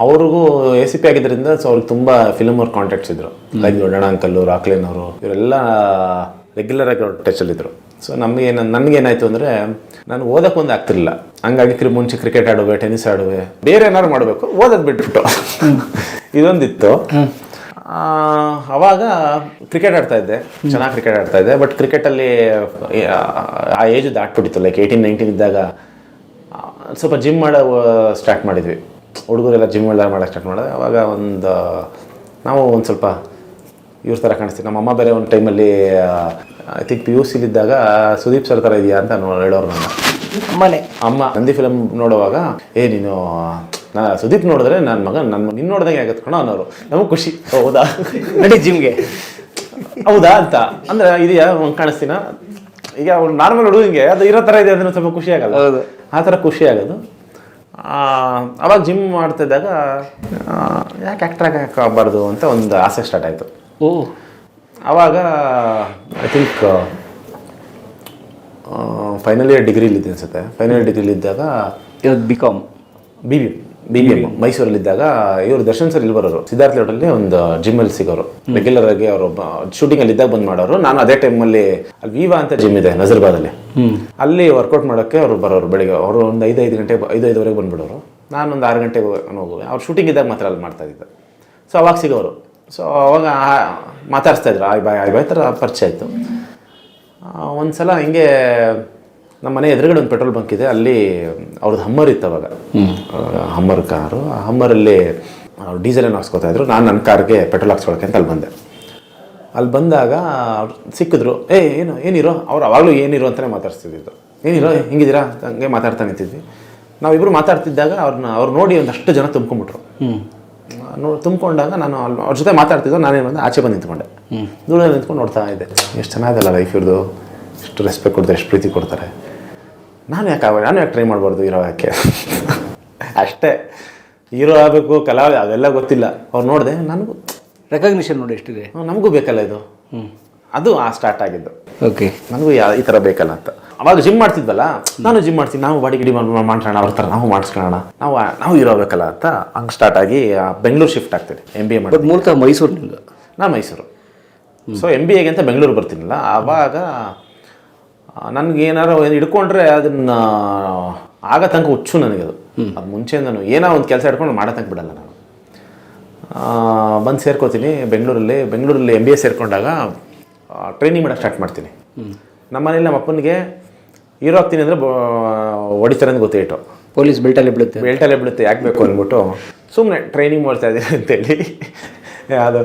ಅವ್ರಿಗೂ ACP ಆಗಿದ್ದರಿಂದ ಸೊ ಅವ್ರಿಗೆ ತುಂಬ ಫಿಲ್ಮ್ ಅವ್ರ ಕಾಂಟ್ಯಾಕ್ಟ್ಸ್ ಇದ್ದರು. ಲೈಕ್ ದೊಡ್ಡಣ್ಣ ಅಂಕಲ್ಲು, ರಾಕ್ಲೇನ್ ಅವರು, ಇವರೆಲ್ಲ ರೆಗ್ಯುಲರ್ ಆಗಿ ಟಚಲ್ಲಿದ್ದರು. ಸೊ ನನಗೇನಾಯಿತು ಅಂದರೆ ನಾನು ಓದೋಕ್ಕೊಂದು ಆಗ್ತಿರಲಿಲ್ಲ. ಹಂಗಾಗಿ ಮುಂಚೆ ಕ್ರಿಕೆಟ್ ಆಡುವೆ, ಟೆನ್ನಿಸ್ ಆಡುವೆ, ಬೇರೆ ಏನಾದ್ರು ಮಾಡಬೇಕು, ಓದೋದು ಬಿಟ್ಬಿಟ್ಟು ಇದೊಂದಿತ್ತು. ಆವಾಗ ಕ್ರಿಕೆಟ್ ಆಡ್ತಾಯಿದ್ದೆ, ಚೆನ್ನಾಗಿ ಕ್ರಿಕೆಟ್ ಆಡ್ತಾಯಿದ್ದೆ. ಬಟ್ ಕ್ರಿಕೆಟಲ್ಲಿ ಆ ಏಜು ದಾಟ್ಬಿಟ್ಟಿತ್ತು. ಲೈಕ್ 18-19 ಇದ್ದಾಗ ಸ್ವಲ್ಪ ಜಿಮ್ ಮಾಡೋ ಸ್ಟಾರ್ಟ್ ಮಾಡಿದ್ವಿ. ಹುಡುಗರೆಲ್ಲ ಜಿಮ್ ಮಾಡೋಕ್ಕೆ ಸ್ಟಾರ್ಟ್ ಮಾಡಿದೆ. ಆವಾಗ ನಾವು ಒಂದು ಸ್ವಲ್ಪ ಇವ್ರ ಥರ ಕಾಣಿಸ್ತೀವಿ. ನಮ್ಮ ಅಮ್ಮ ಬೇರೆ ಒಂದು ಟೈಮಲ್ಲಿ ಐ ಥಿಂಕ್ PUCಲಿದ್ದಾಗ ಸುದೀಪ್ ಸರ್ ಥರ ಇದೆಯಾ ಅಂತ ಹೇಳೋರು. ನನ್ನ ಅಮ್ಮ ನಂದಿ ಫಿಲಮ್ ನೋಡುವಾಗ ನೀನು ಸುದೀಪ್ ನೋಡಿದ್ರೆ ನನ್ನ ಮಗ ನಿನ್ನ ನೋಡ್ದಂಗೆ ಆಗತ್ತೆ ಕಣೋ ಅನ್ನೋರು. ನಮಗೆ ಖುಷಿ, ಹೌದಾ ನಡಿ ಜಿಮ್ಗೆ, ಹೌದಾ ಅಂತ. ಅಂದರೆ ಇದೆಯಾ ಕಾಣಿಸ್ತೀನ ಈಗ ಅವ್ರು ನಾರ್ಮಲ್ ಹುಡುಗಂಗೆ ಅದು ಇರೋ ಥರ ಇದೆ ಅಂದ್ರೆ ಸ್ವಲ್ಪ ಖುಷಿ ಆಗಲ್ಲ. ಆ ಥರ ಖುಷಿ ಆಗೋದು. ಅವಾಗ ಜಿಮ್ ಮಾಡ್ತಿದ್ದಾಗ ಯಾಕೆ ಆ್ಯಕ್ಟರ್ ಆಗಬಾರ್ದು ಅಂತ ಒಂದು ಆಸೆ ಸ್ಟಾರ್ಟ್ ಆಯಿತು. ಆವಾಗ ಐ ಥಿಂಕ್ ಫೈನಲ್ ಇಯರ್ ಡಿಗ್ರಿಲಿದ್ದೆ ಅನ್ಸುತ್ತೆ. ಫೈನಲ್ ಇಯರ್ ಡಿಗ್ರಿಲಿದ್ದಾಗ BBM ಮೈಸೂರಲ್ಲಿದ್ದಾಗ ಇವರು ದರ್ಶನ್ ಸರ್ ಇಲ್ಲಿ ಬರೋರು, ಸಿದ್ಧಾರ್ಥ ಲೇಔಟಲ್ಲಿ ಒಂದು ಜಿಮ್ಮಲ್ಲಿ ಸಿಗೋರು. ರೆಗ್ಯುಲರ್ ಆಗಿ ಅವರು ಶೂಟಿಂಗಲ್ಲಿ ಇದ್ದಾಗ ಬಂದು ಮಾಡೋರು. ನಾನು ಅದೇ ಟೈಮಲ್ಲಿ ಅಲ್ಲಿ ವಿವಾ ಅಂತ ಜಿಮ್ ಇದೆ ನಜರ್ಬಾದಲ್ಲಿ, ಅಲ್ಲಿ ವರ್ಕೌಟ್ ಮಾಡೋಕ್ಕೆ ಅವರು ಬರೋರು. ಬೆಳಿಗ್ಗೆ ಅವರು ಒಂದು 5 ಗಂಟೆ 5:05ವರೆಗೆ ಬಂದುಬಿಡೋರು. ನಾನೊಂದು 6 ಗಂಟೆಗೆ ಹೋಗುವೆ. ಅವ್ರು ಶೂಟಿಂಗ್ ಇದ್ದಾಗ ಮಾತ್ರ ಅಲ್ಲಿ ಮಾಡ್ತಾಯಿದ್ದೆ. ಸೊ ಅವಾಗ ಸಿಗೋರು. ಸೊ ಅವಾಗ ಮಾತಾಡಿಸ್ತಾಯಿದ್ರು, ಆಯ್ ಬಾಯ್ ಥರ ಪರಿಚಯ ಆಯಿತು. ಒಂದು ಸಲ ಹಿಂಗೆ ನಮ್ಮ ಮನೆ ಎದುರುಗಡೆ ಒಂದು ಪೆಟ್ರೋಲ್ ಬಂಕ್ ಇದೆ, ಅಲ್ಲಿ ಅವ್ರದ್ದು ಹಮ್ಮರ್ ಇತ್ತು ಅವಾಗ, ಹಮ್ಮರ್ ಕಾರು. ಆ ಹಮ್ಮರಲ್ಲಿ ಡೀಸೆಲ್ ಏನು ಹಾಕ್ಸ್ಕೊತಾಯಿದ್ರು. ನಾನು ನನ್ನ ಕಾರ್ಗೆ ಪೆಟ್ರೋಲ್ ಹಾಕ್ಸ್ಕೊಳಕ್ಕೆ ಅಂತ ಅಲ್ಲಿ ಬಂದಾಗ ಅವ್ರು ಸಿಕ್ಕಿದ್ರು. ಏನಿರೋ ಅವ್ರು ಅವಾಗಲೂ ಏನಿರೋ ಅಂತಲೇ ಮಾತಾಡ್ತಿದ್ದು. ಏನಿರೋ ಹಿಂಗಿದ್ದೀರಾ ಹಂಗೆ ಮಾತಾಡ್ತಾ ನಿಂತಿದ್ವಿ. ನಾವಿಬ್ಬರು ಮಾತಾಡ್ತಿದ್ದಾಗ ಅವ್ರು ನೋಡಿ ಒಂದಷ್ಟು ಜನ ತುಂಬ್ಕೊಂಡ್ಬಿಟ್ರು. ತುಂಬ್ಕೊಂಡಾಗ ನಾನು ಅವ್ರ ಜೊತೆ ಮಾತಾಡ್ತಿದ್ದೋ, ನಾನೇನು ಬಂದು ಆಚೆ ಬಂದು ನಿಂತ್ಕೊಂಡೆ. ದೂರದಲ್ಲಿ ನಿಂತ್ಕೊಂಡು ನೋಡ್ತಾ ಇದ್ದೆ, ಎಷ್ಟು ಚೆನ್ನಾಗಿದೆಲ್ಲ ಲೈಫ್ ಇರೋದು, ಎಷ್ಟು ರೆಸ್ಪೆಕ್ಟ್ ಕೊಡ್ತಾರೆ, ಎಷ್ಟು ಪ್ರೀತಿ ಕೊಡ್ತಾರೆ. ನಾನು ಯಾಕೆ ಟ್ರೈ ಮಾಡಬಾರ್ದು ಹೀರೋ ಯಾಕೆ ಅಷ್ಟೇ. ಹೀರೋ ಆಗಬೇಕು, ಕಲಾವಿದ ಅವೆಲ್ಲ ಗೊತ್ತಿಲ್ಲ. ಅವ್ರು ನೋಡಿದೆ, ನನಗೂ ರೆಕಗ್ನಿಷನ್ ನೋಡಿ ಎಷ್ಟಿದೆ, ನಮಗೂ ಬೇಕಲ್ಲ ಇದು. ಅದು ಸ್ಟಾರ್ಟ್ ಆಗಿದ್ದು. ಓಕೆ, ನನಗೂ ಈ ಥರ ಬೇಕಲ್ಲ ಅಂತ. ಅವಾಗ ಜಿಮ್ ಮಾಡ್ತಿದ್ವಲ್ಲ, ನಾನು ಜಿಮ್ ಮಾಡ್ತೀನಿ, ನಾವು ಬಾಡಿ ಗಿಡಿ ಮಾಡ್ಸೋಣ, ಅವ್ರ ಥರ ನಾವು ಮಾಡಿಸ್ಕೊಳ್ಳೋಣ, ನಾವು ಹೀರೋ ಆಗಬೇಕಲ್ಲ ಅಂತ ಹಂಗೆ ಸ್ಟಾರ್ಟ್ ಆಗಿ ಬೆಂಗಳೂರು ಶಿಫ್ಟ್ ಆಗ್ತೀನಿ. MBA ಮಾಡಿ. ಮೂಲತಃ ಮೈಸೂರಿನಿಂದ? ನಾನು ಮೈಸೂರು. ಸೊ MBAಗೆ ಅಂತ ಬೆಂಗಳೂರು ಬರ್ತೀನಲ್ಲ, ಆವಾಗ ನನಗೆ ಏನಾರು ಹಿಡ್ಕೊಂಡ್ರೆ ಅದನ್ನು ಆಗ ತನಕ ಹುಚ್ಚು ನನಗದು. ಅದು ಮುಂಚೆಯಿಂದನು ಏನೋ ಒಂದು ಕೆಲಸ ಹಿಡ್ಕೊಂಡು ಮಾಡೋ ತನಕ ಬಿಡಲ್ಲ ನಾನು. ಬಂದು ಸೇರ್ಕೋತೀನಿ ಬೆಂಗಳೂರಲ್ಲಿ MBA ಸೇರ್ಕೊಂಡಾಗ ಟ್ರೈನಿಂಗ್ ಮಾಡೋಕ್ಕೆ ಸ್ಟಾರ್ಟ್ ಮಾಡ್ತೀನಿ. ನಮ್ಮ ಮನೇಲಿ ನಮ್ಮ ಅಪ್ಪನಿಗೆ ಹೀರೋ ಆಗ್ತೀನಿ ಅಂದರೆ ಹೊಡಿತಾರೆ ಅಂತ ಗೊತ್ತಿಟ್ಟು, ಪೊಲೀಸ್ ಬೆಲ್ಟಲ್ಲೇ ಬೀಳುತ್ತೆ ಯಾಕೆ ಬೇಕು ಅಂದ್ಬಿಟ್ಟು ಸುಮ್ಮನೆ ಟ್ರೈನಿಂಗ್ ಮಾಡ್ತಾ ಇದ್ದೀನಿ ಅಂತೇಳಿ ಅದು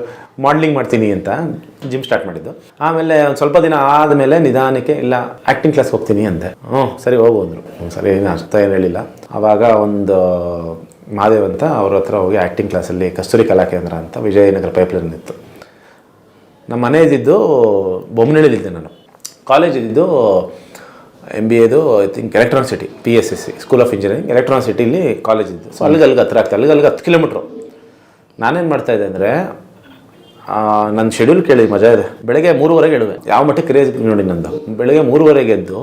ಮಾಡಲಿಂಗ್ ಮಾಡ್ತೀನಿ ಅಂತ ಜಿಮ್ ಸ್ಟಾರ್ಟ್ ಮಾಡಿದ್ದು. ಆಮೇಲೆ ಒಂದು ಸ್ವಲ್ಪ ದಿನ ಆದಮೇಲೆ ನಿಧಾನಕ್ಕೆ ಇಲ್ಲ ಆ್ಯಕ್ಟಿಂಗ್ ಕ್ಲಾಸ್ಗೆ ಹೋಗ್ತೀನಿ ಅಂದೆ. ಸರಿ ಹೋಗು ಅಂದರು. ಸರಿ ಅಷ್ಟು ಏನು ಹೇಳಿಲ್ಲ. ಆವಾಗ ಒಂದು ಮಾದೇವ್ ಅಂತ ಅವ್ರ ಹತ್ರ ಹೋಗಿ ಆ್ಯಕ್ಟಿಂಗ್ ಕ್ಲಾಸಲ್ಲಿ ಕಸ್ತೂರಿ ಕಲಾ ಕೇಂದ್ರ ಅಂತ ವಿಜಯನಗರ ಪೈಪ್ಲೈನ್ ಇತ್ತು. ನಮ್ಮ ಮನೆ ಇದ್ದಿದ್ದು ಬೊಮ್ಮನಹಳ್ಳಿಲಿದ್ದೆ ನಾನು. ಕಾಲೇಜ್ ಇದ್ದಿದ್ದು MBAದು I think electronic city, PSSC school of engineering, electronic ಸಿಟಿಲಿ ಕಾಲೇಜ್ ಇದ್ದು. ಸೊ ಅಲ್ಲಿಗೆ ಹತ್ರ ಆಗ್ತದೆ, ಅಲ್ಲಿಗೆ 10 ಕಿಲೋಮೀಟ್ರು. ನಾನೇನು ಮಾಡ್ತಾಯಿದ್ದೆ ಅಂದರೆ ನನ್ನ ಶೆಡ್ಯೂಲ್ ಕೇಳಿ ಮಜಾ ಇದೆ. ಬೆಳಗ್ಗೆ 3:30 ಹೇಳುವೆ, ಯಾವ ಮಟ್ಟಿಗೆ ಕ್ರೇಜ್ ನೋಡಿ ನಂದು. ಬೆಳಗ್ಗೆ 3:30 ಎದ್ದು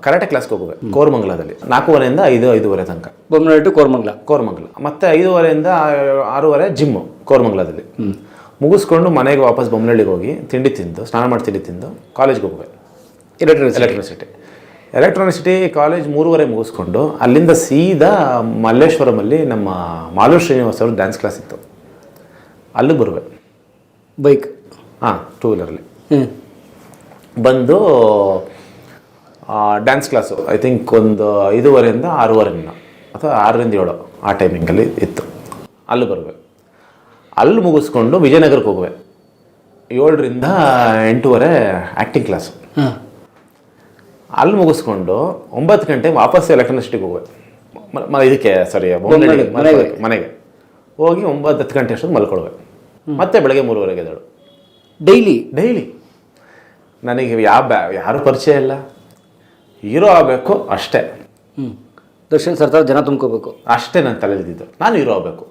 ಕರಾಟೆ ಕ್ಲಾಸ್ಗೆ ಹೋಗುವೆ ಕೋರಮಂಗಲದಲ್ಲಿ. 4:15 5:05 ತನಕ ಬೊಮ್ಮನಹಳ್ಳಿ ಟು ಕೋರಮಂಗಲ. ಮತ್ತೆ 5:15 6:30 ಜಿಮ್ಮು ಕೋರಮಂಗಲದಲ್ಲಿ. ಮುಗಿಸ್ಕೊಂಡು ಮನೆಗೆ ವಾಪಸ್ ಬೊಮ್ಮನಹಳ್ಳಿಗೆ ಹೋಗಿ ತಿಂಡಿ ತಿಂದು, ಸ್ನಾನ ಮಾಡಿ ತಿಂಡಿ ತಿಂದು ಕಾಲೇಜ್ಗೆ ಹೋಗುವೆ. ಎಲೆಕ್ಟ್ರಾನಿಸಿಟಿ ಕಾಲೇಜ್ 3:30 ಮುಗಿಸ್ಕೊಂಡು ಅಲ್ಲಿಂದ ಸೀದಾ ಮಲ್ಲೇಶ್ವರಮಲ್ಲಿ ನಮ್ಮ ಮಾಲೂರು ಶ್ರೀನಿವಾಸ್ ಅವ್ರ ಡ್ಯಾನ್ಸ್ ಕ್ಲಾಸ್ ಇತ್ತು, ಅಲ್ಲಿಗೆ ಬರುವೆ. ಬೈಕ್ 2 ವೀಲರಲ್ಲಿ ಬಂದು ಡ್ಯಾನ್ಸ್ ಕ್ಲಾಸು ಐ ಥಿಂಕ್ ಒಂದು 5:30 6:30 ಅಥವಾ 6-7 ಆ ಟೈಮಿಂಗಲ್ಲಿ ಇತ್ತು. ಅಲ್ಲಿ ಬರುವೆ. ಅಲ್ಲಿ ಮುಗಿಸ್ಕೊಂಡು ವಿಜಯನಗರಕ್ಕೆ ಹೋಗುವೆ. 7 to 8:30 ಆ್ಯಕ್ಟಿಂಗ್ ಕ್ಲಾಸು. ಅಲ್ಲಿ ಮುಗಿಸ್ಕೊಂಡು 9 ಗಂಟೆ ವಾಪಸ್ ಎಲೆಕ್ಟ್ರಾನಿಸಿಟಿಗೆ ಹೋಗುವೆ. ಇದಕ್ಕೆ ಸಾರಿ ಮನೆಗೆ ಹೋಗಿ 9-10 ಗಂಟೆ ಅಷ್ಟೊಂದು ಮಲ್ಕೊಳ್ವೆ. ಮತ್ತೆ ಬೆಳಗ್ಗೆ 3:30 ಎದ್ದೇಳು. ಡೈಲಿ ನನಗೆ ಯಾರು ಪರಿಚಯ ಇಲ್ಲ, ಹೀರೋ ಆಗಬೇಕು ಅಷ್ಟೇ. ದರ್ಶನ್ ಸರ್ ಜನ ತುಂಬ್ಕೋಬೇಕು ಅಷ್ಟೇ ನನ್ನ ತಲೆಯಲ್ಲಿದ್ದು. ನಾನು ಹೀರೋ ಆಗಬೇಕು,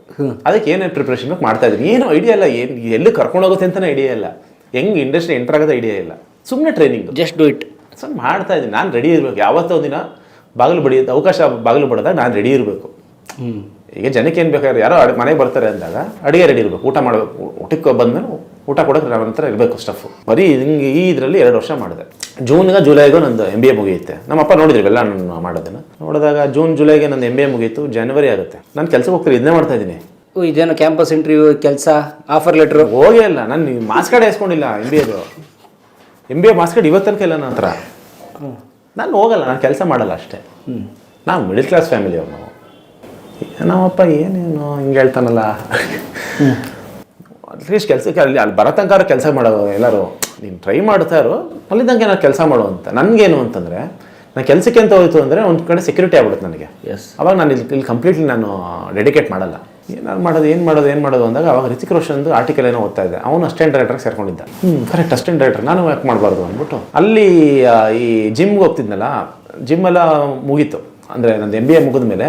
ಅದಕ್ಕೆ ಏನೇನು ಪ್ರಿಪ್ರೇಷನ್ ಮಾಡ್ತಾ ಇದ್ದೀನಿ. ಏನು ಐಡಿಯಾ ಇಲ್ಲ, ಏನು ಎಲ್ಲಿ ಕರ್ಕೊಂಡೋಗುತ್ತೆ ಅಂತಲೇ ಐಡಿಯಾ ಇಲ್ಲ, ಹೆಂಗೆ ಇಂಡಸ್ಟ್ರಿ ಎಂಟರ್ ಆಗೋದು ಐಡಿಯಾ ಇಲ್ಲ. ಸುಮ್ಮನೆ ಟ್ರೈನಿಂಗ್ ಜಸ್ಟ್ ಡೂ ಇಟ್ ಮಾಡ್ತಾ ಇದ್ದೀನಿ. ನಾನು ರೆಡಿ ಇರಬೇಕು. ಯಾವತ್ತೋ ದಿನ ಬಾಗಿಲು ಬಡಿಯೋದು ಅವಕಾಶ ಬಾಗಿಲು ಬಡಿದಾಗ ನಾನು ರೆಡಿ ಇರಬೇಕು. ಈಗ ಜನಕ್ಕೆ ಏನು ಬೇಕಾದ್ರೆ ಯಾರೋ ಮನೆಗೆ ಬರ್ತಾರೆ ಅಂದಾಗ ಅಡುಗೆ ರೆಡಿ ಇರಬೇಕು, ಊಟ ಮಾಡಬೇಕು. ಊಟಕ್ಕೆ ಬಂದಮೇಲೆ ಊಟ ಕೊಡೋಕೆ ನನ್ನ ಹತ್ರ ಇರಬೇಕು ಸ್ಟಫು. ಬರೀ ಹಿಂಗೆ ಇದರಲ್ಲಿ 2 ವರ್ಷ ಮಾಡಿದೆ. ಜುಲೈಗೂ ನಂದು MBA ಮುಗಿಯುತ್ತೆ. ನಮ್ಮಪ್ಪ ನೋಡಿದ್ರು ಎಲ್ಲ ನಾನು ಮಾಡೋದನ್ನು ನೋಡಿದಾಗ ಜುಲೈಗೆ ನಂದು MBA ಮುಗೀತು. ಜನವರಿ ಆಗುತ್ತೆ. ನಾನು ಕೆಲಸಕ್ಕೆ ಹೋಗ್ತೀನಿ, ಇದನ್ನೇ ಮಾಡ್ತಾ ಇದ್ದೀನಿ. ಇದೇನೋ ಕ್ಯಾಂಪಸ್ ಇಂಟರ್ವ್ಯೂ ಕೆಲಸ ಆಫರ್ ಲೆಟ್ರು ಹೋಗೇ ಇಲ್ಲ. ನಾನು ಮಾಸ್ ಕಾರ್ಡ್ ಇಸ್ಕೊಂಡಿಲ್ಲ. MBA ಮಾಸ್ ಕಾರ್ಡ್ ಇವತ್ತು ತನಕ ಇಲ್ಲ ನನ್ನ ಹತ್ರ. ನಾನು ಹೋಗಲ್ಲ, ನಾನು ಕೆಲಸ ಮಾಡಲ್ಲ ಅಷ್ಟೇ. ನಾವು ಮಿಡಲ್ ಕ್ಲಾಸ್ ಫ್ಯಾಮಿಲಿ ಅವ್ರು. ನಮ್ಮಪ್ಪ ಏನೇನು ಹಿಂಗೆ ಹೇಳ್ತಾನಲ್ಲ, ಅಟ್ಲೀಸ್ಟ್ ಕೆಲಸಕ್ಕೆ ಅಲ್ಲಿ ಬರೋ ತನಕ ಕೆಲಸ ಮಾಡೋದು. ಎಲ್ಲರೂ ನೀನು ಟ್ರೈ ಮಾಡ್ತಾ ಇರೋ, ಅಲ್ಲಿದ್ದಂಗೆ ನಾನು ಕೆಲಸ ಮಾಡು ಅಂತ. ನನಗೇನು ಅಂತಂದರೆ, ನಾನು ಕೆಲಸಕ್ಕೆ ಅಂತ ಹೋಯ್ತು ಅಂದರೆ ಒಂದು ಕಡೆ ಸೆಕ್ಯೂರಿಟಿ ಆಗ್ಬಿಡುತ್ತೆ ನನಗೆ. ಅವಾಗ ನಾನು ಇಲ್ಲಿ ಕಂಪ್ಲೀಟ್ಲಿ ನಾನು ಡೆಡಿಕೇಟ್ ಮಾಡಲ್ಲ. ಏನು ಮಾಡೋದು ಅಂದಾಗ ಅವಾಗ ರಿತಿಕ್ ರೋಷನ್ದು ಆರ್ಟಿಕಲ್ ಏನೋ ಓದ್ತಾ ಇದ್ದೆ. ಅವನು ಅಸಿಸ್ಟೆಂಟ್ ಡೈರೆಕ್ಟರ್ಗೆ ಸೇರ್ಕೊಂಡಿದ್ದ. ಕರೆಕ್ಟ್, ಅಸಿಸ್ಟೆಂಟ್ ಡೈರೆಕ್ಟರ್ ನಾನು ಯಾಕೆ ಮಾಡಬಾರ್ದು ಅಂದ್ಬಿಟ್ಟು ಅಲ್ಲಿ ಈ ಜಿಮ್ಗೆ ಹೋಗ್ತಿದ್ನಲ್ಲ, ಜಿಮ್ಮೆಲ್ಲ ಮುಗೀತು. ಅಂದರೆ ನಂದು MBA ಮುಗಿದ ಮೇಲೆ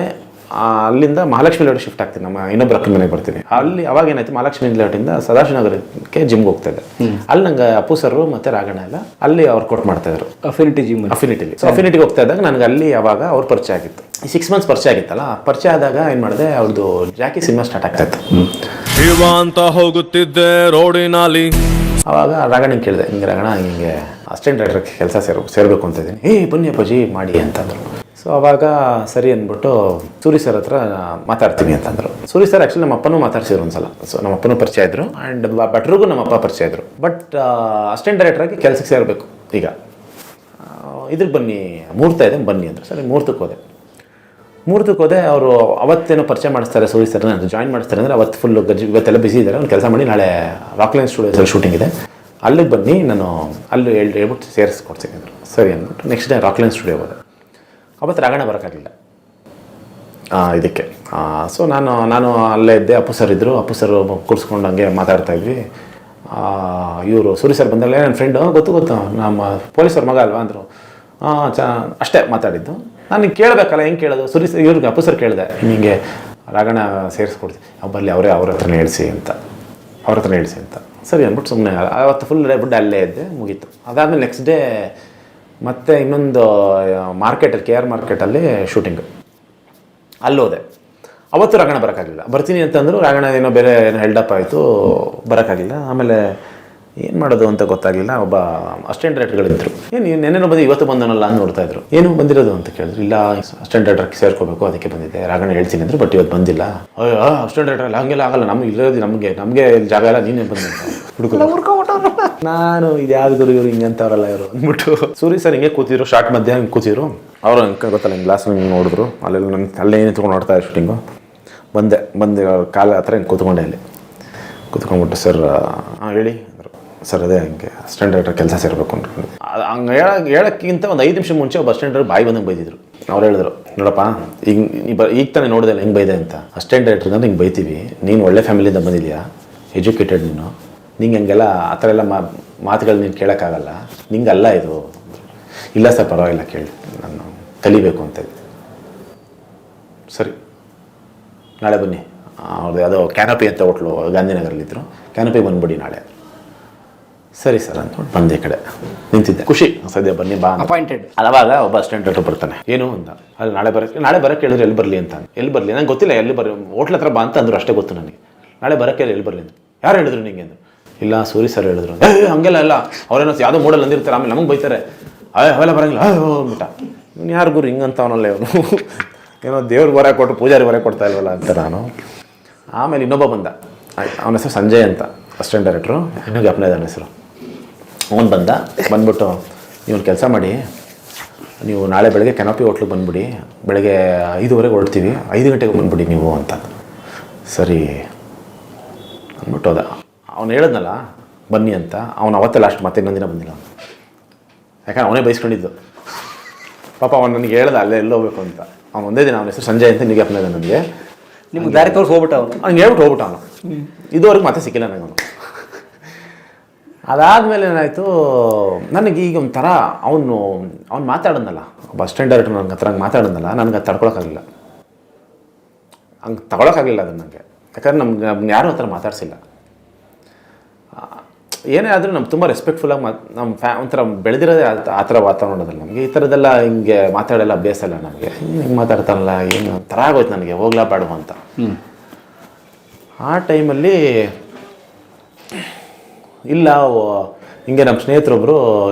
ಅಲ್ಲಿಂದ ಮಹಾಲಕ್ಷ್ಮಿ ಲೇಔಟ್ ಶಿಫ್ಟ್ ಆಗ್ತೀನಿ. ನಮ್ಮ ಇನ್ನೊಬ್ಬರ ಅಕ್ಕನ ಮನೆಗೆ ಬರ್ತೀನಿ. ಅಲ್ಲಿ ಅವಾಗ ಏನಾಯ್ತು, ಮಹಾಲಕ್ಷ್ಮಿ ಲೇಔಟಿಂದ ಸದಾಶಿವನಗರಕ್ಕೆ ಜಿಮ್ಗೆ ಹೋಗ್ತಾ ಇದ್ದೆ. ಅಲ್ಲಿ ನಂಗೆ ಅಪ್ಪು ಸರ್ ಮತ್ತು ರಾಗಣ್ಣ ಎಲ್ಲ ಅಲ್ಲಿ ವರ್ಕೌಟ್ ಮಾಡ್ತಾಯಿದ್ರು ಅಫಿನಿಟಿಗೆ ಹೋಗ್ತಾ ಇದ್ದಾಗ ನನಗೆ ಅಲ್ಲಿ ಅವಾಗ ಅವ್ರ ಪರಿಚಯ ಆಗಿತ್ತು. 6 months ಪರಿಚಯ ಆಗಿತ್ತಲ್ಲ. ಪರಿಚಯ ಆದಾಗ ಏನು ಮಾಡಿದೆ, ಅವ್ರದ್ದು ಜಾಕಿ ಸಿನಿಮಾ ಸ್ಟಾರ್ಟ್ ಆಗ್ತಾ ಇತ್ತು. ಅಂತ ಹೋಗುತ್ತಿದ್ದೆ ರೋಡಿನಲ್ಲಿ. ಅವಾಗ ರಾಗಣ್ಣಂಗೆ ಕೇಳಿದೆ, ಹಿಂಗೆ ರಾಗಣ್ಣ ಹಿಂಗೆ ಅಸಿಸ್ಟೆಂಟ್ ಡೈರೆಕ್ಟರ್ಗೆ ಕೆಲಸ ಸೇರಬೇಕು ಅಂತ ಇದ್ದೀನಿ. ಬನ್ನಿ ಅಪ್ಪಾಜಿ ಮಾಡಿ ಅಂತಂದರು. ಸೊ ಅವಾಗ ಸರಿ ಅಂದ್ಬಿಟ್ಟು ಸೂರಿ ಸರ್ ಹತ್ರ ಮಾತಾಡ್ತೀನಿ ಅಂತಂದರು. ಸೂರಿ ಸರ್ ಆ್ಯಕ್ಚುಲಿ ನಮ್ಮ ಅಪ್ಪನೂ ಮಾತಾಡ್ಸಿದ್ರು ಒಂದ್ಸಲ. ಸೊ ನಮ್ಮ ಅಪ್ಪನೂ ಪರಿಚಯ ಇದ್ದರು ಆ್ಯಂಡ್ ಭಟ್ರಿಗೂ ನಮ್ಮ ಅಪ್ಪ ಪರಿಚಯ ಇದ್ದರು. ಬಟ್ ಅಸಿಸ್ಟೆಂಟ್ ಡೈರೆಕ್ಟ್ರಾಗಿ ಕೆಲಸಕ್ಕೆ ಸೇರಬೇಕು. ಈಗ ಇದ್ರಿಗೆ ಬನ್ನಿ, ಮುಹೂರ್ತ ಇದೆ ಬನ್ನಿ ಅಂದರು. ಸರಿ ಮುಹೂರ್ತಕ್ಕೆ ಹೋದೆ. ಅವರು ಅವತ್ತೇನೋ ಪರಿಚಯ ಮಾಡಿಸ್ತಾರೆ ಸೂರಿ ಸರ್, ನಾನು ಜಾಯಿನ್ ಮಾಡಿಸ್ತಾರೆ ಅಂದರೆ ಅವತ್ತು ಫುಲ್ಲು ಇವತ್ತೆಲ್ಲ ಬಿಸಿ ಇದ್ದಾರೆ, ಒಂದು ಕೆಲಸ ಮಾಡಿ ನಾಳೆ ರಾಕ್ಲೈನ್ ಸ್ಟುಡಿಯೋಸಲ್ಲಿ ಶೂಟಿಂಗ್ ಇದೆ, ಅಲ್ಲಿಗೆ ಬನ್ನಿ, ನಾನು ಅಲ್ಲಿ ಹೇಳ್ಬಿಟ್ಟು ಸೇರಿಸ್ಕೊಡ್ತೀನಿ ಅಂದರು. ಸರಿ ಅಂದ್ಬಿಟ್ಟು ನೆಕ್ಸ್ಟ್ ಡೇ ರಾಕ್ಲೈನ್ ಸ್ಟುಡಿಯೋ ಹೋದೆ. ಅವತ್ತು ರಾಗಣ್ಣ ಬರೋಕ್ಕಾಗಲಿಲ್ಲ ಇದಕ್ಕೆ. ಸೊ ನಾನು ಅಲ್ಲೇ ಇದ್ದೆ. ಅಪ್ಪು ಸರ್ ಇದ್ದರು. ಅಪ್ಪು ಸರ್ ಕೂರಿಸ್ಕೊಂಡು ಹಂಗೆ ಮಾತಾಡ್ತಾಯಿದ್ವಿ. ಇವರು ಸೂರಿ ಸರ್ ಬಂದಾಗ ನನ್ನ ಫ್ರೆಂಡು ಗೊತ್ತು ನಮ್ಮ ಪೊಲೀಸವ್ರ ಮಗ ಅಲ್ವಾ ಅಂದರು. ಅಷ್ಟೇ ಮಾತಾಡಿದ್ದು. ನಾನು ಕೇಳಬೇಕಲ್ಲ, ಹೆಂಗೆ ಕೇಳೋದು. ಸೂರಿ ಸರ್ ಇವ್ರಿಗೆ ಅಪ್ಪು ಸರ್ ಕೇಳಿದೆ, ಹಿಂಗೆ ರಾಗಣ್ಣ ಸೇರಿಸ್ಕೊಡ್ತೀನಿ, ಬರಲಿ ಅವ್ರ ಹತ್ರನೇ ಹೇಳಿಸಿ ಅಂತ. ಸರಿ ಅಂದ್ಬಿಟ್ಟು ಸುಮ್ಮನೆ ಅವತ್ತು ಫುಲ್ ಡೇ ಬಿಟ್ಟು ಅಲ್ಲೇ ಇದ್ದೆ, ಮುಗೀತು. ಅದಾದಮೇಲೆ ನೆಕ್ಸ್ಟ್ ಡೇ ಮತ್ತೆ ಇನ್ನೊಂದು ಮಾರ್ಕೆಟಲ್ಲಿ KR ಮಾರ್ಕೆಟಲ್ಲಿ ಶೂಟಿಂಗ್, ಅಲ್ಲೋದೆ. ಅವತ್ತು ರಾಗಣ್ಣ ಬರೋಕ್ಕಾಗಲಿಲ್ಲ. ಬರ್ತೀನಿ ಅಂತಂದರು. ರಾಗಣ್ಣ ಏನೋ ಬೇರೆ ಏನೋ ಹೆಲ್ಡಪ್ ಆಯಿತು, ಬರೋಕ್ಕಾಗಲಿಲ್ಲ. ಆಮೇಲೆ ಏನು ಮಾಡೋದು ಅಂತ ಗೊತ್ತಾಗಲಿಲ್ಲ. ಒಬ್ಬ ಅಸಿಸ್ಟೆಂಟ್ ಡೈರೆಕ್ಟರ್ಗಳಿದ್ದರು. ನೆನ್ನೆನೋ ಬಂದು ಇವತ್ತು ಬಂದನಲ್ಲ ಅಂತ ನೋಡ್ತಾಯಿದ್ರು. ಏನು ಬಂದಿರೋದು ಅಂತ ಕೇಳಿದ್ರು. ಇಲ್ಲ ಅಸಿಸ್ಟೆಂಟ್ ಡೈರೆಕ್ಟರ್ಗೆ ಸೇರ್ಕೋಬೇಕು, ಅದಕ್ಕೆ ಬಂದಿದ್ದೆ. ರಾಗಣ್ಣ ಹೇಳ್ತೀನಿ ಅಂದರು, ಬಟ್ ಇವತ್ತು ಬಂದಿಲ್ಲ. ಅಸಿಸ್ಟೆಂಟ್ ಡೈರೆಕ್ಟರ್ ಅಲ್ಲ, ಹಂಗೆಲ್ಲ ಆಗಲ್ಲ, ನಮ್ಗೆ ಇಲ್ಲೋದು ನಮಗೆ ಇಲ್ಲಿ ಜಾಗ ಎಲ್ಲ, ನೀನೇ ಬಂದ ಹುಡುಗರು. ನಾನು ಇದ್ಯಾವ್ದು ಇವರು ಹಿಂಗಂತವ್ರಲ್ಲ ಇವರು ಅಂದ್ಬಿಟ್ಟು. ಸೂರಿ ಸರ್ ಹಿಂಗೆ ಕೂತಿದ್ರು, ಶಾರ್ಟ್ ಮಧ್ಯೆ ಹಿಂಗೆ ಕೂತಿದ್ರು. ಅವರು ಹಂಗೆ ಗೊತ್ತಲ್ಲ, ಹಿಂಗೆ ಗ್ಲಾಸ್ ಹಿಂಗೆ ನೋಡಿದ್ರು. ಅಲ್ಲೆಲ್ಲ ನನ್ನ ಅಲ್ಲೇ ಏನು ತೊಗೊಂಡು ನೋಡ್ತಾ ಶೂಟಿಂಗು. ಬಂದು ಕಾಲ ಹತ್ರ ಹಿಂಗೆ ಕೂತ್ಕೊಂಡೆ. ಅಲ್ಲಿ ಕೂತ್ಕೊಂಡ್ಬಿಟ್ಟು ಸರ್ ಹೇಳಿ ಅಂದರು. ಸರ್ ಅದೇ ಹಿಂಗೆ ಅಸಿಸ್ಟೆಂಟ್ ಡೈರೆಕ್ಟರ್ ಕೆಲಸ ಸೇರಬೇಕು ಅಂದ್ಕೊಂಡು. ಹಂಗೆ ಹೇಳೋಕ್ಕಿಂತ ಒಂದು 5 ನಿಮಿಷ ಮುಂಚೆ ಒಬ್ಬ ಅಸಿಸ್ಟೆಂಟ್ ಡೈರೆಕ್ಟರ್ ಬಾಯಿ ಬಂದಂಗೆ ಬೈದಿದ್ರು. ಅವ್ರು ಹೇಳಿದ್ರು, ನೋಡಪ್ಪ ಈಗ ತಾನೇ ನೋಡಿದೆ ಹೆಂಗೆ ಬೈದೆ ಅಂತ. ಅಸಿಸ್ಟೆಂಟ್ ಡೈರೆಕ್ಟರ್ ಅಂದ್ರೆ ಹಿಂಗೆ ಬೈತೀವಿ, ನೀನು ಒಳ್ಳೆ ಫ್ಯಾಮಿಲಿಯಿಂದ ಬಂದಿದೆಯಾ, ಎಜುಕೇಟೆಡ್ ನೀನು, ನಿಂಗೆ ಹಂಗೆಲ್ಲ ಆ ಥರ ಎಲ್ಲ ಮಾತುಗಳು ನೀನು ಕೇಳೋಕ್ಕಾಗಲ್ಲ, ನಿಂಗಲ್ಲ ಇದು. ಇಲ್ಲ ಸರ್ ಪರವಾಗಿಲ್ಲ, ಕೇಳಿ, ನಾನು ಕಲಿಬೇಕು ಅಂತ ಇದ್ದೆ. ಸರಿ ನಾಳೆ ಬನ್ನಿ. ಅವ್ರದ್ದು ಯಾವುದೋ ಕ್ಯಾನಪಿ ಅಂತ ಹೋಟ್ಲು ಗಾಂಧಿನಗರಲ್ಲಿದ್ದರು. ಕ್ಯಾನಪಿ ಬಂದುಬಿಡಿ ನಾಳೆ. ಸರಿ ಸರ್ ಅಂದ್ಕೊಂಡು ಬಂದೆ ಈ ಕಡೆ ನಿಂತಿದ್ದೆ, ಖುಷಿ ಸದ್ಯ ಬನ್ನಿ ಬಾ ಅಂತ. ಅಪಾಯಿಂಟೆಡ್. ಅವಾಗ ಒಬ್ಬ ಅಸಿಸ್ಟೆಂಟ್ ಡೈರೆಕ್ಟರ್ ಬರ್ತಾನೆ, ಏನು ಅಂತ, ಅಲ್ಲಿ ನಾಳೆ ಬರೋಕ್ಕೆ ಹೇಳಿದ್ರು ಎಲ್ಲಿ ಬರಲಿ ಅಂತ. ಎಲ್ಲಿ ಬರಲಿ ನಂಗೆ ಗೊತ್ತಿಲ್ಲ, ಎಲ್ಲಿ ಬರ ಹೋಟ್ಲ್ ಹತ್ರ ಬಾ ಅಂತ ಅಂದ್ರು, ಅಷ್ಟೇ ಗೊತ್ತು ನನಗೆ. ನಾಳೆ ಬರೋಕ್ಕೆ ಎಲ್ಲಿ ಬರಲಿ ಅಂತ. ಯಾರು ಹೇಳಿದ್ರು ನಿಂಗೆ ಅಂದರು. ಇಲ್ಲ ಸೂರಿ ಸರ್ ಹೇಳಿದ್ರು. ಹಂಗೆಲ್ಲ ಇಲ್ಲ, ಅವ್ರೇನೋ ಯಾವುದೋ ಮೂಡಲ್ಲಿ ಅಂದಿರ್ತಾರೆ, ಆಮೇಲೆ ನಮಗೆ ಬೈತಾರೆ, ಅವೆಲ್ಲ ಬರೋಂಗಿಲ್ಲ ಅಂದ್ಬಿಟ್ಟ. ಇವ್ನು ಯಾರು ಗುರು ಹಿಂಗಂತ ಅವನಲ್ಲ ಇವನು, ಏನೋ ದೇವ್ರಿಗೆ ಬರ ಕೊಟ್ಟು ಪೂಜಾರಿ ಬರ ಕೊಡ್ತಾ ಇಲ್ವಲ್ಲ ಅಂತ ನಾನು. ಆಮೇಲೆ ಇನ್ನೊಬ್ಬ ಬಂದ, ಅವನ ಹೆಸರು ಸಂಜಯ್ ಅಂತ, ಅಸಿಸ್ಟೆಂಟ್ ಡೈರೆಕ್ಟ್ರು, ಇನ್ನೂ ಜ್ಞಾಪನ ಇದೆ ಅವನ ಹೆಸರು. ಅವನು ಬಂದ್ಬಿಟ್ಟು ನೀವು ಕೆಲಸ ಮಾಡಿ, ನೀವು ನಾಳೆ ಬೆಳಗ್ಗೆ ಕೆನಪಿ ಹೋಟ್ಲಿಗೆ ಬಂದುಬಿಡಿ, ಬೆಳಗ್ಗೆ 5:15 ಹೊರಡ್ತೀವಿ, 5 ಗಂಟೆಗೆ ಬಂದುಬಿಡಿ ನೀವು ಅಂತ. ಸರಿ ಅಂದ್ಬಿಟ್ಟು ಹೋದ. ಅವ್ನು ಹೇಳಿದ್ನಲ್ಲ ಬನ್ನಿ ಅಂತ, ಅವನು ಅವತ್ತೇ ಲಾಸ್ಟ್, ಮತ್ತೆ ಇನ್ನೊಂದಿನ ಬಂದಿಲ್ಲ ಅವನು. ಯಾಕಂದ್ರೆ ಅವನೇ ಬೈಸ್ಕೊಂಡಿದ್ದು ಪಾಪ. ಅವ್ನು ನನಗೆ ಹೇಳ್ದ ಅಲ್ಲೇ ಎಲ್ಲೋ ಹೋಗ್ಬೇಕು ಅಂತ. ಅವ್ನು ಒಂದೇ ದಿನ, ಅವನ ಹೆಸರು ಸಂಜಯ್ ಅಂತ ನಿಮಗೆ ಅಪ್ನ ಇದೆ ನನಗೆ. ನಿಮ್ಗೆ ದಾರಿ ತೋರಿಸಿ ಹೋಗ್ಬಿಟ್ಟ ಅವನು, ಹಂಗೆ ಹೇಳ್ಬಿಟ್ಟು ಹೋಗ್ಬಿಟ್ಟ ಅವನು. ಇದುವರೆಗೂ ಮತ್ತೆ ಸಿಕ್ಕಿಲ್ಲ ನನಗೆ ಅವನು. ಅದಾದಮೇಲೆ ಏನಾಯಿತು, ನನಗೆ ಈಗ ಒಂಥರ ಅವ್ನು ಮಾತಾಡೋದಲ್ಲ, ಒಬ್ಬ ಅಸಿಸ್ಟೆಂಟ್ ಡೈರೆಕ್ಟರ್ ನನಗೆ ಹತ್ರ ಹಂಗೆ ಮಾತಾಡೋದಲ್ಲ, ನನಗೆ ಅದು ತಡ್ಕೊಳಕ್ಕಾಗಲಿಲ್ಲ, ಹಂಗೆ ತಗೊಳಕ್ಕಾಗಲಿಲ್ಲ ಅದನ್ನು ನನಗೆ. ಯಾಕಂದ್ರೆ ನಮ್ಗೆ ಯಾರೂ ಆ ಥರ ಮಾತಾಡ್ಸಿಲ್ಲ. ಏನೇ ಆದರೂ ನಮ್ಗೆ ತುಂಬ ರೆಸ್ಪೆಕ್ಟ್ಫುಲ್ಲಾಗಿ ನಮ್ಮ ಒಂಥರ ಬೆಳೆದಿರೋದೇ ಆ ಥರ ವಾತಾವರಣದಲ್ಲಿ. ನಮಗೆ ಈ ಥರದ್ದೆಲ್ಲ ಹಿಂಗೆ ಮಾತಾಡೋಲ್ಲ ಅಭ್ಯಾಸ ಇಲ್ಲ ನಮಗೆ. ಹಿಂಗೆ ಮಾತಾಡ್ತಾನಲ್ಲ, ಏನು ಥರ ಆಗೋಯ್ತು ನನಗೆ, ಹೋಗ್ಲಾ ಬೇಡ ಅಂತ. ಆ ಟೈಮಲ್ಲಿ ಇಲ್ಲ, ಹಿಂಗೆ ನಮ್ಮ ಸ್ನೇಹಿತರೊಬ್ಬರು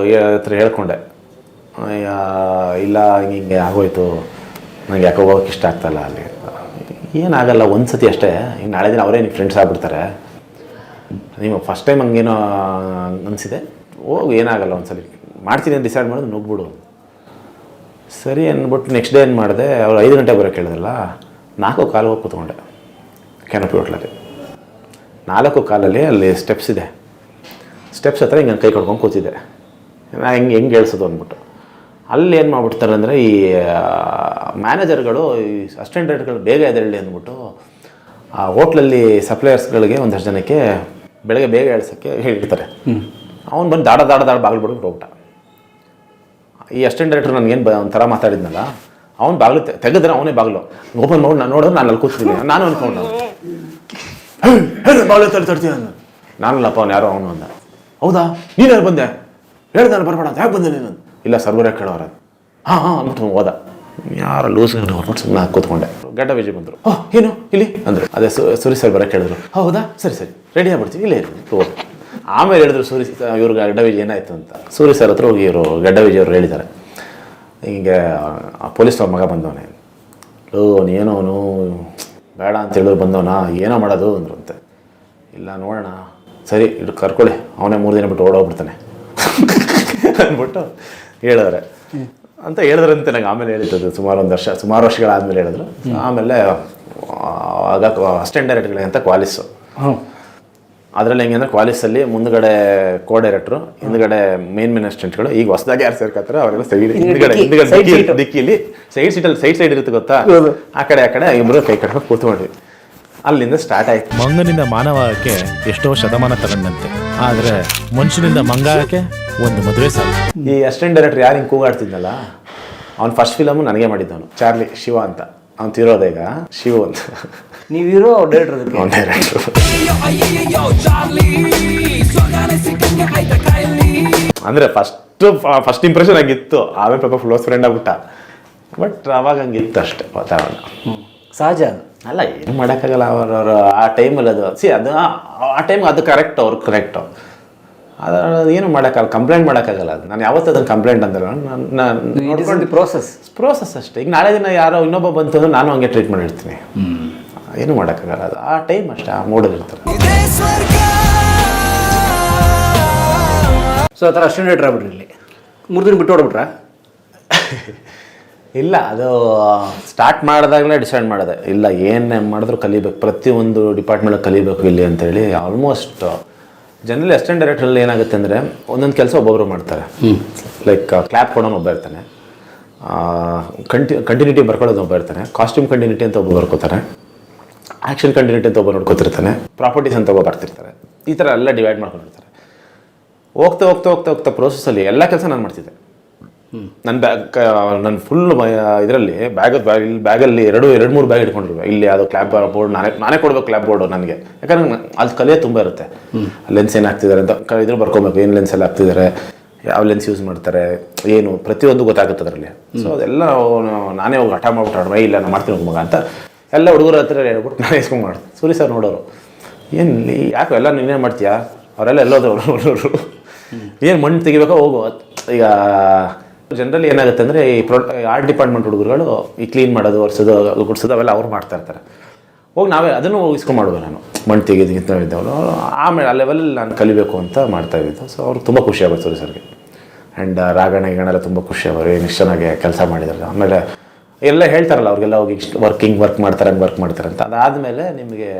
ಹತ್ರ ಹೇಳ್ಕೊಂಡೆ, ಇಲ್ಲ ಹಿಂಗೆ ಆಗೋಯ್ತು, ನನಗೆ ಯಾಕೋ ಹೋಗೋಕೆ ಇಷ್ಟ ಆಗ್ತಾಯಿಲ್ಲ ಅಲ್ಲಿ. ಏನಾಗಲ್ಲ, ಒಂದು ಸತಿ ಅಷ್ಟೇ, ಹಿಂಗೆ ನಾಳೆ ದಿನ ಅವರೇ ನಿಮ್ಮ ಫ್ರೆಂಡ್ಸ್ ಆಗ್ಬಿಡ್ತಾರೆ, ನೀವು ಫಸ್ಟ್ ಟೈಮ್ ಹಂಗೇನೋ ಅನಿಸಿದೆ, ಹೋಗು, ಏನಾಗಲ್ಲ, ಒಂದ್ಸಲ ಮಾಡ್ತೀನಿ ಅಂತ ಡಿಸೈಡ್ ಮಾಡೋದು, ನುಗ್ಬಿಡು. ಸರಿ ಅಂದ್ಬಿಟ್ಟು ನೆಕ್ಸ್ಟ್ ಡೇ ಏನು ಮಾಡಿದೆ, ಅವ್ರು 5 ಗಂಟೆಗೆ ಬರೋಕ್ಕೆ ಹೇಳಿದ್ರಲ್ಲ, 4:15 ಹೋಗಿ ಕೂತ್ಕೊಂಡೆ ಕೆನಪಿ ಹೋಟ್ಲಲ್ಲಿ. 4:15 ಅಲ್ಲಿ ಸ್ಟೆಪ್ಸ್ ಇದೆ, ಸ್ಟೆಪ್ಸ್ ಹತ್ರ ಹಿಂಗೆ ಕೈ ಕೊಡ್ಕೊಂಡು ಕೂತಿದ್ದೆ. ನಾ ಹೆಂಗೆ ಹೇಳ್ಸೋದು ಅಂದ್ಬಿಟ್ಟು. ಅಲ್ಲಿ ಏನು ಮಾಡ್ಬಿಡ್ತಾರೆ ಅಂದರೆ, ಈ ಮ್ಯಾನೇಜರ್ಗಳು ಈ ಅಸಿಸ್ಟೆಂಟ್ ಡೈರೆಕ್ಟರ್ಗಳು ಬೇಗ ಎದ್ದೇಳಿ ಅಂದ್ಬಿಟ್ಟು ಆ ಹೋಟ್ಲಲ್ಲಿ ಸಪ್ಲೈಯರ್ಸ್ಗಳಿಗೆ ಒಂದಷ್ಟು ಜನಕ್ಕೆ ಬೆಳಗ್ಗೆ ಬೇಗ ಹೇಳ್ಸೋಕ್ಕೆ ಹೇಳಿರ್ತಾರೆ. ಅವ್ನು ಬಂದು ದಾಡ ಬಾಗಿಲು ಬಿಡ್ಬಿಟ್ಟು ಹೋಗ್ಬಿಟ್ಟ. ಈ ಅಸಿಸ್ಟೆಂಟ್ ಡೈರೆಕ್ಟರ್ ನನಗೇನು ಒಂಥರ ಮಾತಾಡಿದ್ನಲ್ಲ, ಅವ್ನು ಬಾಗಿಲು ತೆಗೆದ್ರೆ ಅವನೇ ಬಾಗಿಲು ಓಪನ್ ಮಾಡಿ ನಾನು ನೋಡಿದ್ರೆ ನಾನು ಅಲ್ಲಿ ಕೂತಿದ್ದೀನಿ. ನಾನು ಅಂದ್ಕೊಂಡು ಬಾಗಿಲು ತಡ್ತೀನಿ ಅಂದ. ನಾನಲ್ಲಪ್ಪ ಅವ್ನು ಯಾರೋ ಅವನು ಅಂದ. ಹೌದಾ, ನೀನು ಯಾರು ಬಂದೆ, ಹೇಳ್ದಾನೆ ಬರಬೇಡ ಅಂತ, ಯಾಕೆ ಬಂದೆ ನೀನು? ಇಲ್ಲ ಸರ್ವರೇ ಕೇಳೋರ. ಹಾಂ ಅಂದ್ಬಿಟ್ಟು ಹೋದ. ಯಾರು ಲೂಸ್ ಹೊರಬಿಟ್ಟು ಸುಮ್ಮನೆ ಕೂತ್ಕೊಂಡೆ. ಗಡ್ಡ ವಿಜಯ್ ಬಂದರು. ಏನು ಇಲ್ಲಿ ಅಂದರು. ಅದೇ ಸೂರಿ ಸರ್ ಬರೋಕ್ಕೆ ಹೇಳಿದ್ರು. ಹೌದಾ, ಸರಿ ರೆಡಿ ಆಗ್ಬಿಡ್ತೀವಿ, ಇಲ್ಲೇ ಹೋಗಿ. ಆಮೇಲೆ ಹೇಳಿದ್ರು ಇವ್ರಿಗೆ ಗಡ್ಡ ವಿಜಯ್ ಏನಾಯಿತು ಅಂತ. ಸೂರಿ ಸರ್ ಹತ್ರ ಹೋಗಿ ಇವರು ಗಡ್ಡ ವಿಜಯ್ ಅವರು ಹೇಳಿದ್ದಾರೆ, ಹಿಂಗೆ ಪೊಲೀಸ್ ಮಗ ಬಂದವನೇ, ನೀನೋ ಅವನು ಬೇಡ ಅಂತ ಹೇಳಿದ್ರು ಬಂದವನ, ಏನೋ ಮಾಡೋದು ಅಂದ್ರಂತೆ. ಇಲ್ಲ ನೋಡೋಣ, ಸರಿ ಇಟ್ಟು ಕರ್ಕೊಳ್ಳಿ, ಅವನೇ 3 ದಿನ ಬಿಟ್ಟು ಓಡೋಗ್ಬಿಡ್ತಾನೆ ಅಂದ್ಬಿಟ್ಟು ಹೇಳಿದ್ರೆ ಅಂತ ಹೇಳಿದ್ರಂತೆ. ನಂಗೆ ಆಮೇಲೆ ಹೇಳಿದ್ದು ಸುಮಾರು ವರ್ಷಗಳಾದಮೇಲೆ ಹೇಳಿದ್ರು. ಆಮೇಲೆ ಆಗ ಅಸಿಸ್ಟೆಂಟ್ ಡೈರೆಕ್ಟರ್ಗಳಿಗೆ ಅಂತ ಕ್ವಾಲಿಸು. ಅದರಲ್ಲಿ ಹೆಂಗೆ ಅಂದರೆ ಕ್ವಾಲಿಸಲ್ಲಿ ಮುಂದ್ಗಡೆ ಕೋ ಡೈರೆಕ್ಟ್ರು, ಹಿಂದ್ಗಡೆ ಮೇನ್ ಅಸಿಸ್ಟೆಂಟ್ಗಳು. ಈಗ ಹೊಸದಾಗಿ ಯಾರು ಸೇರ್ಕೊತಾರೆ ಅವರೆಲ್ಲ ಹಿಂದ್ಗಡೆ ದಿಕ್ಕಿಲಿ ಸೈಡ್ ಇರುತ್ತೆ ಗೊತ್ತಾ, ಆ ಕಡೆ ಇಬ್ಬರು ಕೈ ಕಟ್ಕೊಂಡು ಕೂತ್ಕೊಂಡ್ವಿ. ಅಲ್ಲಿಂದ ಸ್ಟಾರ್ಟ್ ಆಯ್ತು. ಮಂಗನಿಂದ ಮಾನವಕ್ಕೆ ಎಷ್ಟೋ ಶತಮಾನ ತಗೊಂಡಂತೆ, ಆದರೆ ಮನುಷ್ಯನಿಂದ ಮಂಗಾಗಕ್ಕೆ ಒಂದು ಮದುವೆ ಸಾಲ. ಈ ಅಸಿಸ್ಟೆಂಟ್ ಡೈರೆಕ್ಟರ್ ಯಾರು ಹಿಂಗೆ ಕೂಗಾಡ್ತಿದ್ನಲ್ಲ, ಅವ್ನು ಫಸ್ಟ್ ಫಿಲಮು ನನಗೆ ಮಾಡಿದ್ದವನು, ಚಾರ್ಲಿ ಶಿವ ಅಂತ. ಅವ್ನು ತಿರೋದ ಈಗ ಶಿವ ಅಂತ. ನೀವಿರೋ ಡೈರೆಕ್ಟರ್ ಅವ್ನು ಡೈರೆಕ್ಟ್ರು. ಅಂದರೆ ಫಸ್ಟ್ ಇಂಪ್ರೆಷನ್ ಆಗಿತ್ತು. ಆಮೇಲೆ ಪಾಪ ಕ್ಲೋಸ್ ಫ್ರೆಂಡ್ ಆಗ್ಬಿಟ್ಟ. ಬಟ್ ಅವಾಗ ಹಂಗಿತ್ತು ಅಷ್ಟೇ ವಾತಾವರಣ. ಸಹಜ ಅಲ್ಲ, ಏನು ಮಾಡೋಕ್ಕಾಗಲ್ಲ. ಅವ್ರವ್ರು ಆ ಟೈಮಲ್ಲಿ ಅದು ಅದು ಆ ಟೈಮ್ ಅದು ಕರೆಕ್ಟು, ಅವ್ರಿಗೆ ಕರೆಕ್ಟು. ಅದು ಏನು ಮಾಡೋಕ್ಕಾಗಲ್ಲ, ಕಂಪ್ಲೇಂಟ್ ಮಾಡೋಕ್ಕಾಗಲ್ಲ. ಅದು ನಾನು ಯಾವತ್ತೂ ಅದನ್ನು ಕಂಪ್ಲೇಂಟ್ ಅಂದಲ್ಲ, ನಾನು ಪ್ರೋಸೆಸ್ ಅಷ್ಟೇ. ಈಗ ನಾಳೆ ದಿನ ಯಾರೋ ಇನ್ನೊಬ್ಬ ಬಂತು ಅಂದ್ರೆ ನಾನು ಹಂಗೆ ಟ್ರೀಟ್ ಮಾಡಿರ್ತೀನಿ. ಏನು ಮಾಡೋಕ್ಕಾಗಲ್ಲ, ಅದು ಆ ಟೈಮ್ ಅಷ್ಟೇ, ಆ ಮೂಡಲ್ಲಿ ಇರ್ತಾರೆ. ಸೊ ಆ ಥರ ಅಸಿಸ್ಟೆಂಟ್ ಡೈರೆಕ್ಟರ್ ಆಗ್ಬಿಟ್ರಿ ಇಲ್ಲಿ 3 ದಿನ ಬಿಟ್ಟು ಹೊಡ್ಬಿಟ್ರಾ? ಇಲ್ಲ, ಅದು ಸ್ಟಾರ್ಟ್ ಮಾಡಿದಾಗಲೇ ಡಿಸೈಡ್ ಮಾಡಿದೆ, ಇಲ್ಲ ಏನು ಮಾಡಿದ್ರು ಕಲಿಬೇಕು, ಪ್ರತಿಯೊಂದು ಡಿಪಾರ್ಟ್ಮೆಂಟ್ ಕಲಿಬೇಕು ಇಲ್ಲಿ ಅಂತೇಳಿ. ಆಲ್ಮೋಸ್ಟ್ ಜನರಲಿ ಅಸಿಸ್ಟೆಂಟ್ ಡೈರೆಕ್ಟ್ರಲ್ಲಿ ಏನಾಗುತ್ತೆ ಅಂದರೆ, ಒಂದೊಂದು ಕೆಲಸ ಒಬ್ಬೊಬ್ಬರು ಮಾಡ್ತಾರೆ. ಲೈಕ್ ಕ್ಲಾಪ್ ಕೊಡೋನು ಒಬ್ಬ ಇರ್ತಾನೆ, ಕಂಟಿನ್ಯೂಟಿ ಬರ್ಕೊಳ್ಳೋದು ಒಬ್ಬ ಇರ್ತಾನೆ, ಕಾಸ್ಟ್ಯೂಮ್ ಕಂಟಿನ್ಯೂಟಿ ಅಂತ ಒಬ್ಬ ಬರ್ಕೋತಾರೆ, ಆ್ಯಕ್ಷನ್ ಕಂಟಿನ್ಯೂಟಿ ಅಂತ ಒಬ್ಬ ನೋಡ್ಕೊತಿರ್ತಾನೆ, ಪ್ರಾಪರ್ಟೀಸ್ ಅಂತ ಒಬ್ಬ ಬರ್ತಿರ್ತಾರೆ. ಈ ಥರ ಎಲ್ಲ ಡಿವೈಡ್ ಮಾಡ್ಕೊಂಡಿರ್ತಾರೆ. ಹೋಗ್ತಾ ಪ್ರೋಸೆಸ್ಸಲ್ಲಿ ಎಲ್ಲ ಕೆಲಸ ನಾನು ಮಾಡ್ತಿದ್ದೆ. ನನ್ನ ನನ್ನ ಫುಲ್ ಇದರಲ್ಲಿ ಬ್ಯಾಗಲ್ಲಿ ಎರಡು ಮೂರು ಬ್ಯಾಗ್ ಇಟ್ಕೊಂಡಿರುವೆ. ಇಲ್ಲಿ ಅದು ಕ್ಲಾಪ್ ಬೋರ್ಡ್ ನಾನೇ ಕೊಡ್ಬೇಕು, ಕ್ಲಾಪ್ ಬೋರ್ಡು ನನಗೆ. ಯಾಕಂದ್ರೆ ಅಲ್ಲಿ ಕಲಿಯೋದು ತುಂಬ ಇರುತ್ತೆ. ಲೆನ್ಸ್ ಏನು ಹಾಕ್ತಿದ್ದಾರೆ ಅಂತ ಇದ್ರ ಬರ್ಕೊಬೇಕು, ಏನು ಲೆನ್ಸ್ ಎಲ್ಲ ಹಾಕ್ತಿದ್ದಾರೆ, ಯಾವ ಲೆನ್ಸ್ ಯೂಸ್ ಮಾಡ್ತಾರೆ, ಏನು ಪ್ರತಿಯೊಂದು ಗೊತ್ತಾಗುತ್ತೆ ಅದರಲ್ಲಿ. ಸೊ ಅದೆಲ್ಲ ನಾನೇ ಹೋಗಿ ಹಠ ಮಾಡ್ಬಿಟ್ಟು ಇಲ್ಲ ನಾನು ಮಾಡ್ತೀನಿ ಮಗ ಅಂತ ಎಲ್ಲ ಹುಡುಗರ ಹತ್ರ ಹೇಳ್ಬಿಟ್ಟು ನಾನು ಇಸ್ಕೊಂಡು ಮಾಡ್ತೀನಿ. ಸೂರಿ ಸರ್ ನೋಡೋರು, ಏನು ಯಾಕೆ ಎಲ್ಲ ನೀನೇ ಮಾಡ್ತೀಯಾ, ಅವರೆಲ್ಲ ಎಲ್ಲೋದ್ರು ಏನು ಮಣ್ಣು ತೆಗಿಬೇಕೋ ಹೋಗು. ಈಗ ಜನರಲಿ ಏನಾಗುತ್ತೆ ಅಂದರೆ ಈ ಆರ್ಟ್ ಡಿಪಾರ್ಟ್ಮೆಂಟ್ ಹುಡುಗರುಗಳು ಈ ಕ್ಲೀನ್ ಮಾಡೋದು, ಒರೆಸೋದು, ಗುಡಿಸೋದು ಅವೆಲ್ಲ ಅವ್ರು ಮಾಡ್ತಾ ಇರ್ತಾರೆ. ಹೋಗಿ ನಾವೇ ಅದನ್ನು ಇಸ್ಕೊಂಡು ಮಾಡುವೆ. ನಾನು ಮಣ್ಣು ತೆಗೆದಿದ್ದವರು ಆಮೇಲೆ ಆ ಲೆವೆಲಲ್ಲಿ ನಾನು ಕಲಿಬೇಕು ಅಂತ ಮಾಡ್ತಾ ಇದ್ದಿದ್ದು. ಸೊ ಅವ್ರಿಗೆ ತುಂಬ ಖುಷಿ ಆಗುತ್ತೆ ಸೂರಿ ಸರ್ಗೆ. ಆ್ಯಂಡ್ ರಾಗಣ ಗೀಗಣೆಲ್ಲ ತುಂಬ ಖುಷಿ ಆಗೋರು, ಏನು ಇಷ್ಟು ಚೆನ್ನಾಗಿ ಕೆಲಸ ಮಾಡಿದ್ದಾರೆ. ಆಮೇಲೆ ಎಲ್ಲ ಹೇಳ್ತಾರಲ್ಲ ಅವ್ರಿಗೆಲ್ಲ ಹೋಗಿ ಇಷ್ಟು ವರ್ಕ್ ಮಾಡ್ತಾರೆ ಅಂತ. ಅದಾದಮೇಲೆ ನಿಮಗೆ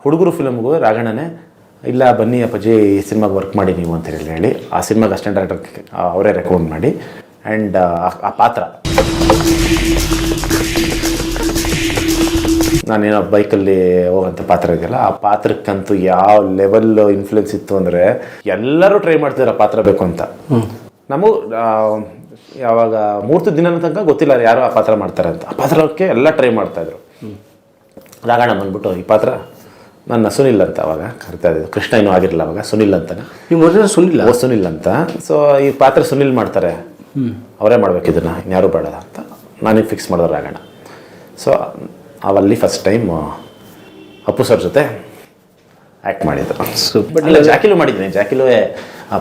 ಹುಡುಗರು ಫಿಲಮ್ಗೂ ರಾಗಣ್ಣನೇ ಇಲ್ಲ ಬನ್ನಿ ಅಪ್ಪಾಜಿ ಈ ಸಿನಿಮಾಗೆ ವರ್ಕ್ ಮಾಡಿ ನೀವು ಅಂತ ಹೇಳಿ ಆ ಸಿನಿಮಾಗೆ ಅಸಿಸ್ಟೆಂಟ್ ಡೈರೆಕ್ಟರ್ ಅವರೇ ರೆಕಮೆಂಡ್ ಮಾಡಿ. ಆ್ಯಂಡ್ ಆ ಪಾತ್ರ ನಾನೇನೋ ಬೈಕಲ್ಲಿ ಹೋಗೋಂಥ ಪಾತ್ರ ಇದೆಯಲ್ಲ, ಆ ಪಾತ್ರಕ್ಕಂತೂ ಯಾವ ಲೆವೆಲ್ ಇನ್ಫ್ಲುಯೆನ್ಸ್ ಇತ್ತು ಅಂದರೆ ಎಲ್ಲರೂ ಟ್ರೈ ಮಾಡ್ತಿದ್ದಾರೆ ಆ ಪಾತ್ರ ಬೇಕು ಅಂತ. ನಮಗೂ ಯಾವಾಗ 3 ದಿನದ ತನಕ ಗೊತ್ತಿಲ್ಲ ಯಾರು ಆ ಪಾತ್ರ ಮಾಡ್ತಾರೆ ಅಂತ. ಆ ಪಾತ್ರಕ್ಕೆ ಎಲ್ಲ ಟ್ರೈ ಮಾಡ್ತಾಯಿದ್ರು. ರಾಗಣ ಬಂದ್ಬಿಟ್ಟು ಈ ಪಾತ್ರ ನನ್ನ ಸುನಿಲ್ ಅಂತ ಅವಾಗ ಕರಿತಾ ಇದ್ದಿದ್ದು, ಕೃಷ್ಣ ಇನ್ನೂ ಆಗಿರಲಿಲ್ಲ ಅವಾಗ, ಸುನಿಲ್ ಅಂತಾನೆ. ಸುನಿಲ್ ಅಂತ. ಸೊ ಈ ಪಾತ್ರ ಸುನಿಲ್ ಮಾಡ್ತಾರೆ, ಅವರೇ ಮಾಡ್ಬೇಕು ಇದನ್ನು, ಇನ್ಯಾರು ಬೇಡ ಅಂತ ನನಗೆ ಫಿಕ್ಸ್ ಮಾಡಿದ್ರು ರಾಗಣ. ಸೊ ಅವಲ್ಲಿ ಫಸ್ಟ್ ಟೈಮ್ ಅಪ್ಪು ಸರ್ ಜೊತೆ ಆ್ಯಕ್ಟ್ ಮಾಡಿದ್ರು. ಬಟ್ ಇಲ್ಲ ಜಾಕಿಲು ಮಾಡಿದ್ದೀನಿ, ಜಾಕಿಲುವೇ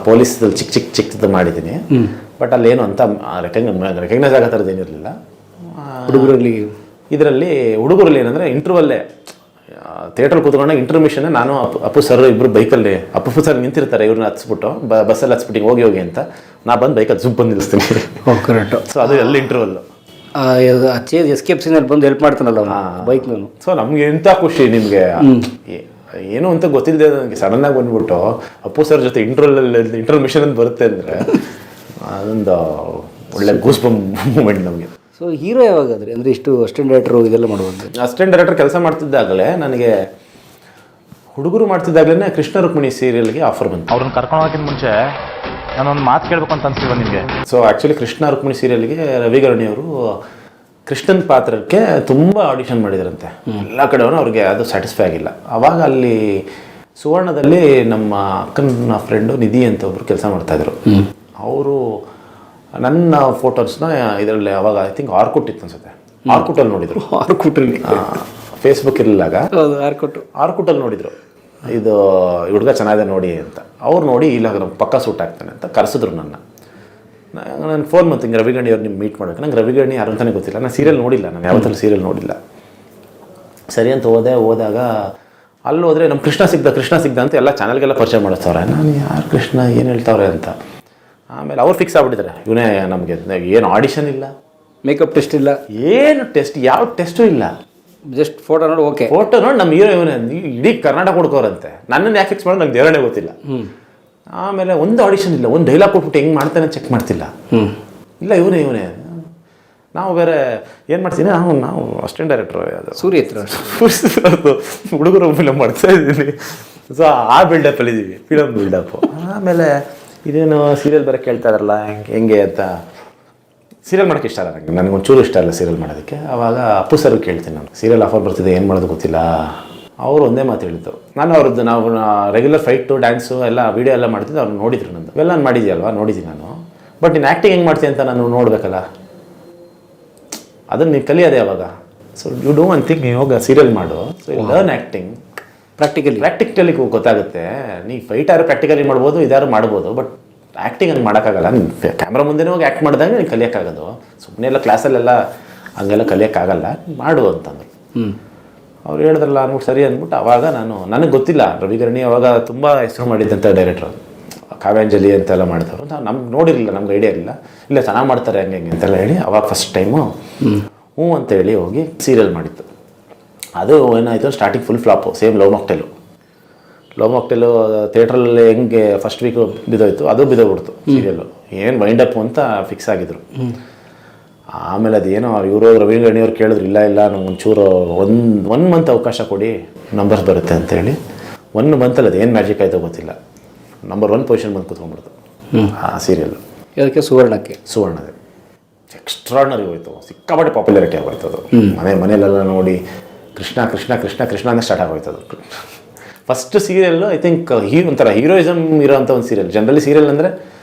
ಪೊಲೀಸ್ದಲ್ಲಿ ಚಿಕ್ಕದು ಮಾಡಿದ್ದೀನಿ. ಬಟ್ ಅಲ್ಲೇನು ಅಂತ ರೆಕಗ್ನೈಸ್ ಆಗೋ ಥರದ್ದು ಏನಿರಲಿಲ್ಲ ಹುಡುಗರಲ್ಲಿ. ಇದರಲ್ಲಿ ಹುಡುಗರಲ್ಲಿ ಏನಂದರೆ ಇಂಟರ್ವಲ್ಲೇ ಥಿಯೇಟ್ರಲ್ಲಿ ಕೂತ್ಕೊಂಡಾಗ ಇಂಟರ್ಮಿಷನ್ ನಾನು ಅಪ್ಪು ಸರ್ ಇಬ್ಬರು ಬೈಕಲ್ಲಿ ಅಪ್ಪು ಸರ್ ನಿಂತಿರ್ತಾರೆ, ಇವ್ರನ್ನ ಹತ್ಸ್ಬಿಟ್ಟು ಬಸ್ಸಲ್ಲಿ ಹತ್ಸ್ಬಿಟ್ಟು ಹೋಗಿ ಅಂತ ನಾ ಬಂದು ಬೈಕಲ್ಲಿ ಜುಬ್ ಬಂದು ನಿಲ್ಲಿಸ್ತೀನಿ. ಕರೆಕ್ಟು. ಸೊ ಅದು ಎಲ್ಲ ಇಂಟರ್ವಲ್ಲು ಎಸ್ಕೇಪ್ ಸೀನಲ್ಲಿ ಬಂದು ಹೆಲ್ಪ್ ಮಾಡ್ತಾನಲ್ಲ ಬೈಕ್ ನಾನು. ಸೊ ನಮ್ಗೆ ಎಂಥ ಖುಷಿ, ನಿಮಗೆ ಏನು ಅಂತ ಗೊತ್ತಿಲ್ಲದೆ ನನಗೆ ಸಡನ್ನಾಗಿ ಬಂದ್ಬಿಟ್ಟು ಅಪ್ಪು ಸರ್ ಜೊತೆ ಇಂಟರ್ಮಿಷನ್ ಅಂತ ಬರುತ್ತೆ ಅಂದರೆ ಅದೊಂದು ಒಳ್ಳೆ ಗೂಸ್ ಬಂಪ್ ಮೂಮೆಂಟ್ ನಮಗೆ. ಸೊ ಹೀರೋ ಯಾವಾಗಾದ್ರೆ ಅಂದರೆ ಇಷ್ಟು ಅಸಿಸ್ಟೆಂಟ್ ಡೈರೆಕ್ಟ್ರು ಇದೆಲ್ಲ ಮಾಡುವಂಥ ಅಸಿಸ್ಟೆಂಟ್ ಡೈರೆಕ್ಟರ್ ಕೆಲಸ ಮಾಡ್ತಿದ್ದಾಗಲೇ ನನಗೆ ಹುಡುಗರು ಮಾಡ್ತಿದ್ದಾಗಲೇ ಕೃಷ್ಣ ರುಕ್ಮಿಣಿ ಸೀರಿಯಲ್ಗೆ ಆಫರ್ ಬಂತು. ಅವ್ರನ್ನ ಕರ್ಕೊಂಡು ಹೋಗೋಕ್ಕಿಂತ ಮುಂಚೆ ನಾನೊಂದು ಮಾತು ಕೇಳಬೇಕು ಅಂತ ಅನ್ಸಿಲ್ವ ನಿಮಗೆ? ಸೊ ಆ್ಯಕ್ಚುಲಿ ಕೃಷ್ಣ ರುಕ್ಮಿಣಿ ಸೀರಿಯಲ್ಗೆ ರವಿಗರಣಿಯವರು ಕೃಷ್ಣನ್ ಪಾತ್ರಕ್ಕೆ ತುಂಬ ಆಡಿಷನ್ ಮಾಡಿದ್ರಂತೆ. ಎಲ್ಲ ಕಡೆಯವರು ಅವ್ರಿಗೆ ಅದು ಸ್ಯಾಟಿಸ್ಫೈ ಆಗಿಲ್ಲ. ಆವಾಗ ಅಲ್ಲಿ ಸುವರ್ಣದಲ್ಲಿ ನಮ್ಮ ಅಕ್ಕನ ಫ್ರೆಂಡು ನಿಧಿ ಅಂತ ಒಬ್ರು ಕೆಲಸ ಮಾಡ್ತಾಯಿದ್ರು. ಅವರು ನನ್ನ ಫೋಟೋಸ್ನ ಇದರಲ್ಲಿ ಅವಾಗ ಐ ಥಿಂಕ್ ಆರ್ಕುಟ್ ಇತ್ತು ಅನ್ಸುತ್ತೆ, ಆರ್ಕುಟಲ್ಲಿ ನೋಡಿದರು. ಆರ್ಕುಟಲ್ಲಿ ಫೇಸ್ಬುಕ್ ಇರಲಿಲ್ಲ, ಆರ್ಕುಟಲ್ಲಿ ನೋಡಿದರು. ಇದು ಹುಡುಗ ಚೆನ್ನಾಗಿದೆ ನೋಡಿ ಅಂತ. ಅವ್ರು ನೋಡಿ ಇಲ್ಲ ಪಕ್ಕ ಸೂಟ್ ಆಗ್ತಾನೆ ಅಂತ ಕರೆಸಿದ್ರು ನನ್ನ. ನಾನು ಫೋನ್ ಮಾಡ್ತೀನಿ, ಹಿಂಗೆ ರವಿಗಣಿ ಅವ್ರು ನಿಮ್ಮ ಮೀಟ್ ಮಾಡಬೇಕು. ನಂಗೆ ರವಿಗಣಿ ಯಾರು ಅಂತಲೇ ಗೊತ್ತಿಲ್ಲ, ನಾನು ಸೀರಿಯಲ್ ನೋಡಿಲ್ಲ, ನಾನು ಯಾವತ್ತೂ ಸೀರಿಯಲ್ ನೋಡಿಲ್ಲ. ಸರಿ ಅಂತ ಹೋದಾಗ ಅಲ್ಲಿ ಹೋದರೆ ನಮ್ಮ ಕೃಷ್ಣ ಸಿಗ್ದ ಅಂತ ಎಲ್ಲ ಚಾನಲ್ಗೆಲ್ಲ ಪರಿಚಯ ಮಾಡಿಸ್ತವ್ರೆ. ನಾನು ಯಾರು ಕೃಷ್ಣ ಏನು ಹೇಳ್ತಾವ್ರೆ ಅಂತ. ಆಮೇಲೆ ಅವ್ರು ಫಿಕ್ಸ್ ಆಗ್ಬಿಟ್ಟಿದ್ದಾರೆ, ಇವನೇ ನಮಗೆ. ಏನು ಆಡಿಷನ್ ಇಲ್ಲ, ಮೇಕಪ್ ಟೆಸ್ಟ್ ಇಲ್ಲ, ಏನು ಟೆಸ್ಟ್, ಯಾವ ಟೆಸ್ಟು ಇಲ್ಲ. ಜಸ್ಟ್ ಫೋಟೋ ನೋಡಿ ಓಕೆ, ಫೋಟೋ ನೋಡಿ ನಮ್ಮ ಹೀರೋ ಇವನೇ, ಇಡೀ ಕರ್ನಾಟಕ ಹುಡ್ಕೋರಂತೆ. ನನ್ನನ್ನು ಯಾಕೆ ಫಿಕ್ಸ್ ಮಾಡೋದು ನಂಗೆ ದೇವರೇ ಗೊತ್ತಿಲ್ಲ. ಆಮೇಲೆ ಒಂದು ಆಡಿಷನ್ ಇಲ್ಲ, ಒಂದು ಡೈಲಾಗ್ ಕೊಟ್ಬಿಟ್ಟು ಹೆಂಗೆ ಮಾಡ್ತಾನೆ ಚೆಕ್ ಮಾಡ್ತಿಲ್ಲ. ಇಲ್ಲ ಇವನೇ. ನಾವು ಬೇರೆ ಏನು ಮಾಡ್ತೀನಿ, ನಾವು ಅಸಿಸ್ಟೆಂಟ್ ಡೈರೆಕ್ಟ್ರು ಅದು ಸೂರ್ಯ ಹತ್ರ ಹುಡುಗರು ಫಿಲಮ್ ಮಾಡ್ತಾ ಇದ್ದೀನಿ. ಸೊ ಆ ಬಿಲ್ಡಪ್ಪಲ್ಲಿ ಇದ್ದೀವಿ, ಫಿಲಮ್ ಬಿಲ್ಡಪ್ಪು. ಆಮೇಲೆ ಇದೇನು ಸೀರಿಯಲ್ ಬೇರೆ ಕೇಳ್ತಾ ಇರಲ್ಲ ಹೆಂಗೆ ಅಂತ. ಸೀರಿಯಲ್ ಮಾಡೋಕ್ಕೆ ಇಷ್ಟ ಇಲ್ಲ ನನಗೆ ಒಂಚೂರು ಇಷ್ಟ ಇಲ್ಲ ಸೀರಿಯಲ್ ಮಾಡೋದಕ್ಕೆ. ಆವಾಗ ಅಪ್ಪು ಸರ್ ಕೇಳ್ತೀನಿ, ನಾನು ಸೀರಿಯಲ್ ಆಫರ್ ಬರ್ತಿದೆ, ಏನು ಮಾಡೋದು ಗೊತ್ತಿಲ್ಲ. ಅವರು ಒಂದೇ ಮಾತು ಹೇಳಿದ್ದು, ನಾನು ಅವ್ರದ್ದು ನಾವು ರೆಗ್ಯುಲರ್ ಫೈಟು ಡ್ಯಾನ್ಸು ಎಲ್ಲ ವೀಡಿಯೋ ಎಲ್ಲ ಮಾಡ್ತಿದ್ದೆ, ಅವ್ರು ನೋಡಿದ್ರು ನಂದು. ಇವೆಲ್ಲ ನಾನು ಮಾಡಿದ್ಯಲ್ವಾ, ನೋಡಿದ್ದೀನಿ ನಾನು. ಬಟ್ ನೀನು ಆ್ಯಕ್ಟಿಂಗ್ ಹೆಂಗೆ ಮಾಡ್ತೀನಿ ಅಂತ ನಾನು ನೋಡಬೇಕಲ್ಲ, ಅದನ್ನು ನೀನು ಕಲಿಯೋದೆ ಅವಾಗ. So you do one thing, ನೀವು ಹೋಗಿ ಸೀರಿಯಲ್ ಮಾಡು. ಸೊ ಲರ್ನ್ ಆ್ಯಕ್ಟಿಂಗ್ ಪ್ರಾಕ್ಟಿಕಲಿ ಗೊತ್ತಾಗುತ್ತೆ. ನೀ ಫೈಟ್ ಯಾರು ಪ್ರಾಕ್ಟಿಕಲಿ ಮಾಡ್ಬೋದು, ಇದಾರು ಮಾಡ್ಬೋದು, ಬಟ್ ಆ್ಯಕ್ಟಿಂಗ್ ಹಂಗೆ ಮಾಡೋಕ್ಕಾಗಲ್ಲ. ನೀನು ಕ್ಯಾಮ್ರಾ ಮುಂದೆನೇ ಹೋಗಿ ಆ್ಯಕ್ಟ್ ಮಾಡಿದಾಗ ನೀನು ಕಲಿಯೋಕ್ಕಾಗೋದು. ಸುಮ್ಮನೆ ಎಲ್ಲ ಕ್ಲಾಸಲ್ಲೆಲ್ಲ ಹಂಗೆಲ್ಲ ಕಲಿಯೋಕ್ಕಾಗಲ್ಲ, ಮಾಡು ಅಂತಂದರು. ಅವ್ರು ಹೇಳಿದ್ರಲ್ಲ ಅಂದ್ಬಿಟ್ಟು ಸರಿ ಅಂದ್ಬಿಟ್ಟು ಅವಾಗ ನನಗೆ ಗೊತ್ತಿಲ್ಲ, ರವಿಗರಣಿ ಅವಾಗ ತುಂಬ ಹೆಸರು ಮಾಡಿದ್ದಂಥ ಡೈರೆಕ್ಟ್ರು, ಕಾವ್ಯಾಂಜಲಿ ಅಂತೆಲ್ಲ ಮಾಡಿದವರು. ನಮ್ಗೆ ನೋಡಿರಲಿಲ್ಲ, ನಮ್ಗೆ ಐಡಿಯಾ ಇರಲಿಲ್ಲ. ಇಲ್ಲ ಚೆನ್ನಾಗಿ ಮಾಡ್ತಾರೆ ಹಂಗೆ ಅಂತೆಲ್ಲ ಹೇಳಿ ಅವಾಗ ಫಸ್ಟ್ ಟೈಮು ಹ್ಞೂ ಅಂತೇಳಿ ಹೋಗಿ ಸೀರಿಯಲ್ ಮಾಡಿತ್ತು. ಅದು ಏನಾಯಿತು, starting full flop. Same love mocktail ಥಿಯೇಟ್ರಲ್ಲಿ ಹೆಂಗೆ ಫಸ್ಟ್ ವೀಕ್ ಬಿದ್ದೋಯ್ತು, ಅದು ಬಿದ್ದೋಗ್ಬಿಡ್ತು ಸೀರಿಯಲ್ಲು. ಏನು ವೈಂಡ್ ಅಪ್ ಅಂತ ಫಿಕ್ಸ್ ಆಗಿದ್ರು. ಆಮೇಲೆ ಅದೇನೋ ಇವರು ರವಿಗಣಿಯವ್ರು ಕೇಳಿದ್ರು, ಇಲ್ಲ ನಮ್ಗೆ ಒಂಚೂರು ಒನ್ ಮಂತ್ ಅವಕಾಶ ಕೊಡಿ, ನಂಬರ್ಸ್ ಬರುತ್ತೆ ಅಂತೇಳಿ. 1 ಮಂತಲ್ಲಿ ಅದೇನು ಮ್ಯಾಜಿಕ್ ಆಯಿತೋ ಗೊತ್ತಿಲ್ಲ, ನಂಬರ್ 1 ಪೊಸಿಷನ್ ಬಂದು ಕೂತ್ಕೊಂಡ್ಬಿಡ್ತು ಆ ಸೀರಿಯಲ್ಲು. ಅದಕ್ಕೆ ಸುವರ್ಣದೇ ಎಕ್ಸ್ಟ್ರಾರ್ನರಿ ಹೋಯ್ತು, ಸಿಕ್ಕಾಪಟ್ಟೆ ಪಾಪ್ಯುಲಾರಿಟಿ ಆಗೋಯ್ತು ಅದು. ಮನೆಯಲ್ಲೆಲ್ಲ ನೋಡಿ ಕೃಷ್ಣ ಕೃಷ್ಣ ಕೃಷ್ಣ ಕೃಷ್ಣ ಅಂತ ಸ್ಟಾರ್ಟ್ ಆಗೋಯ್ತು ಅದು. ಫಸ್ಟ್ ಸೀರಿಯಲ್ಲು ಐ ಥಿಂಕ್ ಒಂಥರ ಹೀರೋಯಿಸಮ್ ಇರೋಂಥ ಒಂದು ಸೀರಿಯಲ್. ಜನರಲಿ ಸೀರಿಯಲ್ ಅಂದರೆ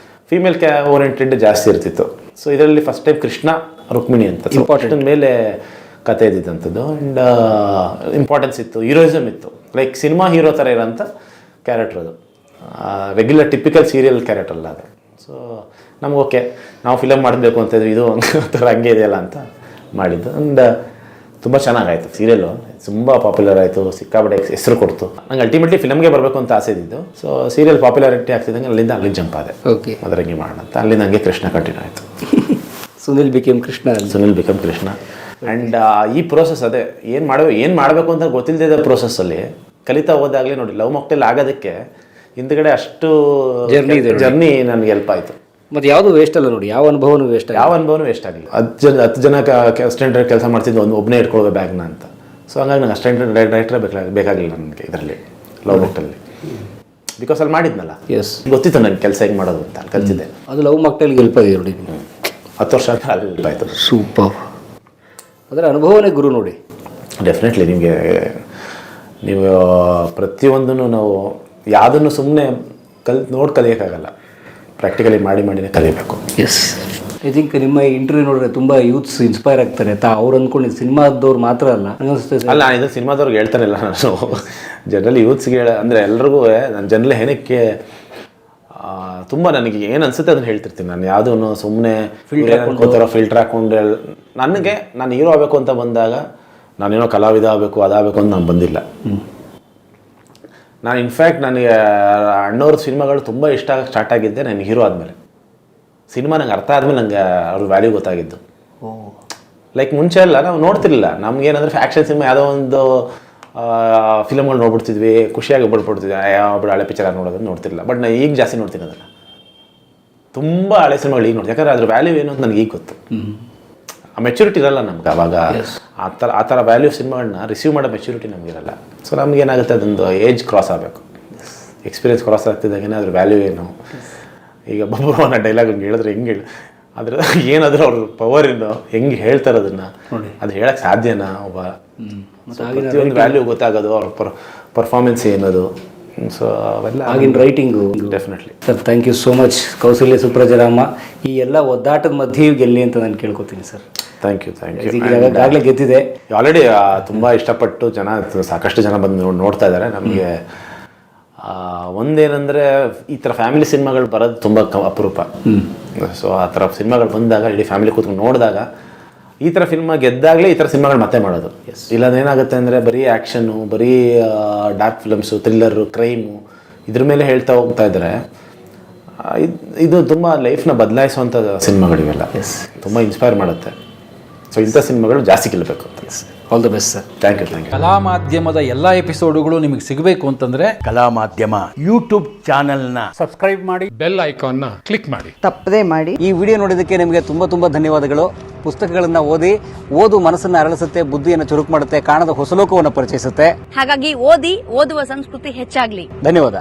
ಫೀಮೇಲ್ ಓರಿಯೆಂಟೆಡ್ ಜಾಸ್ತಿ ಇರ್ತಿತ್ತು. ಸೊ ಇದರಲ್ಲಿ ಫಸ್ಟ್ ಟೈಮ್ ಕೃಷ್ಣ ರುಕ್ಮಿಣಿ ಅಂತ ಇಂಪಾರ್ಟೆಂಟ್ ಮೇಲೆ ಕತೆ ಇದ್ದಿದ್ದಂಥದ್ದು. ಆ್ಯಂಡ್ ಇಂಪಾರ್ಟೆನ್ಸ್ ಇತ್ತು, ಹೀರೋಯಿಸಮ್ ಇತ್ತು, ಲೈಕ್ ಸಿನಿಮಾ ಹೀರೋ ಥರ ಇರೋಂಥ ಕ್ಯಾರೆಕ್ಟರ್ ಅದು. ರೆಗ್ಯುಲರ್ ಟಿಪಿಕಲ್ ಸೀರಿಯಲ್ ಕ್ಯಾರೆಕ್ಟರ್ ಅಲ್ಲ ಅದು. ಸೊ ನಮ್ಗೆ ಓಕೆ, ನಾವು ಫಿಲಮ್ ಮಾಡಬೇಕು ಅಂತಿದ್ವಿ, ಇದು ಒಂಥರ ಹಂಗೆ ಇದೆಯಲ್ಲ ಅಂತ ಮಾಡಿದ್ದು. ಆ್ಯಂಡ್ ತುಂಬ ಚೆನ್ನಾಗಾಯಿತು ಸೀರಿಯಲ್ಲು, ತುಂಬ ಪಾಪ್ಯುಲರ್ ಆಯಿತು, ಸಿಕ್ಕಾಪಟ್ಟೆ ಹೆಸರು ಕೊಡ್ತು. ನಂಗೆ ಅಲ್ಟಿಮೇಟ್ಲಿ ಫಿಲಮ್ಗೆ ಬರಬೇಕು ಅಂತ ಆಸೆ ಇದ್ದಿದ್ದು. ಸೊ ಸೀರಿಯಲ್ ಪಾಪ್ಯುಲಾರಿಟಿ ಆಗ್ತಿದ್ದಂಗೆ ಅಲ್ಲಿಗೆ ಜಂಪ್ ಆದೆ. ಓಕೆ, ಮದರಂಗಿ ಮಾಡೋಣ ಅಂತ. ಅಲ್ಲಿಂದ ಹಂಗೆ ಕೃಷ್ಣ ಕಂಟಿನ್ಯೂ ಆಯಿತು. ಸುನಿಲ್ ಬಿಕಮ್ ಕೃಷ್ಣ. ಆ್ಯಂಡ್ ಈ ಪ್ರೋಸೆಸ್ ಅದೇ ಏನು ಮಾಡಬೇಕು ಅಂತ ಗೊತ್ತಿಲ್ಲದ ಪ್ರೋಸೆಸ್ಸಲ್ಲಿ ಕಲಿತಾ ಹೋದಾಗಲೇ ನೋಡಿ, ಲವ್ ಮಾಕ್ಟೇಲ್ ಆಗೋದಕ್ಕೆ ಹಿಂದ್ಗಡೆ ಅಷ್ಟು ಜರ್ನಿ ನನಗೆ ಹೆಲ್ಪ್ ಆಯಿತು. ಮತ್ತು ಯಾವುದು ವೇಸ್ಟ್ ಅಲ್ಲ ನೋಡಿ, ಯಾವ ಅನುಭವನೂ ವೇಸ್ಟ್ ಆಗಿಲ್ಲ. 10 ಜನ ಅಸಿಸ್ಟೆಂಟ್ ಕೆಲಸ ಮಾಡ್ತಿದ್ದು ಒಬ್ಬನೇ ಇಟ್ಕೊಳ್ಳೋ ಬ್ಯಾಗ್ನ ಅಂತ. ಸೊ ಹಂಗಾಗಿ ನಂಗೆ ಅಸಿಸ್ಟೆಂಟ್ ಡೈರೆಕ್ಟ್ರೇ ಬೇಕಾಗಿಲ್ಲ ನನಗೆ ಇದರಲ್ಲಿ ಲವ್ ಮಾಕ್ಟೇಲಲ್ಲಿ. ಬಿಕಾಸ್ ಅಲ್ಲಿ ಮಾಡಿದ್ನಲ್ಲ, ಗೊತ್ತಿತ್ತು ನನಗೆ ಕೆಲಸ ಹೆಂಗೆ ಮಾಡೋದು ಅಂತ ಕಲ್ತಿದ್ದೆ. ಅದು ಲವ್ ಮಾಕ್ಟೇಲ್ಗೆ ಹೆಲ್ಪ್ ಆಗಿದೆ ನೋಡಿ. 10 ವರ್ಷ ಅಂತ ಅಲ್ಲಿ ಹೆಲ್ಪ್ ಆಯಿತು. ಸೂಪರ್. ಅದರ ಅನುಭವನೇ ಗುರು ನೋಡಿ. ಡೆಫಿನೆಟ್ಲಿ ನೀವು ಪ್ರತಿಯೊಂದನ್ನು ನಾವು ಯಾವುದನ್ನು ಸುಮ್ಮನೆ ಕಲಿಯೋಕ್ಕಾಗಲ್ಲ, ಪ್ರಾಕ್ಟಿಕಲಿ ಮಾಡಿನೇ ಕಲಿಯಬೇಕು. ಎಸ್, ಐ ಥಿಂಕ್ ನಿಮ್ಮ ಇಂಟರ್ವ್ಯೂ ನೋಡಿದ್ರೆ ತುಂಬ ಯೂತ್ಸ್ ಇನ್ಸ್ಪೈರ್ ಆಗ್ತಾರೆ. ಅವ್ರು ಅಂದ್ಕೊಂಡು ಸಿನಿಮಾದವ್ರು ಮಾತ್ರ ಅಲ್ಲ, ಅಲ್ಲ ನಾನು ಇದು ಸಿನಿಮಾದವ್ರಿಗೆ ಹೇಳ್ತಾನೆ ಇಲ್ಲ ನಾನು. ಜನರಲಿ ಯೂತ್ಸ್ಗೆ ಅಂದರೆ ಎಲ್ರಿಗೂ ನಾನು ಜನರಲಿ ಏನಕ್ಕೆ ತುಂಬ ನನಗೆ ಏನು ಅನಿಸುತ್ತೆ ಅದನ್ನು ಹೇಳ್ತಿರ್ತೀನಿ. ನಾನು ಯಾವುದೂ ಸುಮ್ಮನೆ ಫಿಲ್ಟರ್ ಹಾಕ್ಕೊಂಡು ನಾನು ಹೀರೋ ಆಗಬೇಕು ಅಂತ ಬಂದಾಗ ನಾನೇನೋ ಕಲಾವಿದ ಆಗಬೇಕು ಅದಾಗಬೇಕು ಅಂತ ನಾನು ಬಂದಿಲ್ಲ. ನಾನು ಇನ್ಫ್ಯಾಕ್ಟ್ ನನಗೆ ಅಣ್ಣವ್ರ ಸಿನಿಮಾಗಳು ತುಂಬ ಇಷ್ಟ ಆಗಿ ಸ್ಟಾರ್ಟ್ ಆಗಿದ್ದೆ ನನಗೆ ಹೀರೋ ಆದಮೇಲೆ. ಸಿನಿಮಾ ನಂಗೆ ಅರ್ಥ ಆದಮೇಲೆ ನನಗೆ ಅವ್ರ ವ್ಯಾಲ್ಯೂ ಗೊತ್ತಾಗಿದ್ದು. ಲೈಕ್ ಮುಂಚೆ ಎಲ್ಲ ನಾವು ನೋಡ್ತಿರ್ಲಿಲ್ಲ. ನಮ್ಗೇನಂದ್ರೆ ಆ್ಯಕ್ಷನ್ ಸಿನಿಮಾ ಯಾವುದೋ ಒಂದು ಫಿಲಮ್ಗಳು ನೋಡ್ಬಿಡ್ತಿದ್ವಿ, ಖುಷಿಯಾಗಿ ಬಿಡ್ಬಿಡ್ತಿದ್ವಿ, ಒಬ್ಬರು ಹಳೆ ಪಿಕ್ಚರ್ ನೋಡೋದನ್ನು ನೋಡ್ತಿರಲಿಲ್ಲ. ಬಟ್ ನಾನು ಈಗ ಜಾಸ್ತಿ ನೋಡ್ತೀನಿ ಅದನ್ನು, ತುಂಬ ಹಳೆ ಸಿನಿಮಾಗಳು ಈಗ ನೋಡ್ತೀನಿ. ಯಾಕಂದರೆ ಅದ್ರ ವ್ಯಾಲ್ಯೂ ಏನು ಅಂತ ನನಗೆ ಈಗ ಗೊತ್ತು. ಆ ಮೆಚುರಿಟಿ ಇರಲ್ಲ ನಮ್ಗೆ ಅವಾಗ. ಆ ಥರ ವ್ಯಾಲ್ಯೂ ಸಿನಿಮಾಗಳನ್ನ ರಿಸೀವ್ ಮಾಡೋ ಮೆಚುರಿಟಿ ನಮಗಿರಲ್ಲ. ಸೊ ನಮಗೇನಾಗುತ್ತೆ, ಅದೊಂದು ಏಜ್ ಕ್ರಾಸ್ ಆಗಬೇಕು, ಎಕ್ಸ್ಪೀರಿಯನ್ಸ್ ಕ್ರಾಸ್ ಆಗ್ತಿದ್ದಾಗೇ ಅದ್ರ ವ್ಯಾಲ್ಯೂ ಏನು. ಈಗ ಒಬ್ಬರು ಅನ್ನೋ ಡೈಲಾಗ್ ಹಂಗೆ ಹೇಳಿದ್ರೆ ಹೆಂಗೆ ಅದ್ರ ಏನಾದರೂ ಅವ್ರ ಪವರ್ ಏನು, ಹೆಂಗೆ ಹೇಳ್ತಾರೆ ಅದನ್ನು, ಅದು ಹೇಳಕ್ಕೆ ಸಾಧ್ಯನಾ? ಒಬ್ಬ ಪ್ರತಿಯೊಂದು ವ್ಯಾಲ್ಯೂ ಗೊತ್ತಾಗೋದು, ಅವ್ರ ಪರ್ಫಾರ್ಮೆನ್ಸ್ ಏನದು. ಸೊ ಅವೆಲ್ಲ ಆಗಿನ writing. Definitely sir, thank you so much. Kousalya Suprajarama ಈ ಎಲ್ಲ ಒದ್ದಾಟದ ಮಧ್ಯೆ ಗೆಲ್ಲಿ ಅಂತ ನಾನು ಕೇಳ್ಕೊತೀನಿ ಸರ್. Thank you. ಈಗಾಗಲೇ ಗೆದ್ದಿದೆ ಆಲ್ರೆಡಿ. ತುಂಬ ಇಷ್ಟಪಟ್ಟು ಸಾಕಷ್ಟು ಜನ ಬಂದು ನೋಡ್ತಾ ಇದ್ದಾರೆ. ನಮಗೆ ಒಂದೇನೆಂದರೆ ಈ ಥರ ಫ್ಯಾಮಿಲಿ ಸಿನಿಮಾಗಳು ಬರೋದು ತುಂಬ ಅಪರೂಪ. ಸೊ ಆ ಥರ ಸಿನಿಮಾಗಳು ಬಂದಾಗ ಇಡೀ ಫ್ಯಾಮಿಲಿ ಕೂತ್ಕೊಂಡು ನೋಡಿದಾಗ, ಈ ಥರ ಸಿನಿಮಾ ಗೆದ್ದಾಗಲೇ ಈ ಥರ ಸಿನಿಮಾಗಳು ಮತ್ತೆ ಮಾಡೋದು. ಇಲ್ಲಾಂದೇನಾಗುತ್ತೆ ಅಂದರೆ ಬರೀ ಆ್ಯಕ್ಷನ್ನು, ಬರೀ ಡಾರ್ಕ್ ಫಿಲಮ್ಸು, ಥ್ರಿಲ್ಲರು, ಕ್ರೈಮು ಇದ್ರ ಮೇಲೆ ಹೇಳ್ತಾ ಹೋಗ್ತಾ ಇದ್ದಾರೆ. ಇದು ತುಂಬ ಲೈಫ್ನ ಬದಲಾಯಿಸುವಂಥ ಸಿನಿಮಾಗಳಿವೆಲ್ಲ. ತುಂಬ ಇನ್ಸ್ಪೈರ್ ಮಾಡುತ್ತೆ. ಸೊ ಇಂಥ ಸಿನಿಮಾಗಳು ಜಾಸ್ತಿ ಗೆಲ್ಲಬೇಕು ಅಂತ. All the best sir. Thank you. ಕಲಾ ಮಾಧ್ಯಮದ ಎಲ್ಲ ಎಪಿಸೋಡುಗಳು ನಿಮಗೆ ಸಿಗಬೇಕು ಅಂತಂದ್ರೆ ಕಲಾ ಮಾಧ್ಯಮ ಯೂಟ್ಯೂಬ್ ಚಾನೆಲ್ನ ಸಬ್ಸ್ಕ್ರೈಬ್ ಮಾಡಿ, ಬೆಲ್ ಐಕಾನ್ನ ಕ್ಲಿಕ್ ಮಾಡಿ, ತಪ್ಪದೇ ಮಾಡಿ. ಈ ವಿಡಿಯೋ ನೋಡಿದ್ದಕ್ಕೆ ನಿಮಗೆ ತುಂಬ ಧನ್ಯವಾದಗಳು. ಪುಸ್ತಕಗಳನ್ನು ಓದು ಮನಸ್ಸನ್ನು ಅರಳಿಸುತ್ತೆ, ಬುದ್ಧಿಯನ್ನು ಚುರುಕು ಮಾಡುತ್ತೆ, ಕಾಣದ ಹೊಸ ಲೋಕವನ್ನು ಪರಿಚಯಿಸುತ್ತೆ. ಹಾಗಾಗಿ ಓದುವ ಸಂಸ್ಕೃತಿ ಹೆಚ್ಚಾಗ್ಲಿ. ಧನ್ಯವಾದ.